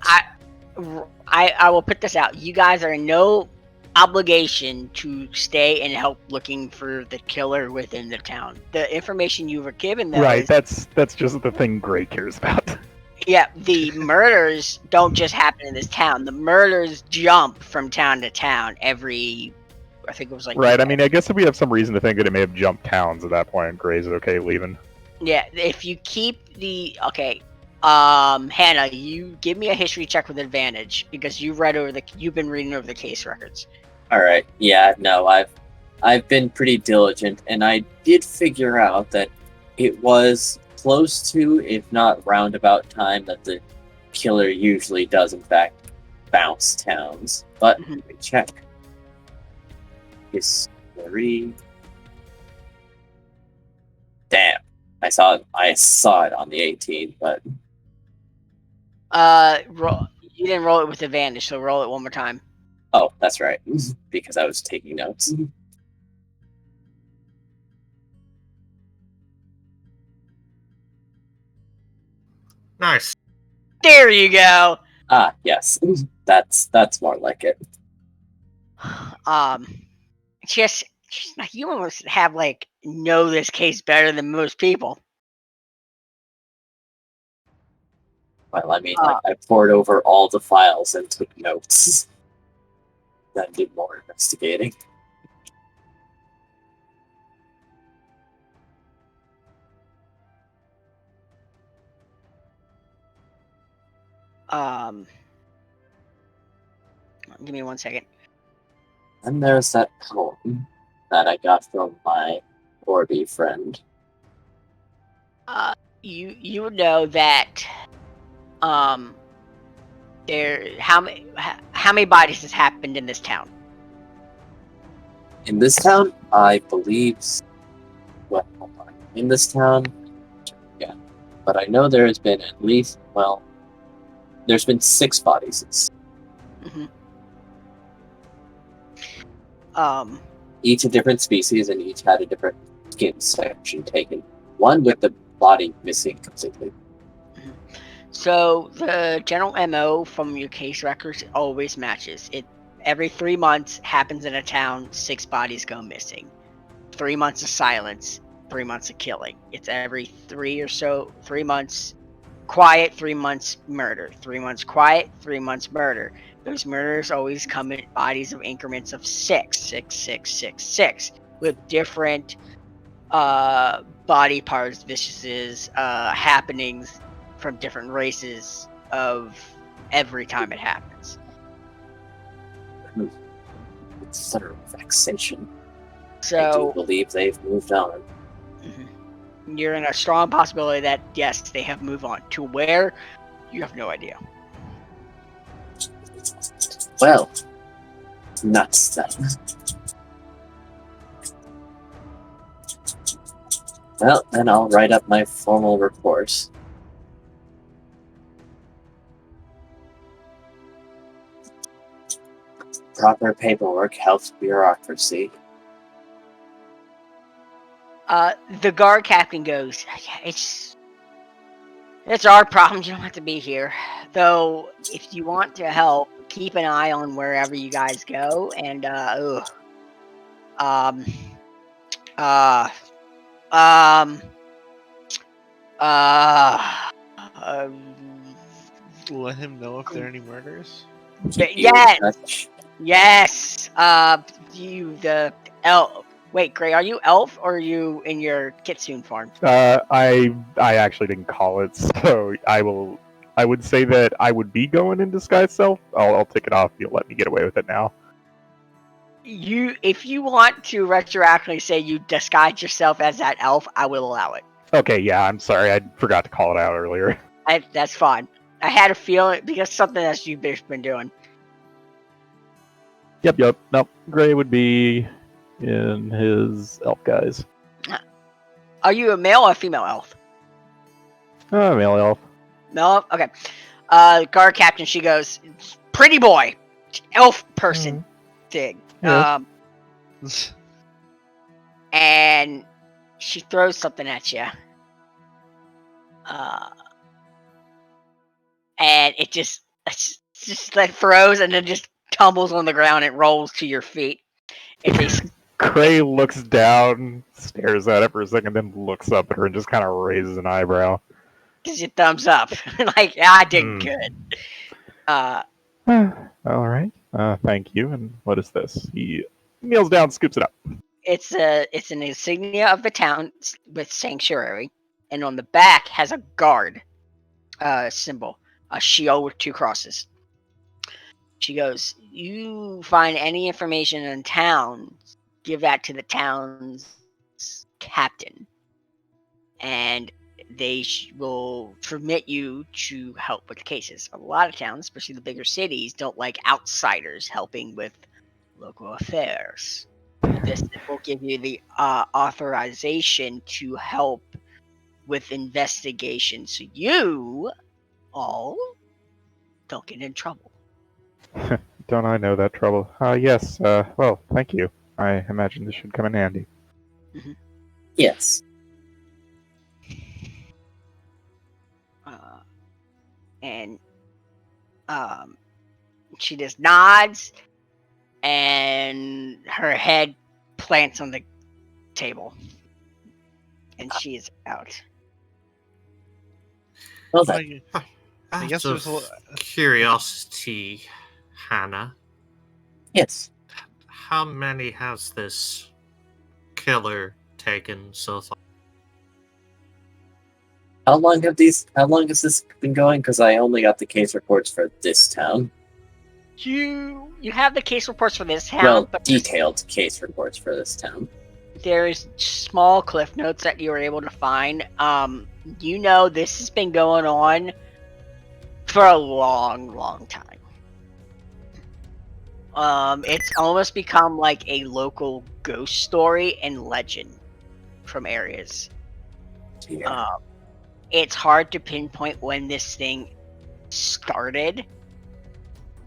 I will put this out. You guys are in no obligation to stay and help looking for the killer within the town. The information you were given, though, Right, that's just the thing Gray cares about. Yeah, the murders don't just happen in this town. The murders jump from town to town every, I think it was like... Right, I mean, I guess if we have some reason to think that it may have jumped towns at that point, Gray's okay leaving. Yeah, if you keep the... Okay, Hannah, you give me a history check with advantage because you've been reading over the case records. All right. Yeah. No, I've been pretty diligent, and I did figure out that it was close to, if not roundabout time, that the killer usually does in fact bounce towns. But let me check. History. Damn. I saw it on the 18th, but You didn't roll it with advantage, so roll it one more time. oh, that's right. Because I was taking notes. Nice. There you go. Ah, yes. That's more like it. Just like you almost have know this case better than most people. Well, I mean, I poured over all the files and took notes. Then did more investigating. Give me 1 second. And there's that poem that I got from my Orby friend. You know that how many bodies has happened in this town? In this town, I believe. Well, hold on. In this town, yeah. But I know there has been at least, well, there's been 6 bodies. Each a different species, and each had a different skin section taken. One with the body missing completely. So the general MO from your case records always matches. It every 3 months happens in a town, 6 bodies go missing. 3 months of silence, 3 months of killing. It's every 3 months quiet, 3 months murder. 3 months quiet, 3 months murder. Those murders always come in bodies of increments of 6, with different body parts, viciouses, happenings from different races of every time it happens. It's utter vexation. So I do believe they've moved on. You're in a strong possibility that yes, they have moved on. To where, you have no idea. Well, nuts then. Well, then I'll write up my formal report. Proper paperwork helps bureaucracy. The guard captain goes, it's our problem, you don't have to be here. Though, if you want to help, keep an eye on wherever you guys go, and, let him know if there are any murders. Yes. The elf. Wait, Gray, are you elf or are you in your kitsune form? I actually didn't call it, so I would say that I would be going in disguise self. I'll take it off. You'll let me get away with it now. If you want to retroactively say you disguise yourself as that elf, I will allow it. Okay, yeah, I'm sorry. I forgot to call it out earlier. That's fine. I had a feeling because something that you've been doing. Yep. Nope. Gray would be in his elf guise. Are you a male or a female elf? Male elf. No? Okay. Guard captain, she goes, pretty boy. Elf person thing. Yeah. And she throws something at you. And it just like throws and then just tumbles on the ground and rolls to your feet. Gray looks down, stares at it for a second, then looks up at her and just kind of raises an eyebrow. Gives you thumbs up. Like, I did good. All right. Thank you. And what is this? He kneels down, scoops it up. It's an insignia of the town with sanctuary, and on the back has a guard. symbol, a shield with 2 crosses. She goes, "You find any information in town, give that to the town's captain, and they will permit you to help with the cases. A lot of towns, especially the bigger cities, don't like outsiders helping with local affairs. This will give you the authorization to help with investigations, so you all don't get in trouble." Don't I know that trouble? Yes, well, thank you. I imagine this should come in handy. Yes. And she just nods, and her head plants on the table, and she is out. Well then, I guess Out there's of curiosity, Hannah, yes. how many has this killer taken so far? How long has this been going? Because I only got the case reports for this town. You have the case reports for this town, Well, but detailed case reports for this town. there's small cliff notes that you were able to find. This has been going on for a long time. It's almost become like a local ghost story and legend from areas. Yeah. It's hard to pinpoint when this thing started,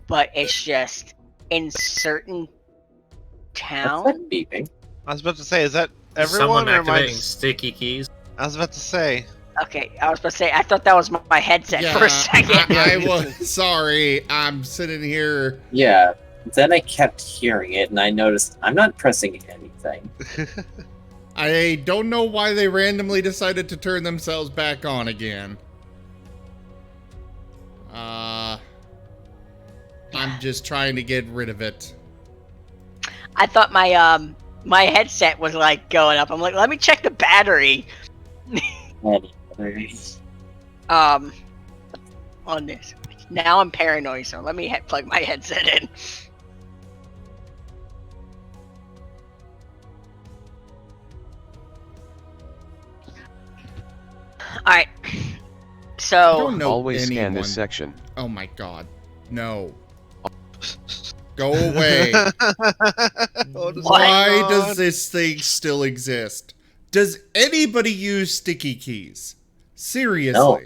but it's just in certain What's towns. that beeping? I was about to say, is that Someone everyone or am I activating sticky keys. I was about to say. Okay, I was about to say, I thought that was my headset for a second. I was sorry. I'm sitting here. Yeah. Then I kept hearing it, and I noticed I'm not pressing anything. I don't know why they randomly decided to turn themselves back on again. I'm just trying to get rid of it. I thought my headset was like going up. I'm like, let me check the battery. Anyways. On this. Now I'm paranoid, so let me plug my headset in. Alright. I So don't know Always scan anyone. this section. Oh my god. No. Go away. What is Why going does on? this thing still exist? Does anybody use sticky keys? Seriously. No.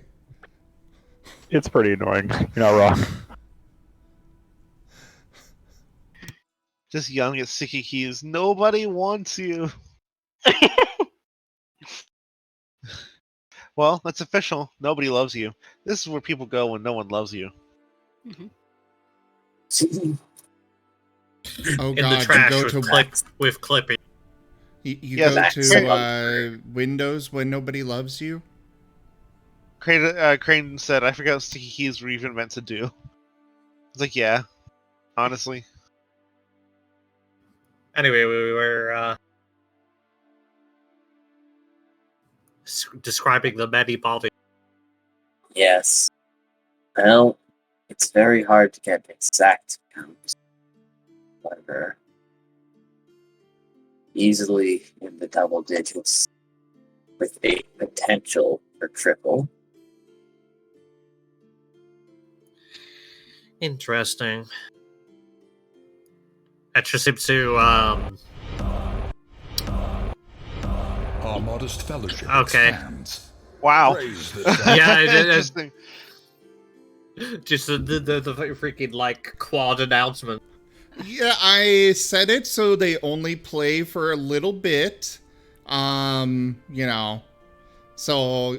It's pretty annoying. You're not wrong. Just yelling at sticky keys. Nobody wants you. Well, that's official. Nobody loves you. This is where people go when no one loves you. Oh In the god, trash you go to with clipping. you Yeah, go that's to Windows when nobody loves you? Crane said, I forgot what sticky keys were even meant to do. It's like, yeah. Honestly. Anyway, we were describing the many bodies. Yes. Well, it's very hard to get exact counts. However, easily in the double digits with a potential for triple. Interesting. That just seems to Our modest fellowship Okay. expands. Wow. Praise the Yeah, it is. Interesting. Just the freaking like quad announcement. Yeah, I said it so they only play for a little bit. So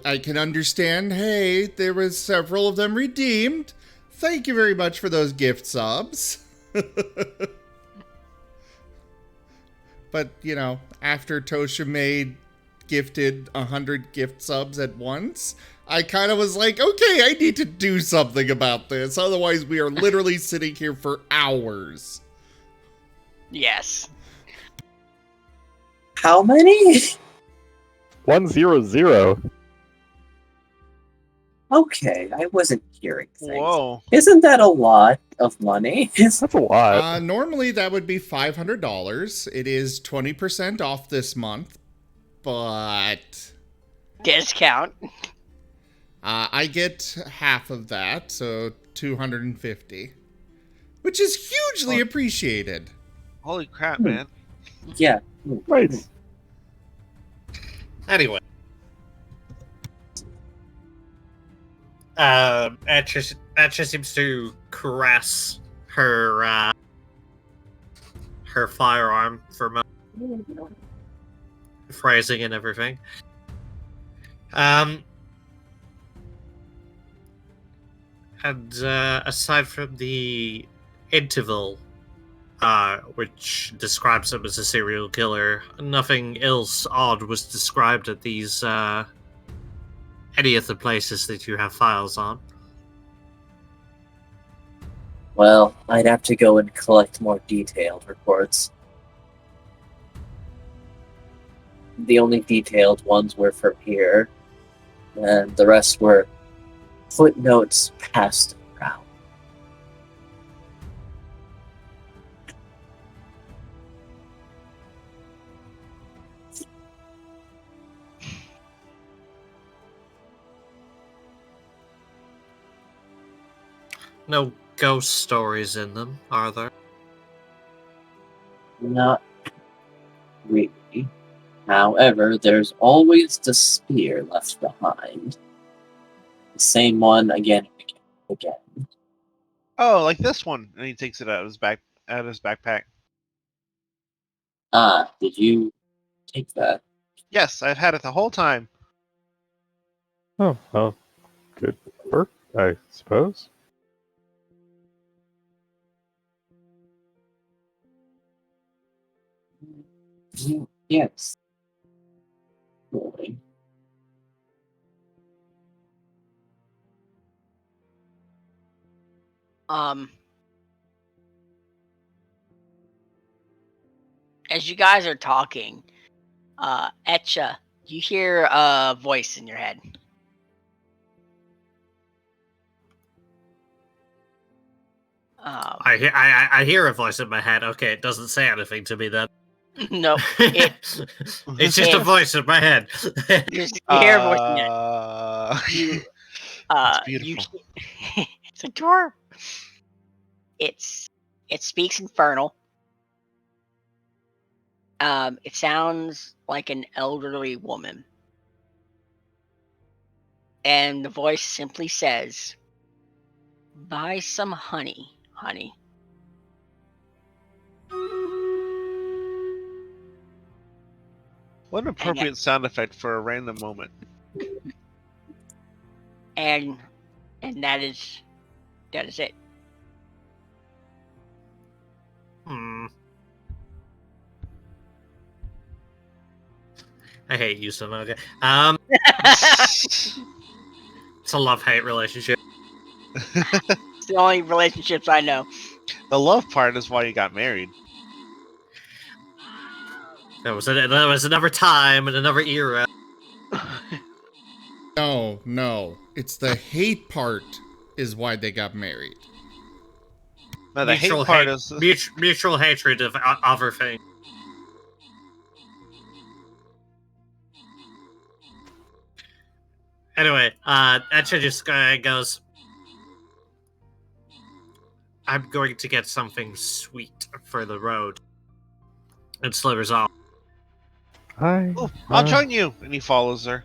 I can understand, hey, there was several of them redeemed. Thank you very much for those gift subs. But, after Tosha gifted 100 gift subs at once, I kind of was like, okay, I need to do something about this. Otherwise, we are literally sitting here for hours. Yes. How many? 100. Okay, I wasn't hearing things. Whoa. Isn't that a lot of money? That's a lot. Normally that would be $500. It is 20% off this month, but Discount. I get half of that, so $250, which is hugely appreciated. Holy crap, man. Yeah. Nice. Anyway. Etcha seems to caress her firearm for phrasing and everything. And aside from the interval, which describes him as a serial killer, nothing else odd was described at these any of the places that you have files on. Well, I'd have to go and collect more detailed reports. The only detailed ones were from here, and the rest were footnotes passed around. No ghost stories in them, are there? Not really. However, there's always the spear left behind. The same one again and again. Oh, like this one. And he takes it out of his backpack. Ah, did you take that? Yes, I've had it the whole time. Oh, well, good work, I suppose. Yes. Really. As you guys are talking, Etcha, you hear a voice in your head. I hear a voice in my head. Okay, it doesn't say anything to me then. No, it's just a voice in my head. you hear a voice in your head. It's beautiful. It's adorable. It speaks Infernal. It sounds like an elderly woman. And the voice simply says, "Buy some honey, honey." What an appropriate sound effect for a random moment. And that is it. I hate you, Stonoga. It's a love-hate relationship. It's the only relationships I know. The love part is why you got married. There was another time and another era. No. It's the hate part is why they got married. No, the hate part is mutual hatred of other things. Anyway, Etcha just goes, "I'm going to get something sweet for the road," and slithers off. I'll join you, and he follows her.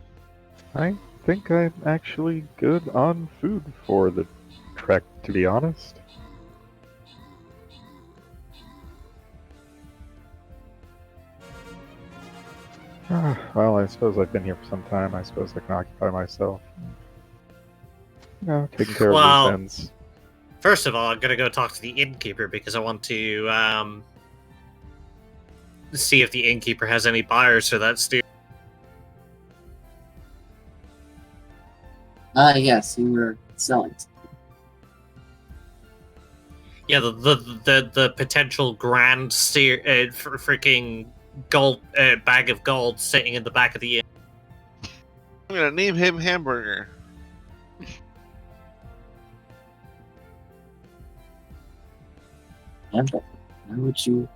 I think I'm actually good on food for the trek, to be honest. Well, I suppose I've been here for some time. I suppose I can occupy myself. Taking care of loose ends. First of all, I'm gonna go talk to the innkeeper because I want to see if the innkeeper has any buyers for that stew. Yes, you were selling. Yeah, the potential grand steer, freaking gold bag of gold sitting in the back of the inn. I'm gonna name him Hamburger. Amber, how would you?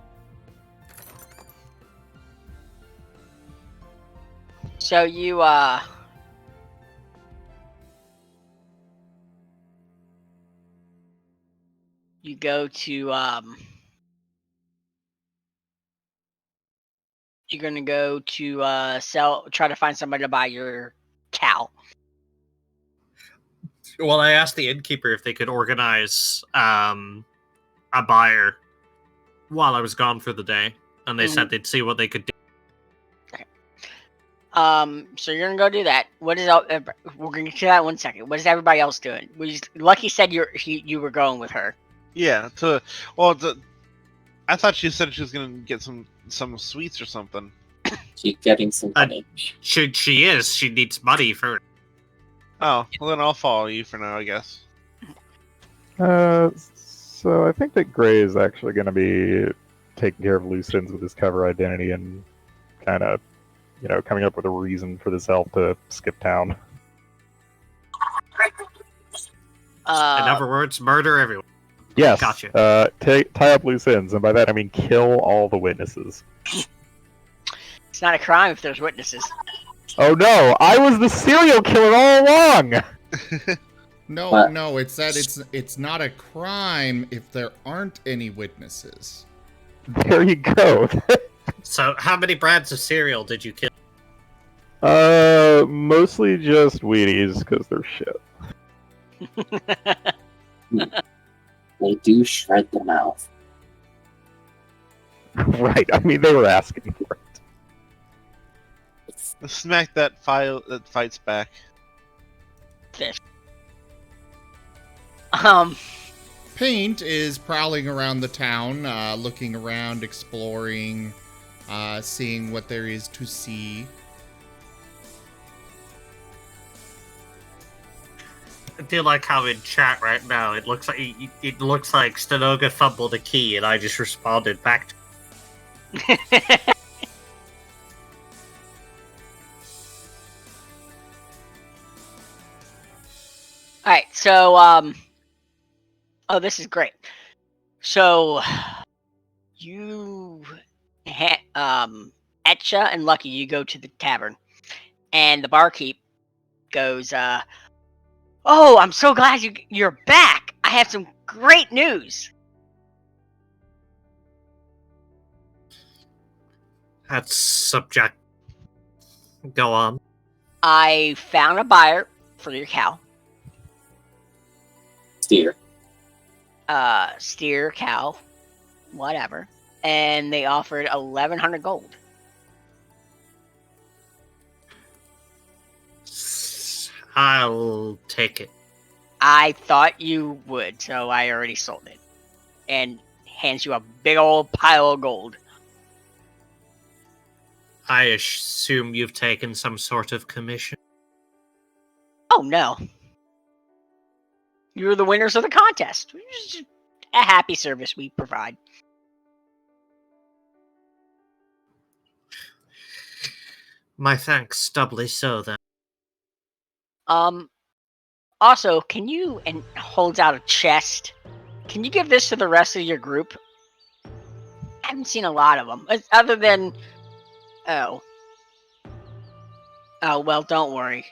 So you you go to you're gonna go to try to find somebody to buy your cow. Well, I asked the innkeeper if they could organize a buyer while I was gone for the day, and they said they'd see what they could do. So you're gonna go do that. What is we're gonna get to that in 1 second. What is everybody else doing? Lucky said you were going with her. Yeah. I thought she said she was gonna get some sweets or something. She's getting some money. She is. She needs money for. Oh, well then I'll follow you for now, I guess. So I think that Gray is actually going to be taking care of loose ends with his cover identity and kind of, coming up with a reason for this elf to skip town. In other words, murder everyone. Yes. Gotcha. Tie up loose ends, and by that I mean kill all the witnesses. It's not a crime if there's witnesses. Oh no! I was the serial killer all along. No, it's that it's not a crime if there aren't any witnesses. There you go. So, how many brands of cereal did you kill? Mostly just Wheaties because they're shit. They do shred the mouth. Right. I mean, they were asking for it. Smack that file that fights back. Fish. Paint is prowling around the town, looking around, exploring, seeing what there is to see. I do like how in chat right now it looks like Stonoga fumbled a key, and I just responded back to. All right, so oh, this is great. So you Etcha and Lucky, you go to the tavern, and the barkeep goes, "Oh, I'm so glad you're back. I have some great news." That's subject. Go on. I found a buyer for your cow. Steer, cow, whatever. And they offered 1,100 gold. I'll take it. I thought you would, so I already sold it. And hands you a big old pile of gold. I assume you've taken some sort of commission. Oh, no. You're the winners of the contest. It's just a happy service we provide. My thanks, doubly so then. Also, can you, and holds out a chest, can you give this to the rest of your group? I haven't seen a lot of them, other than, oh, well, don't worry.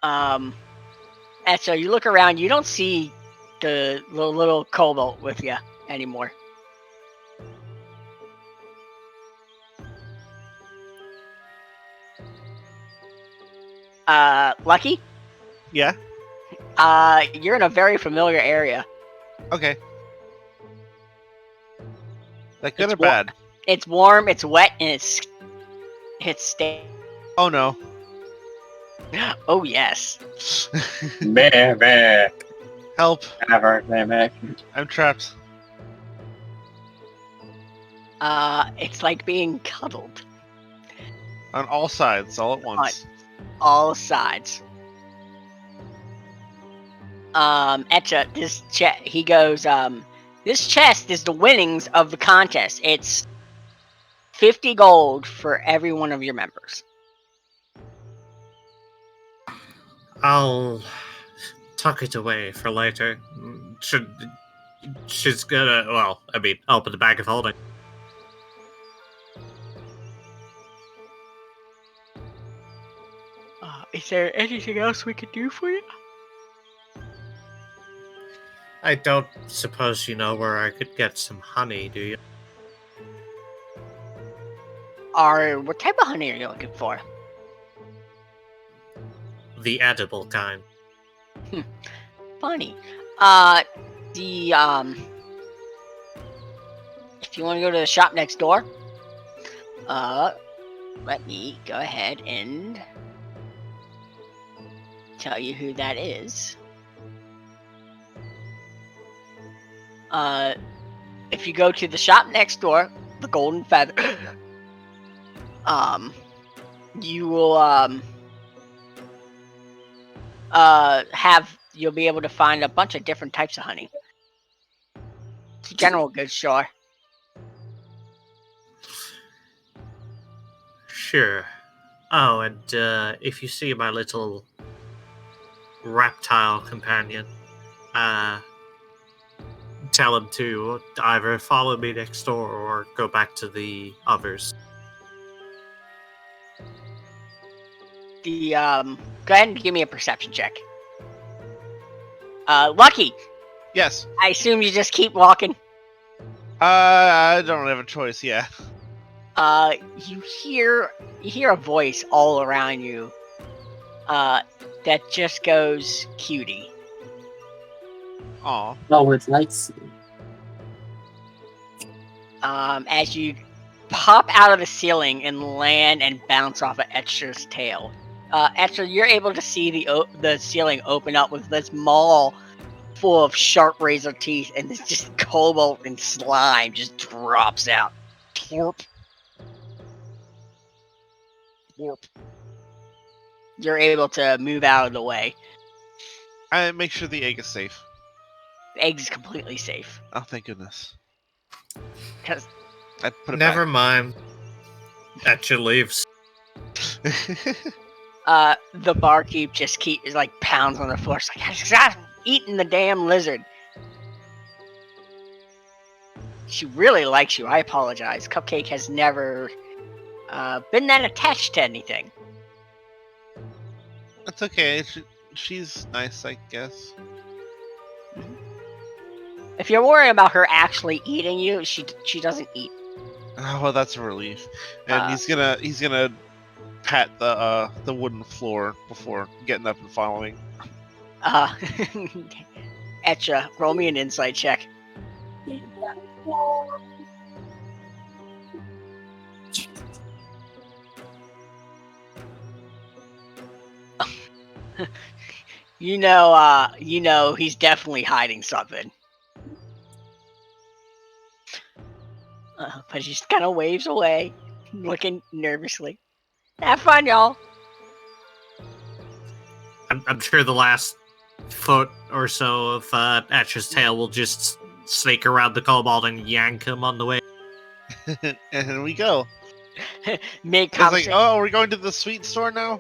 And so you look around, you don't see the little kobold with you anymore. Lucky? Yeah? You're in a very familiar area. Okay. That good or bad? It's warm, it's wet, and it's stay. Oh no. Oh yes. Meh. Help. Meh. I'm trapped. It's like being cuddled. On all sides, all at once. All sides. Etcha, he goes, this chest is the winnings of the contest. It's 50 gold for every one of your members. I'll tuck it away for later. she's gonna, well, I mean, open the bag of holding. Is there anything else we could do for you? I don't suppose you know where I could get some honey, do you? What type of honey are you looking for? The edible kind. Funny. If you want to go to the shop next door, let me go ahead and tell you who that is. If you go to the shop next door, the Golden Feather, you will you'll be able to find a bunch of different types of honey. It's a general goods store. Sure. Oh, and if you see my little reptile companion, tell him to either follow me next door or go back to the others. Go ahead and give me a perception check. Lucky, Yes. I assume you just keep walking. I don't have a choice. Yeah. You hear a voice all around you, that just goes, "Cutie." Aw. Oh, it's nice. As you pop out of the ceiling and land and bounce off of Etcher's tail. Etcher, you're able to see the ceiling open up with this maw full of sharp razor teeth, and this just cobalt and slime just drops out. Plorp. Plorp. You're able to move out of the way. I make sure the egg is safe. The egg is completely safe. Oh, thank goodness. 'Cause I put it Never mind. Etcher leaves. the barkeep just is like pounds on the floor. It's like, I'm eating the damn lizard. She really likes you. I apologize. Cupcake has never been that attached to anything. That's okay. She's nice, I guess. If you're worried about her actually eating you, she doesn't eat. Oh, well, that's a relief. And he's gonna pat the wooden floor before getting up and following. Etcha, roll me an insight check. You know he's definitely hiding something. But he just kind of waves away, looking nervously. Have fun, y'all. I'm sure the last foot or so of Etcher's tail will just snake around the kobold and yank him on the way. And here we go. Make It's like, conversation. oh, we're going to the sweet store now?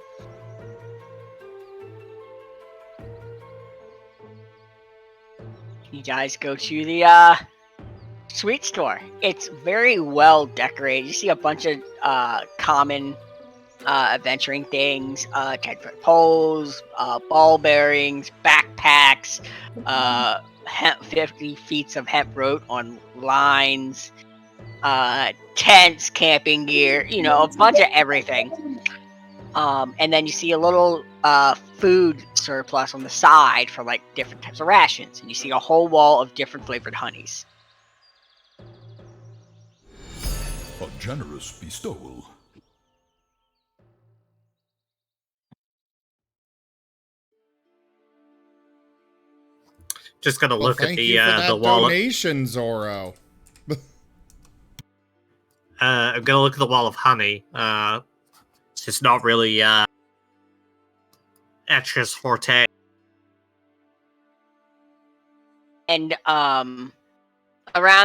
You guys go to the sweet store. It's very well decorated. You see a bunch of common adventuring things, 10-foot poles, ball bearings, backpacks, 50 feet of hemp rope on lines, tents, camping gear, a bunch of everything. And then you see a little food surplus on the side for like different types of rations, and you see a whole wall of different flavored honeys. A generous bestowal. Just gonna look at thank the you for that the wall. donation, Zorro. I'm gonna look at the wall of honey. It's not really Etcher's forte. And around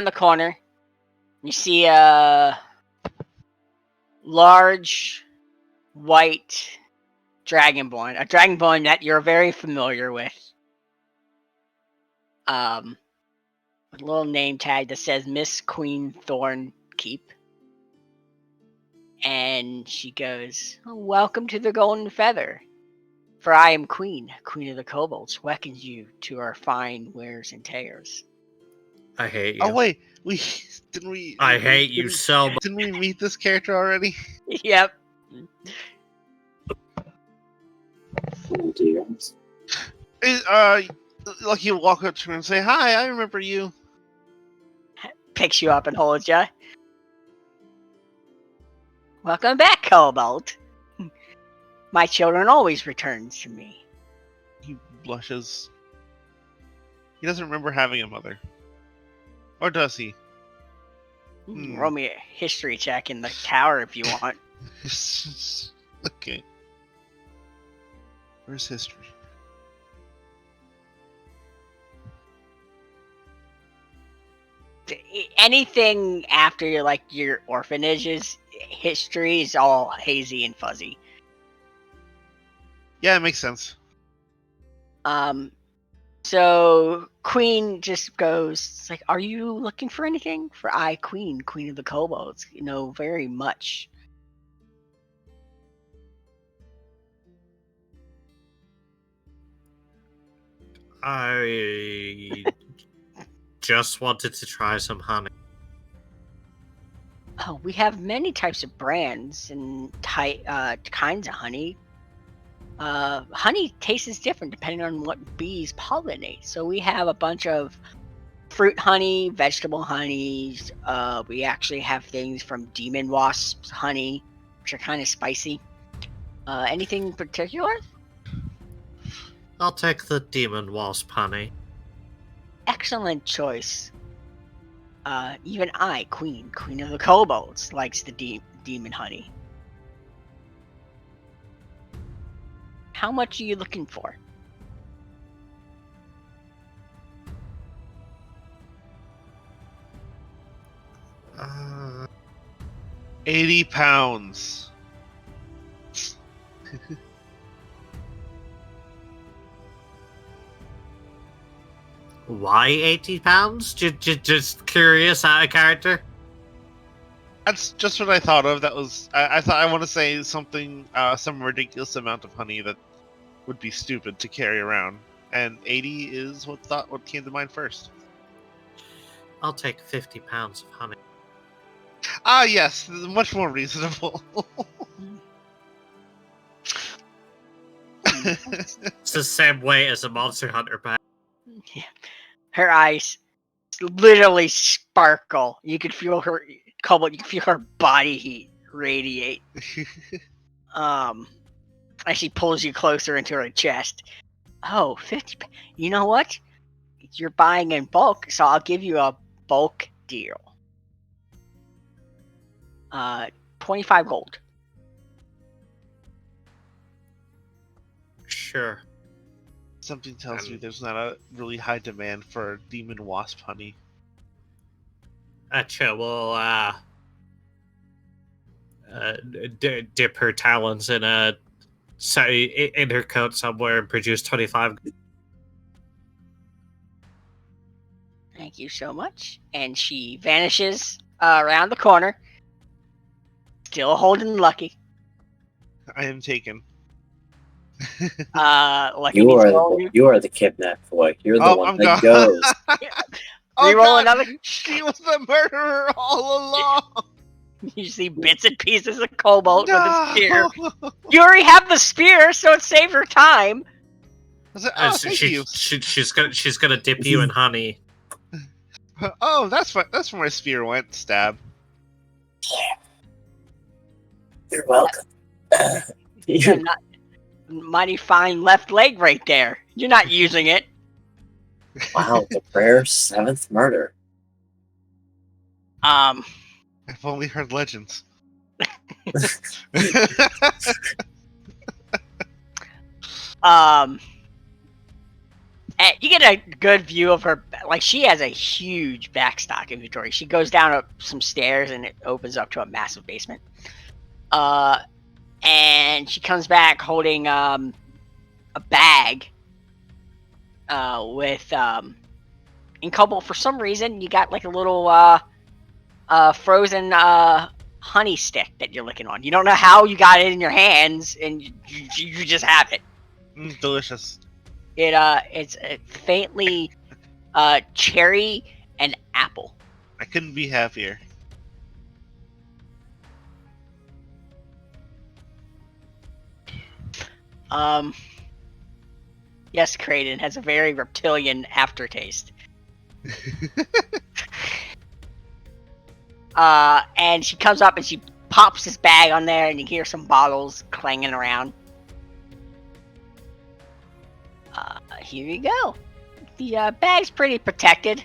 the corner, you see a large white dragonborn, a dragonborn that you're very familiar with. a little name tag that says Miss Queen Thorn Keep. And she goes, "Welcome to the Golden Feather. For I am Queen of the Kobolds, welcomes you to our fine wares and tears." I hate you. Oh wait, didn't we? I hate you so much. Didn't we meet this character already? Yep. Oh, dear. Like you walk up to her and say, "Hi, I remember you." Picks you up and holds you. "Welcome back, Kobold. My children always return to me." He blushes. He doesn't remember having a mother. Or does he? Roll me a history check in the tower if you want. Okay. Where's history? Anything after your orphanage's history is all hazy and fuzzy. Yeah, it makes sense. So Queen just goes, it's like, "Are you looking for anything? For I, Queen of the Kobolds, know very much." I just wanted to try some honey. "Oh, we have many types of brands and kinds of honey. Honey tastes different depending on what bees pollinate. So we have a bunch of fruit honey, vegetable honeys. We actually have things from demon wasps honey, which are kind of spicy. Anything in particular?" I'll take the demon wasp honey. "Excellent choice. Even I, Queen of the Kobolds, likes the demon honey. How much are you looking for?" 80 pounds. Why 80 pounds? Just curious out of character? That's just what I thought of. That was I thought I want to say something, some ridiculous amount of honey that would be stupid to carry around, and 80 is what came to mind first. I'll take 50 pounds of honey. Ah, yes, much more reasonable. It's the same way as a Monster Hunter bag. Yeah. Her eyes literally sparkle. You could feel her Kobold. You can feel her body heat radiate. As she pulls you closer into her chest. "Oh, 50. You know what? You're buying in bulk, so I'll give you a bulk deal. 25 gold. Sure. Something tells me there's not a really high demand for demon wasp honey. Acha will dip her talons in her coat somewhere and produce 25. Thank you so much. And she vanishes around the corner. Still holding Lucky. I am taken. Lucky You needs are to roll you. you are the kidnapped boy. You're the Oh, one I'm that gone. goes. Oh, Reroll God, another. She was the murderer all along. You see bits and pieces of Cobalt with a spear. No. You already have the spear, so it saved her time. I said, oh, thank you. She's gonna dip you in honey. Oh, that's where my spear went. Stab. You're welcome. You're not mighty fine left leg right there. You're not using it. Wow, the rare 7th murder. I've only heard legends. You get a good view of her. Like, she has a huge backstock inventory. She goes down some stairs and it opens up to a massive basement. And she comes back holding a bag with And Cobalt, for some reason, you got like a little frozen honey stick that you're licking on. You don't know how you got it in your hands, and you just have it. Delicious. It's faintly cherry and apple. I couldn't be happier. Yes, Kraden has a very reptilian aftertaste. And she comes up and she pops this bag on there, and you hear some bottles clanging around. Here you go. The bag's pretty protected,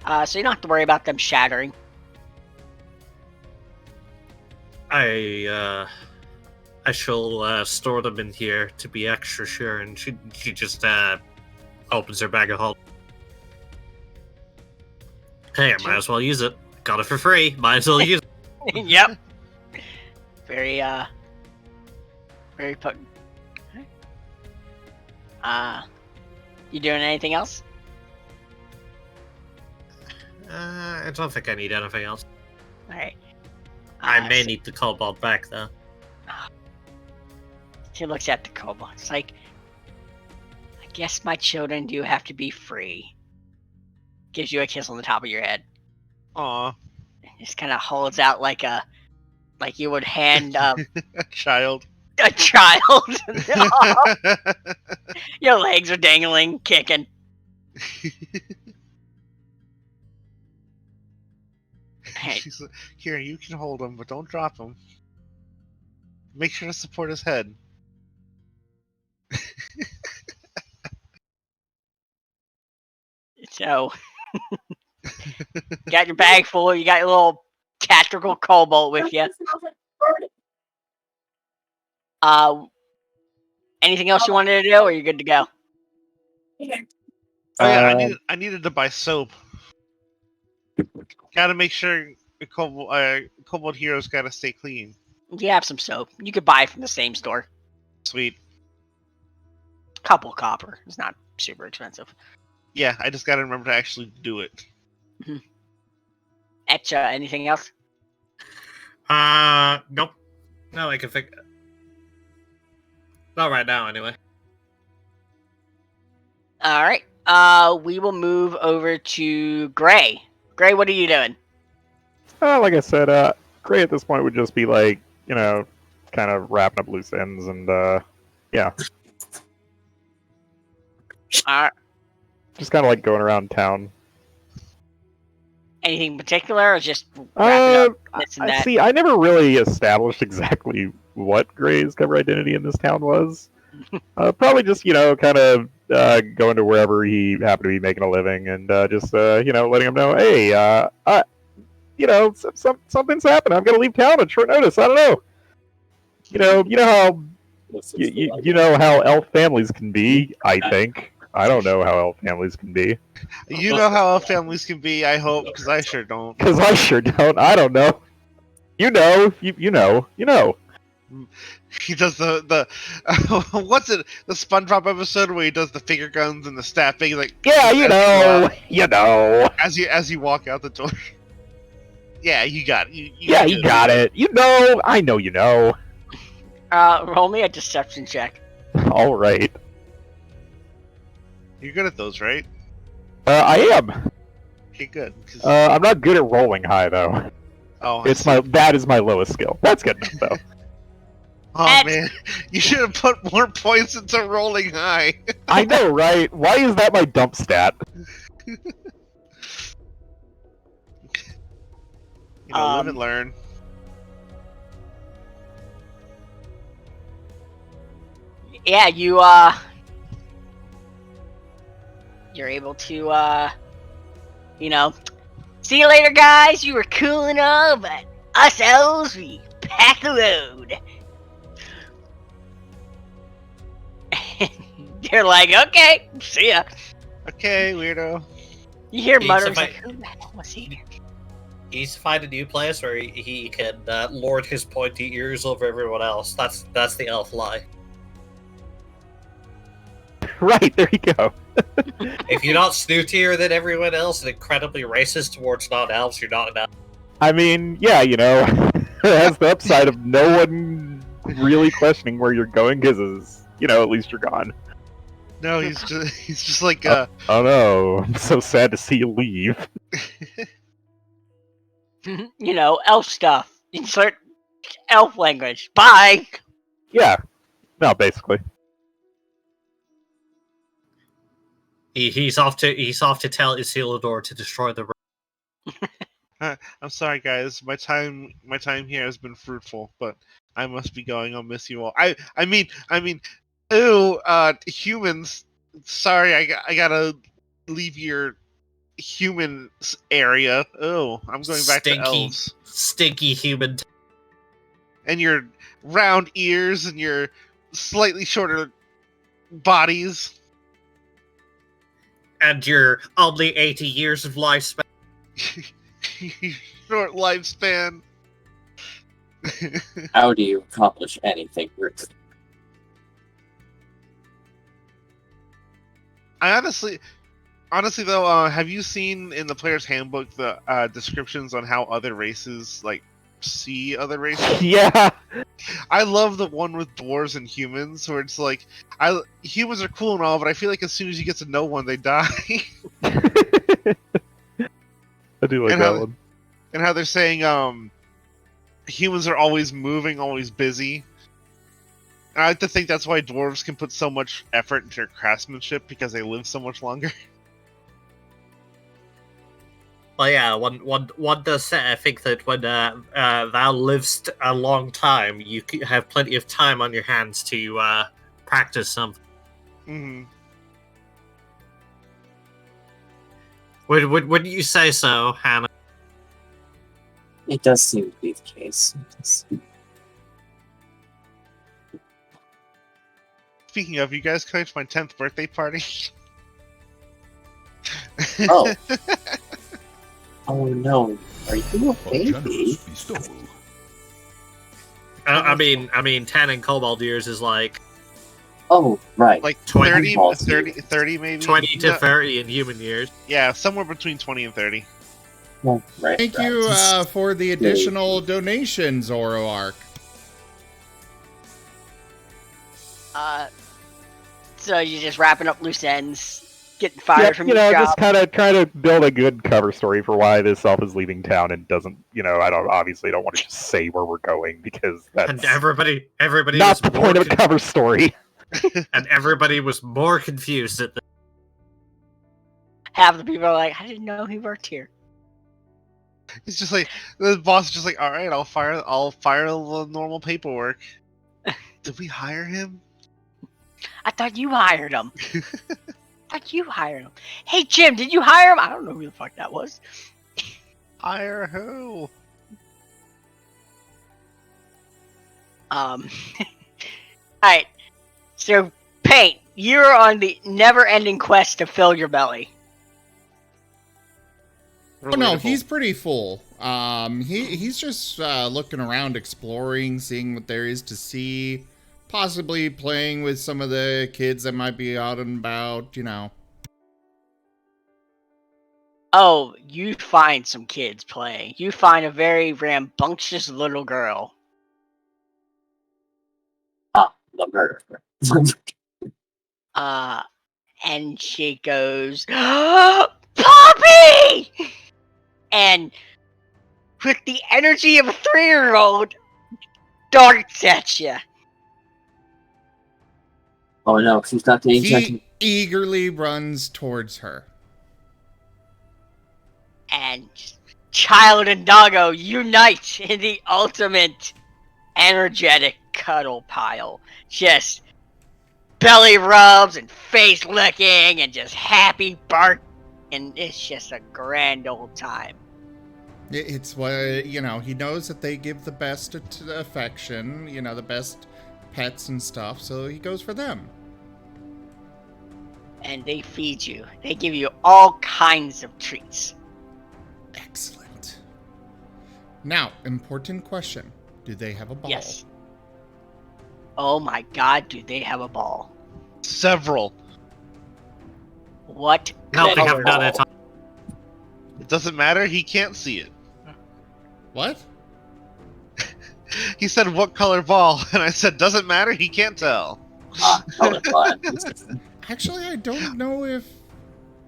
so you don't have to worry about them shattering. I shall store them in here to be extra sure, and she just opens her bag of holding. Hey, I might as well use it. Got it for free. Might as well use it. Yep. Very potent. You doing anything else? I don't think I need anything else. Alright. I may need the cobalt back, though. She looks at the cobalt. It's like, I guess my children do have to be free. Gives you a kiss on the top of your head. Aw. Just kind of holds out like you would hand A child. a child. Your legs are dangling, kicking. Hey. She's like, here, you can hold him, but don't drop him. Make sure to support his head. So, got your bag full. You got your little tactical cobalt with you. Anything else you wanted to do, or you good to go? Oh yeah, I needed to buy soap. Gotta make sure the Cobalt Hero's gotta stay clean. You have some soap. You could buy from the same store. Sweet. Couple copper. It's not super expensive. Yeah, I just gotta remember to actually do it. Etcha, anything else? Nope. No, I can think. Not right now, anyway. Alright. We will move over to Gray. Gray, what are you doing? Like I said, Gray at this point would just be like, you know, kind of wrapping up loose ends and, yeah. Alright. Just kind of like going around town. Anything in particular, or just wrap it up? This and that? See, I never really established exactly what Gray's cover identity in this town was. Probably just, you know, kind of going to wherever he happened to be making a living and just, you know, letting him know, hey, you know, something's happened. I'm going to leave town at short notice. I don't know. You know how you know how elf families can be, I think. I don't know how elf families can be. You know how elf families can be, I hope, because I sure don't. Because I sure don't. I don't know. You know. You know. He does the what's it? The SpongeBob episode where he does the finger guns and the stabbing, like yeah, you know. As you walk out the door. Yeah, you got it. You got it. You know. I know you know. Roll me a deception check. All right. You're good at those, right? I am. Okay, good. I'm not good at rolling high though. Oh, that is my lowest skill. That's good enough though. Oh man, you should have put more points into rolling high. I know, right? Why is that my dump stat? Live and learn. Yeah, you're able to, you know, see you later, guys. You were cool and all, but us elves, we pack the road. You're like, okay, see ya. Okay, weirdo. You hear mutters like, who the hell was he? He's find a new place where he can lord his pointy ears over everyone else. That's the elf lie. Right, there you go. If you're not snootier than everyone else and incredibly racist towards non-elves, you're not an elf. I mean, yeah, you know, it has the upside of no one really questioning where you're going because, you know, at least you're gone. No, he's just like Oh no, I'm so sad to see you leave. You know, elf stuff. Insert elf language. Bye. Yeah, no, basically. He's off to tell Isildur to destroy the. I'm sorry, guys. My time here has been fruitful, but I must be going. I'll miss you all. I mean, ew, humans. Sorry, I gotta leave your human area. Oh, I'm going back to elves. Stinky human. And your round ears and your slightly shorter bodies. And your only 80 years of lifespan. Short lifespan. How do you accomplish anything, Rick? I honestly though, have you seen in the player's handbook the descriptions on how other races like see other races? Yeah. I love the one with dwarves and humans, where it's like, humans are cool and all, but I feel like as soon as you get to know one, they die. I do like that one. And how they're saying humans are always moving, always busy. And I like to think that's why dwarves can put so much effort into their craftsmanship, because they live so much longer. Well, yeah, one does say, I think that when thou livest a long time, you have plenty of time on your hands to practice something. Mm-hmm. Wouldn't you say so, Hannah? It does seem to be the case. Speaking of, you guys coming to my 10th birthday party? Oh. Oh no, are you a baby? I mean, 10 in Cobalt years is like... Oh, right. Like 20 30 maybe? 20 to 30 in human years. Yeah, somewhere between 20 and 30. Well, right, Thank you for the additional donation, Zoroark. So you're just wrapping up loose ends, getting fired from you your know, job. just kind of trying to build a good cover story for why this elf is leaving town and doesn't, you know, I obviously don't want to just say where we're going because that's And everybody not was the point of cover story. And everybody was more confused at the... Half the people are like, I didn't know he worked here. It's just like, the boss is just like, alright, I'll fire the normal paperwork. Did we hire him? I thought you hired him. Hey, Jim, did you hire him? I don't know who the fuck that was. Hire who? Alright. So, Paint, you're on the never-ending quest to fill your belly. Oh no, he's pretty full. He's just looking around, exploring, seeing what there is to see, possibly playing with some of the kids that might be out and about, you know. Oh, you find some kids playing. You find a very rambunctious little girl. Ah, the murder. And she goes, Poppy! And with the energy of a 3-year-old, darts at you. Oh no, she's not the He eagerly runs towards her. And Child and Doggo unite in the ultimate energetic cuddle pile. Just belly rubs and face licking and just happy bark. And it's just a grand old time. It's what, you know, he knows that they give the best affection, you know, the best pets and stuff, so he goes for them. And they feed you. They give you all kinds of treats. Excellent. Now, important question. Do they have a ball? Yes. Oh my god, do they have a ball. Several. What? No, they color have none at all. It doesn't matter. He can't see it. What? He said, "What color ball?" And I said, "Doesn't matter. He can't tell." Colorblind. Actually, I don't know if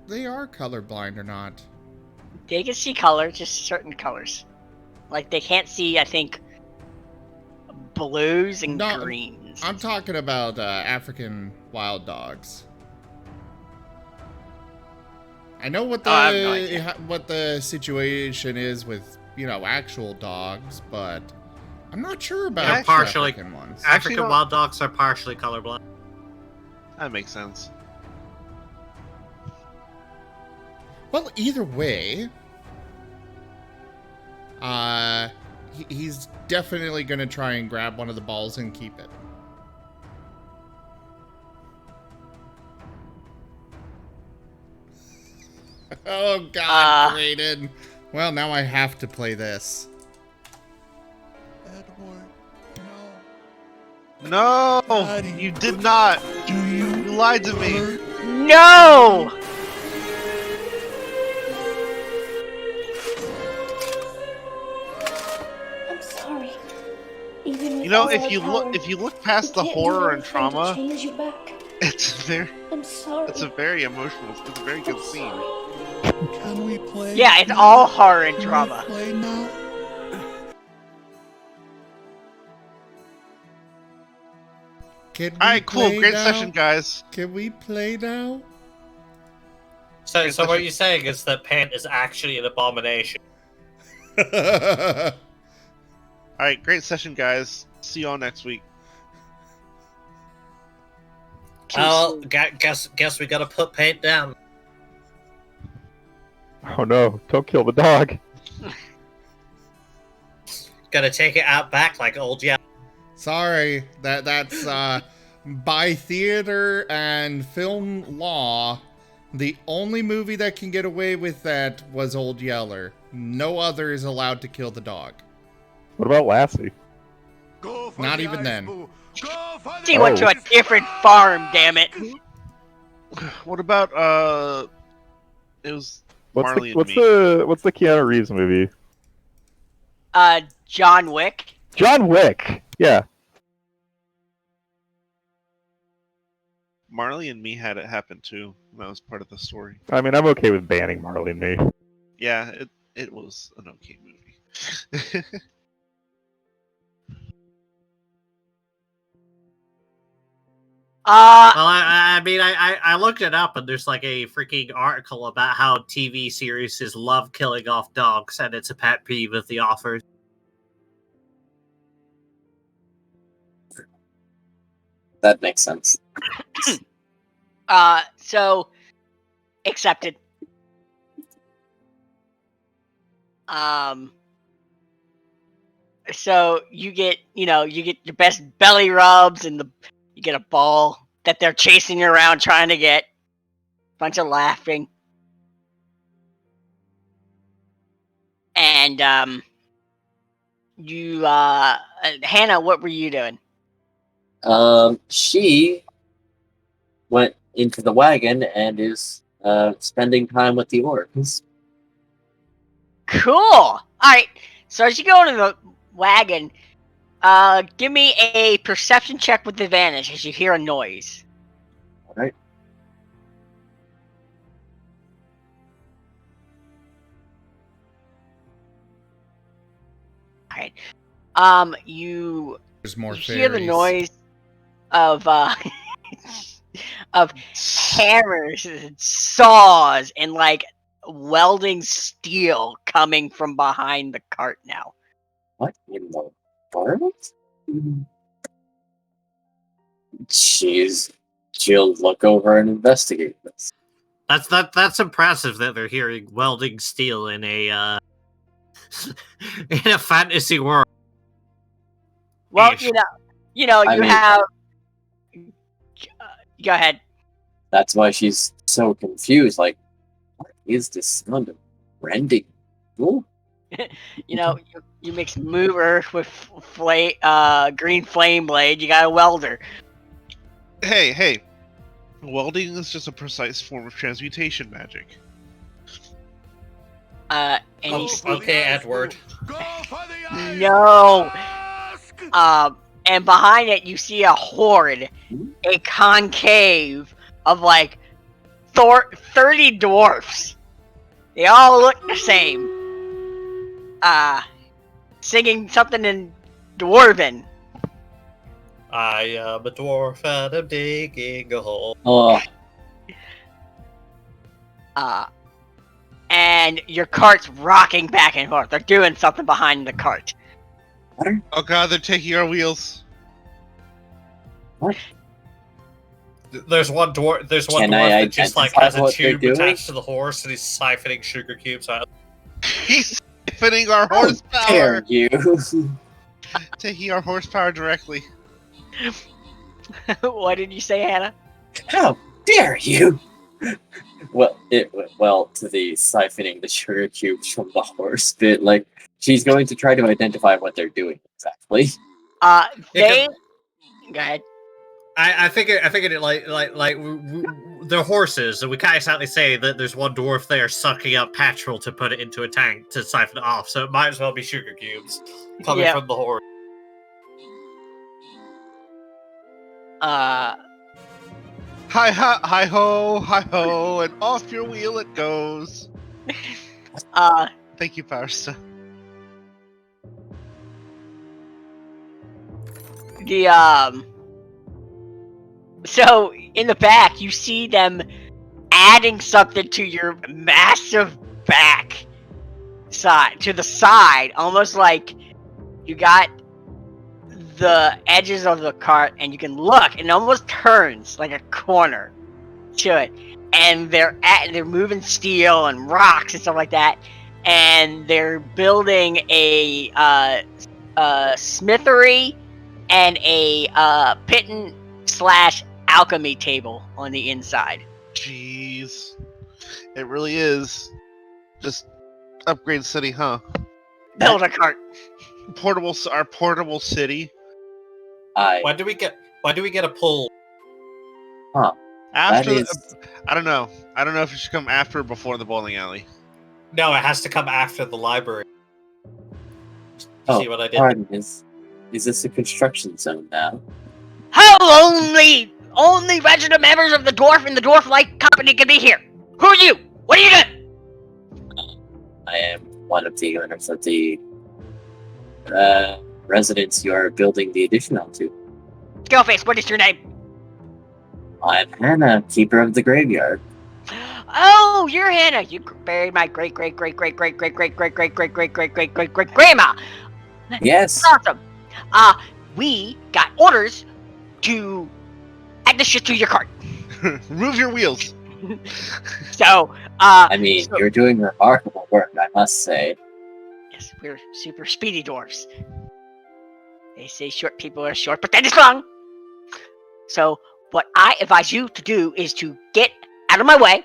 they are colorblind or not. They can see color, just certain colors. Like they can't see, I think, blues and No, greens. I'm talking about African wild dogs. I know what I have no idea. what the situation is with actual dogs, but I'm not sure about They're partially- African ones. African don't- wild dogs are partially colorblind. That makes sense. Well, either way, he's definitely gonna try and grab one of the balls and keep it. Oh God, Brayden. Well, now I have to play this. Edward, no. No, Daddy, you did not. Do you lied to me. hurt? No! I'm sorry. Even with You know, all if our you power, look past we the can't do horror and anything to trauma, change you back. it's I'm sorry. a very emotional. It's a very good I'm scene. sorry. Can we play? Yeah, it's now? all horror and Can we drama. play now? Can we All right, cool, play great now? session, guys. Can we play now? So what you're saying is that Pant is actually an abomination. All right, great session, guys. See y'all next week. Well, guess we gotta put Pant down. Oh no, don't kill the dog. Gotta take it out back like old yeah. Sorry, that's by theater and film law, the only movie that can get away with that was Old Yeller. No other is allowed to kill the dog. What about Lassie? Go for Not the even ice, then. boo. Go for the She went to a ice. different farm, damn it. What about It was Marley and What's me. the Keanu Reeves movie? John Wick. John Wick. Yeah. Marley and me had it happen too. That was part of the story. I mean, I'm okay with banning Marley and Me. Yeah, it was an okay movie. Well, I mean, I looked it up, and there's like a freaking article about how TV series love killing off dogs, and it's a pet peeve of the authors. That makes sense. So accepted. So you get your best belly rubs and you get a ball that they're chasing you around trying to get. Bunch of laughing. And Hannah, what were you doing? She went into the wagon and is spending time with the orcs. Cool. All right. So as you go into the wagon, give me a perception check with advantage as you hear a noise. All right. All right. You There's more hear the fairies. noise of of hammers and saws and like welding steel coming from behind the cart now. What in the world? She'll look over and investigate this. That's impressive that they're hearing welding steel in a in a fantasy world. Well, Ish. you I mean- have. Go ahead. That's why she's so confused. Like, what is this sound of rending? Ooh. You mix mover with green flame blade. You got a welder. Hey, Welding is just a precise form of transmutation magic. And Oh, he's okay, Edward. Go for the eyes! No. Ask! And behind it you see a horde, a concave of like 30 dwarfs. They all look the same. Singing something in Dwarven. I am a dwarf and I'm digging a hole. Oh, And your cart's rocking back and forth. They're doing something behind the cart. Oh god, they're taking our wheels. There's one dwarf. There's one Can dwarf I that just like identify has a what they're tube doing? attached to the horse, and he's siphoning sugar cubes out. He's siphoning our how horsepower. dare you? Taking our horsepower directly. What did you say, Hannah? How dare you? Well, to the siphoning the sugar cubes from the horse bit, like, she's going to try to identify what they're doing exactly. They... Go ahead. I figured they're horses, and we can't exactly say that there's one dwarf there sucking up petrol to put it into a tank to siphon it off. So it might as well be sugar cubes coming from the horse. Hi ho, and off your wheel it goes. Thank you, Powerstone. So in the back, you see them adding something to your massive back side, to the side, almost like you got the edges of the cart, and you can look, and it almost turns like a corner to it, and they're moving steel and rocks and stuff like that, and they're building a smithery and a pitten/alchemy table on the inside. Jeez, it really is just upgrade city, huh? Build a cart. Our portable city. Why do we get a pull? After That is... I don't know if it should come after or before the bowling alley. No, it has to come after the library. Oh, See what I did? pardon, is this a construction zone now? How only registered members of the dwarf and the dwarf-like company can be here? Who are you? What are you doing? I am one of the owners of the residence you are building the addition onto. Skillface, what is your name? I'm Hannah, keeper of the graveyard. Oh, you're Hannah. You buried my great grandma. Yes. Awesome. We got orders to add this shit to your cart. Remove your wheels. So, I mean, you're doing remarkable work, I must say. Yes, we're super speedy dwarfs. They say short people are short, but that is wrong. So, what I advise you to do is to get out of my way,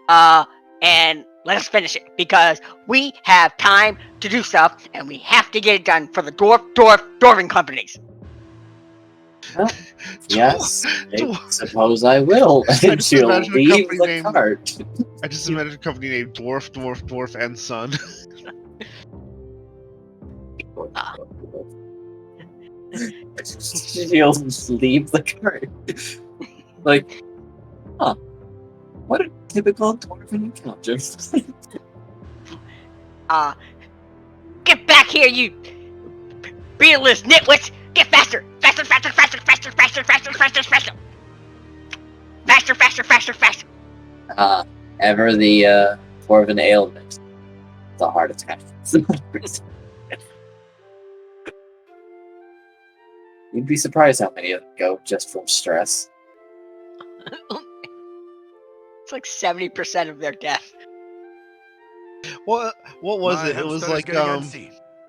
and let us finish it, because we have time to do stuff, and we have to get it done for the dwarven companies. Well, yes, I suppose I will. And she'll leave the cart. I just imagined a company named Dwarf, and Son. She'll leave the cart. Like, huh. What a typical dwarven encounter. Get back here, you beardless nitwits! Get faster! Faster! Ever the dwarven ailment. The heart attack. You'd be surprised how many of them go just from stress. It's like 70% of their death. What was it? It was like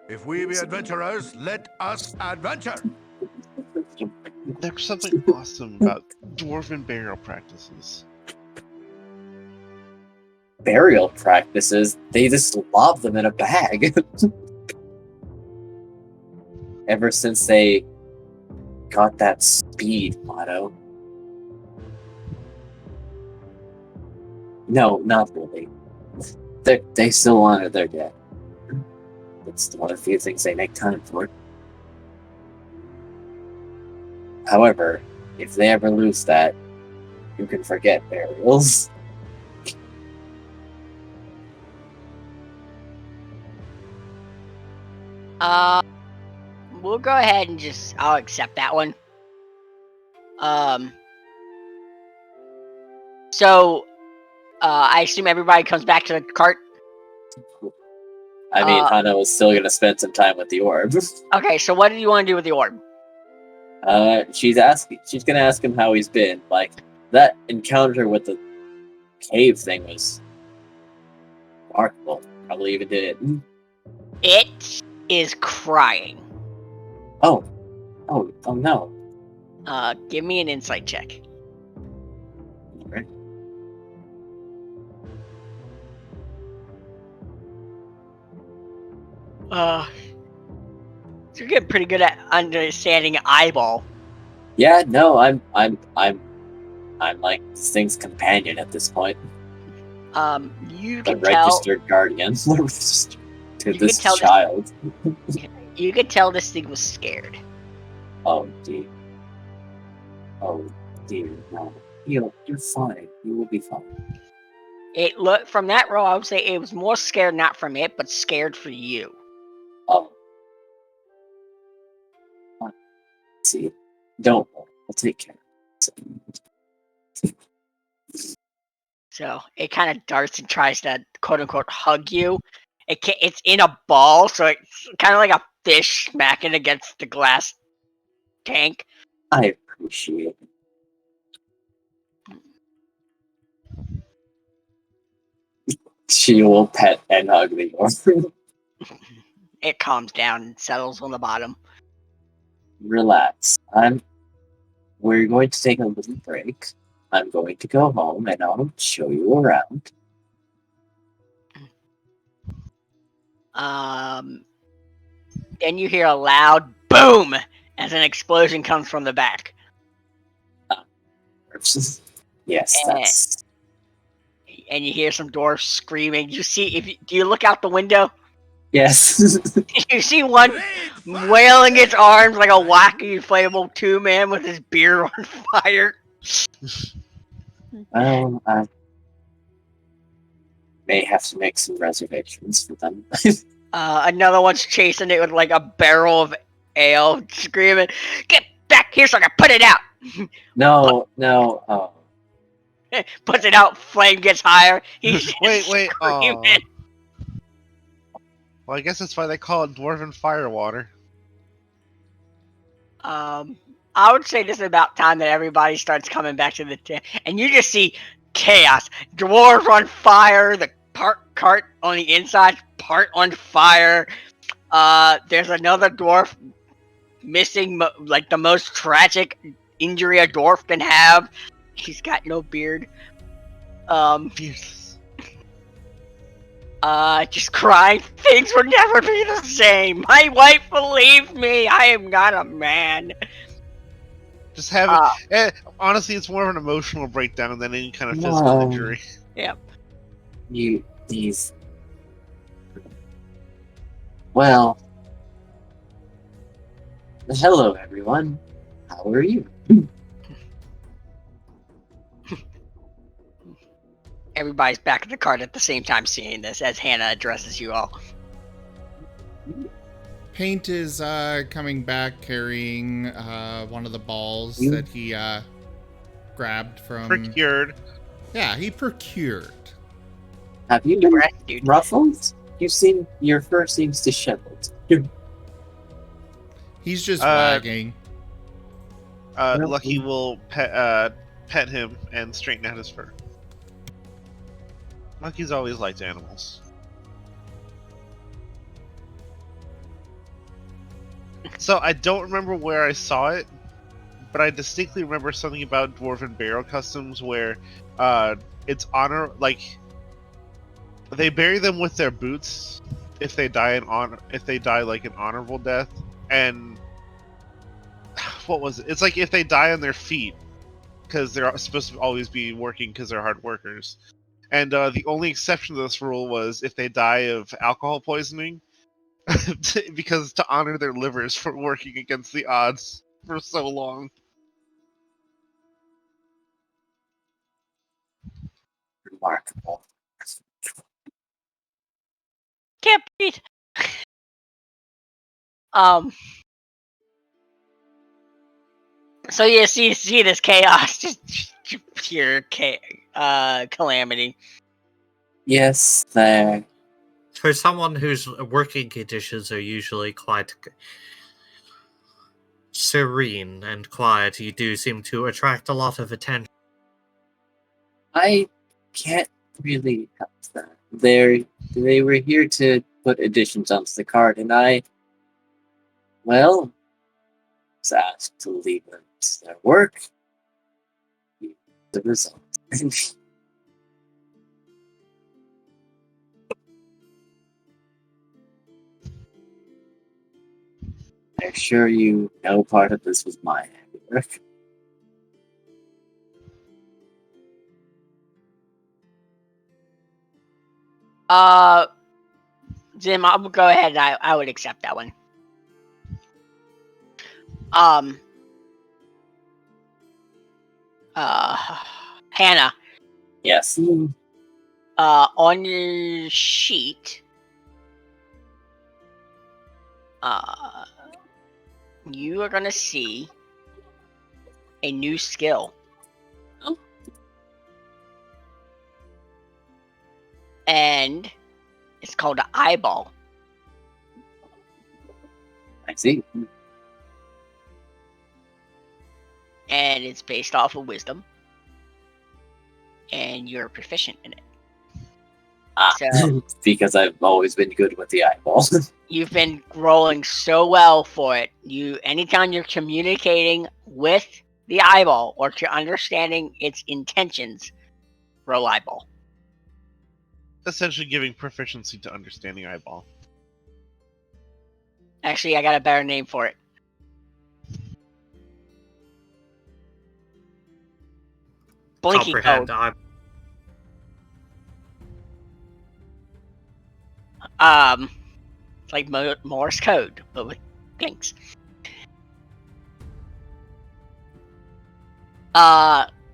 If we be adventurers, let us adventure. There's something awesome about dwarven burial practices. Burial practices? They just lob them in a bag. Ever since they got that speed motto. No, not really. They still honor their dead. It's one of the few things they make time for. However, if they ever lose that, you can forget burials. We'll go ahead and I'll accept that one. So, I assume everybody comes back to the cart? I mean, Hana was still gonna spend some time with the orb. Okay, so what do you want to do with the orb? She's gonna ask him how he's been. Like, that encounter with the cave thing was remarkable. Probably even did it. It is crying. Oh no. Give me an insight check. Right. You're getting pretty good at understanding eyeball. Yeah, no, I'm like this thing's companion at this point. You The can tell. registered guardian to this tell child. You could tell this thing was scared. Oh dear. Oh dear. No, you're fine. You will be fine. It looked from that row. I would say it was more scared not from it, but scared for you. Oh. See, don't worry. I'll take care. So it kind of darts and tries to quote unquote hug you. It's in a ball, so it's kind of like a fish smacking against the glass tank. I appreciate it. She will pet and hug the orb. It calms down and settles on the bottom. Relax. We're going to take a little break. I'm going to go home and I'll show you around. Then you hear a loud boom as an explosion comes from the back. Yes, that's. And you hear some dwarfs screaming. Do you look out the window? Yes. You see one wailing its arms like a wacky inflatable 2-man with his beard on fire. Well, I may have to make some reservations for them. Another one's chasing it with like a barrel of ale, screaming, "Get back here so I can put it out!" No. Oh. Puts it out, flame gets higher. He's wait. screaming. Well, I guess that's why they call it dwarven firewater. I would say this is about time that everybody starts coming back to the tent, and you just see chaos. Dwarves on fire. The cart on the inside, part on fire. There's another dwarf missing, like the most tragic injury a dwarf can have. He's got no beard. Just crying. Things will never be the same. My wife will leave me. I am not a man. Just having, honestly, it's more of an emotional breakdown than any kind of physical injury. Yep. These. Well. Hello, everyone. How are you? Everybody's back at the cart at the same time seeing this as Hannah addresses you all. Paint is coming back carrying one of the balls that he grabbed from... Procured. Yeah, he procured. Have you been ruffled? Your fur seems disheveled. He's just wagging. Lucky will pet him and straighten out his fur. Lucky's always liked animals. So I don't remember where I saw it, but I distinctly remember something about dwarven burial customs where it's honor, like they bury them with their boots if they die like an honorable death. And what was it? It's like if they die on their feet because they're supposed to always be working because they're hard workers. And the only exception to this rule was if they die of alcohol poisoning, because to honor their livers for working against the odds for so long. Remarkable. Can't beat. Um. So you see this chaos, just pure calamity. Yes, there. For someone whose working conditions are usually quite serene and quiet, you do seem to attract a lot of attention. I can't really help that. They were here to put additions onto the card, and I, well, was asked to leave them to their work. The result. I assure you, no part of this was my handiwork. Jim, I'll go ahead. I would accept that one. Hannah. Yes. On your sheet, you are gonna see a new skill. Oh. And it's called an eyeball. I see. And it's based off of wisdom. And you're proficient in it. So, because I've always been good with the eyeball. You've been rolling so well for it. Anytime you're communicating with the eyeball or to understanding its intentions, roll eyeball. Essentially giving proficiency to understanding eyeball. Actually, I got a better name for it. Blinky Comprehend. code. It's like Morse code, but with blinks.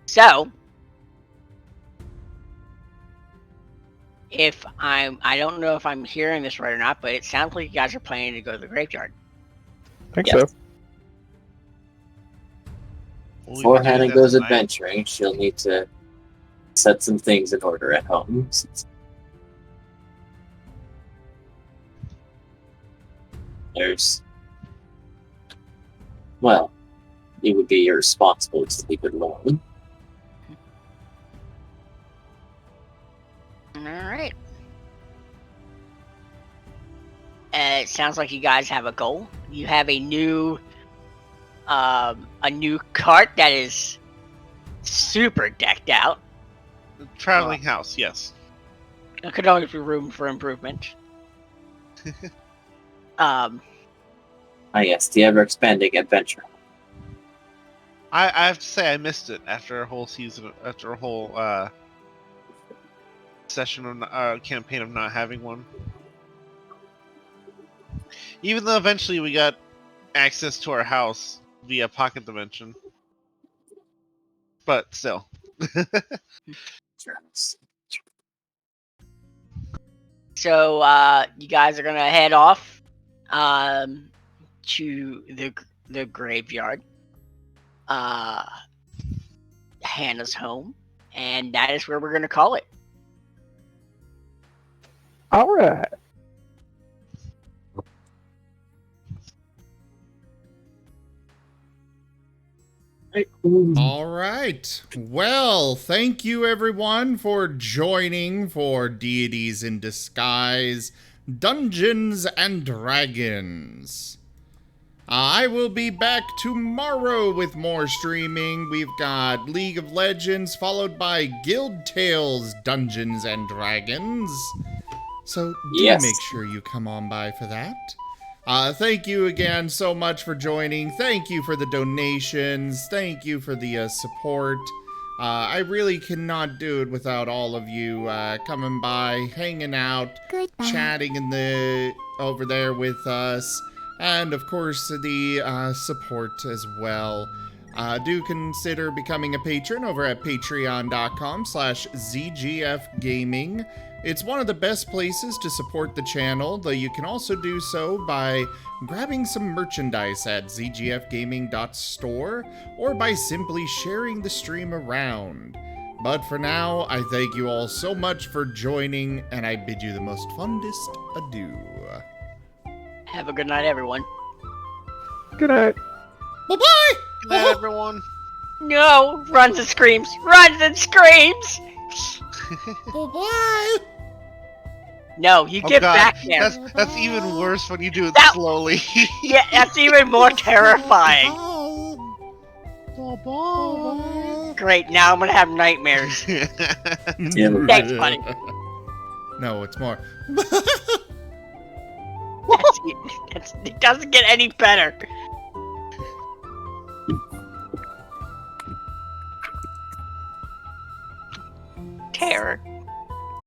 So if I don't know if I'm hearing this right or not, but it sounds like you guys are planning to go to the graveyard. I think Yes. so. Before Hannah goes adventuring, she'll need to set some things in order at home. There's, well, it would be irresponsible to leave it alone. All right. It sounds like you guys have a goal. You have a new cart that is super decked out. Traveling house, yes. There could always be room for improvement. Yes, the ever-expanding adventure. I have to say I missed it after a whole season, after a whole session of campaign of not having one. Even though eventually we got access to our house via Pocket Dimension. But still. So you guys are gonna head off to the graveyard, Hannah's home, and that is where we're gonna call it. All right. All right. Well, thank you everyone for joining for Deities in Disguise, Dungeons and Dragons. I will be back tomorrow with more streaming. We've got League of Legends, followed by Guild Tales, Dungeons and Dragons. So do make sure you come on by for that. Thank you again so much for joining. Thank you for the donations. Thank you for the support. I really cannot do it without all of you coming by, hanging out, chatting over there with us, and of course the support as well. Do consider becoming a patron over at patreon.com/ZGFgaming. It's one of the best places to support the channel, though you can also do so by grabbing some merchandise at zgfgaming.store or by simply sharing the stream around. But for now, I thank you all so much for joining, and I bid you the most fondest adieu. Have a good night, everyone. Good night. Bye-bye! Good night, everyone. No! Runs and screams! Runs and screams! Bye-bye! No, you Oh, get God. back there. That's even worse when you do it That- slowly. Yeah, that's even more terrifying. Great, now I'm gonna have nightmares. Tim. Thanks, buddy. No, it's more. It doesn't get any better. Terror.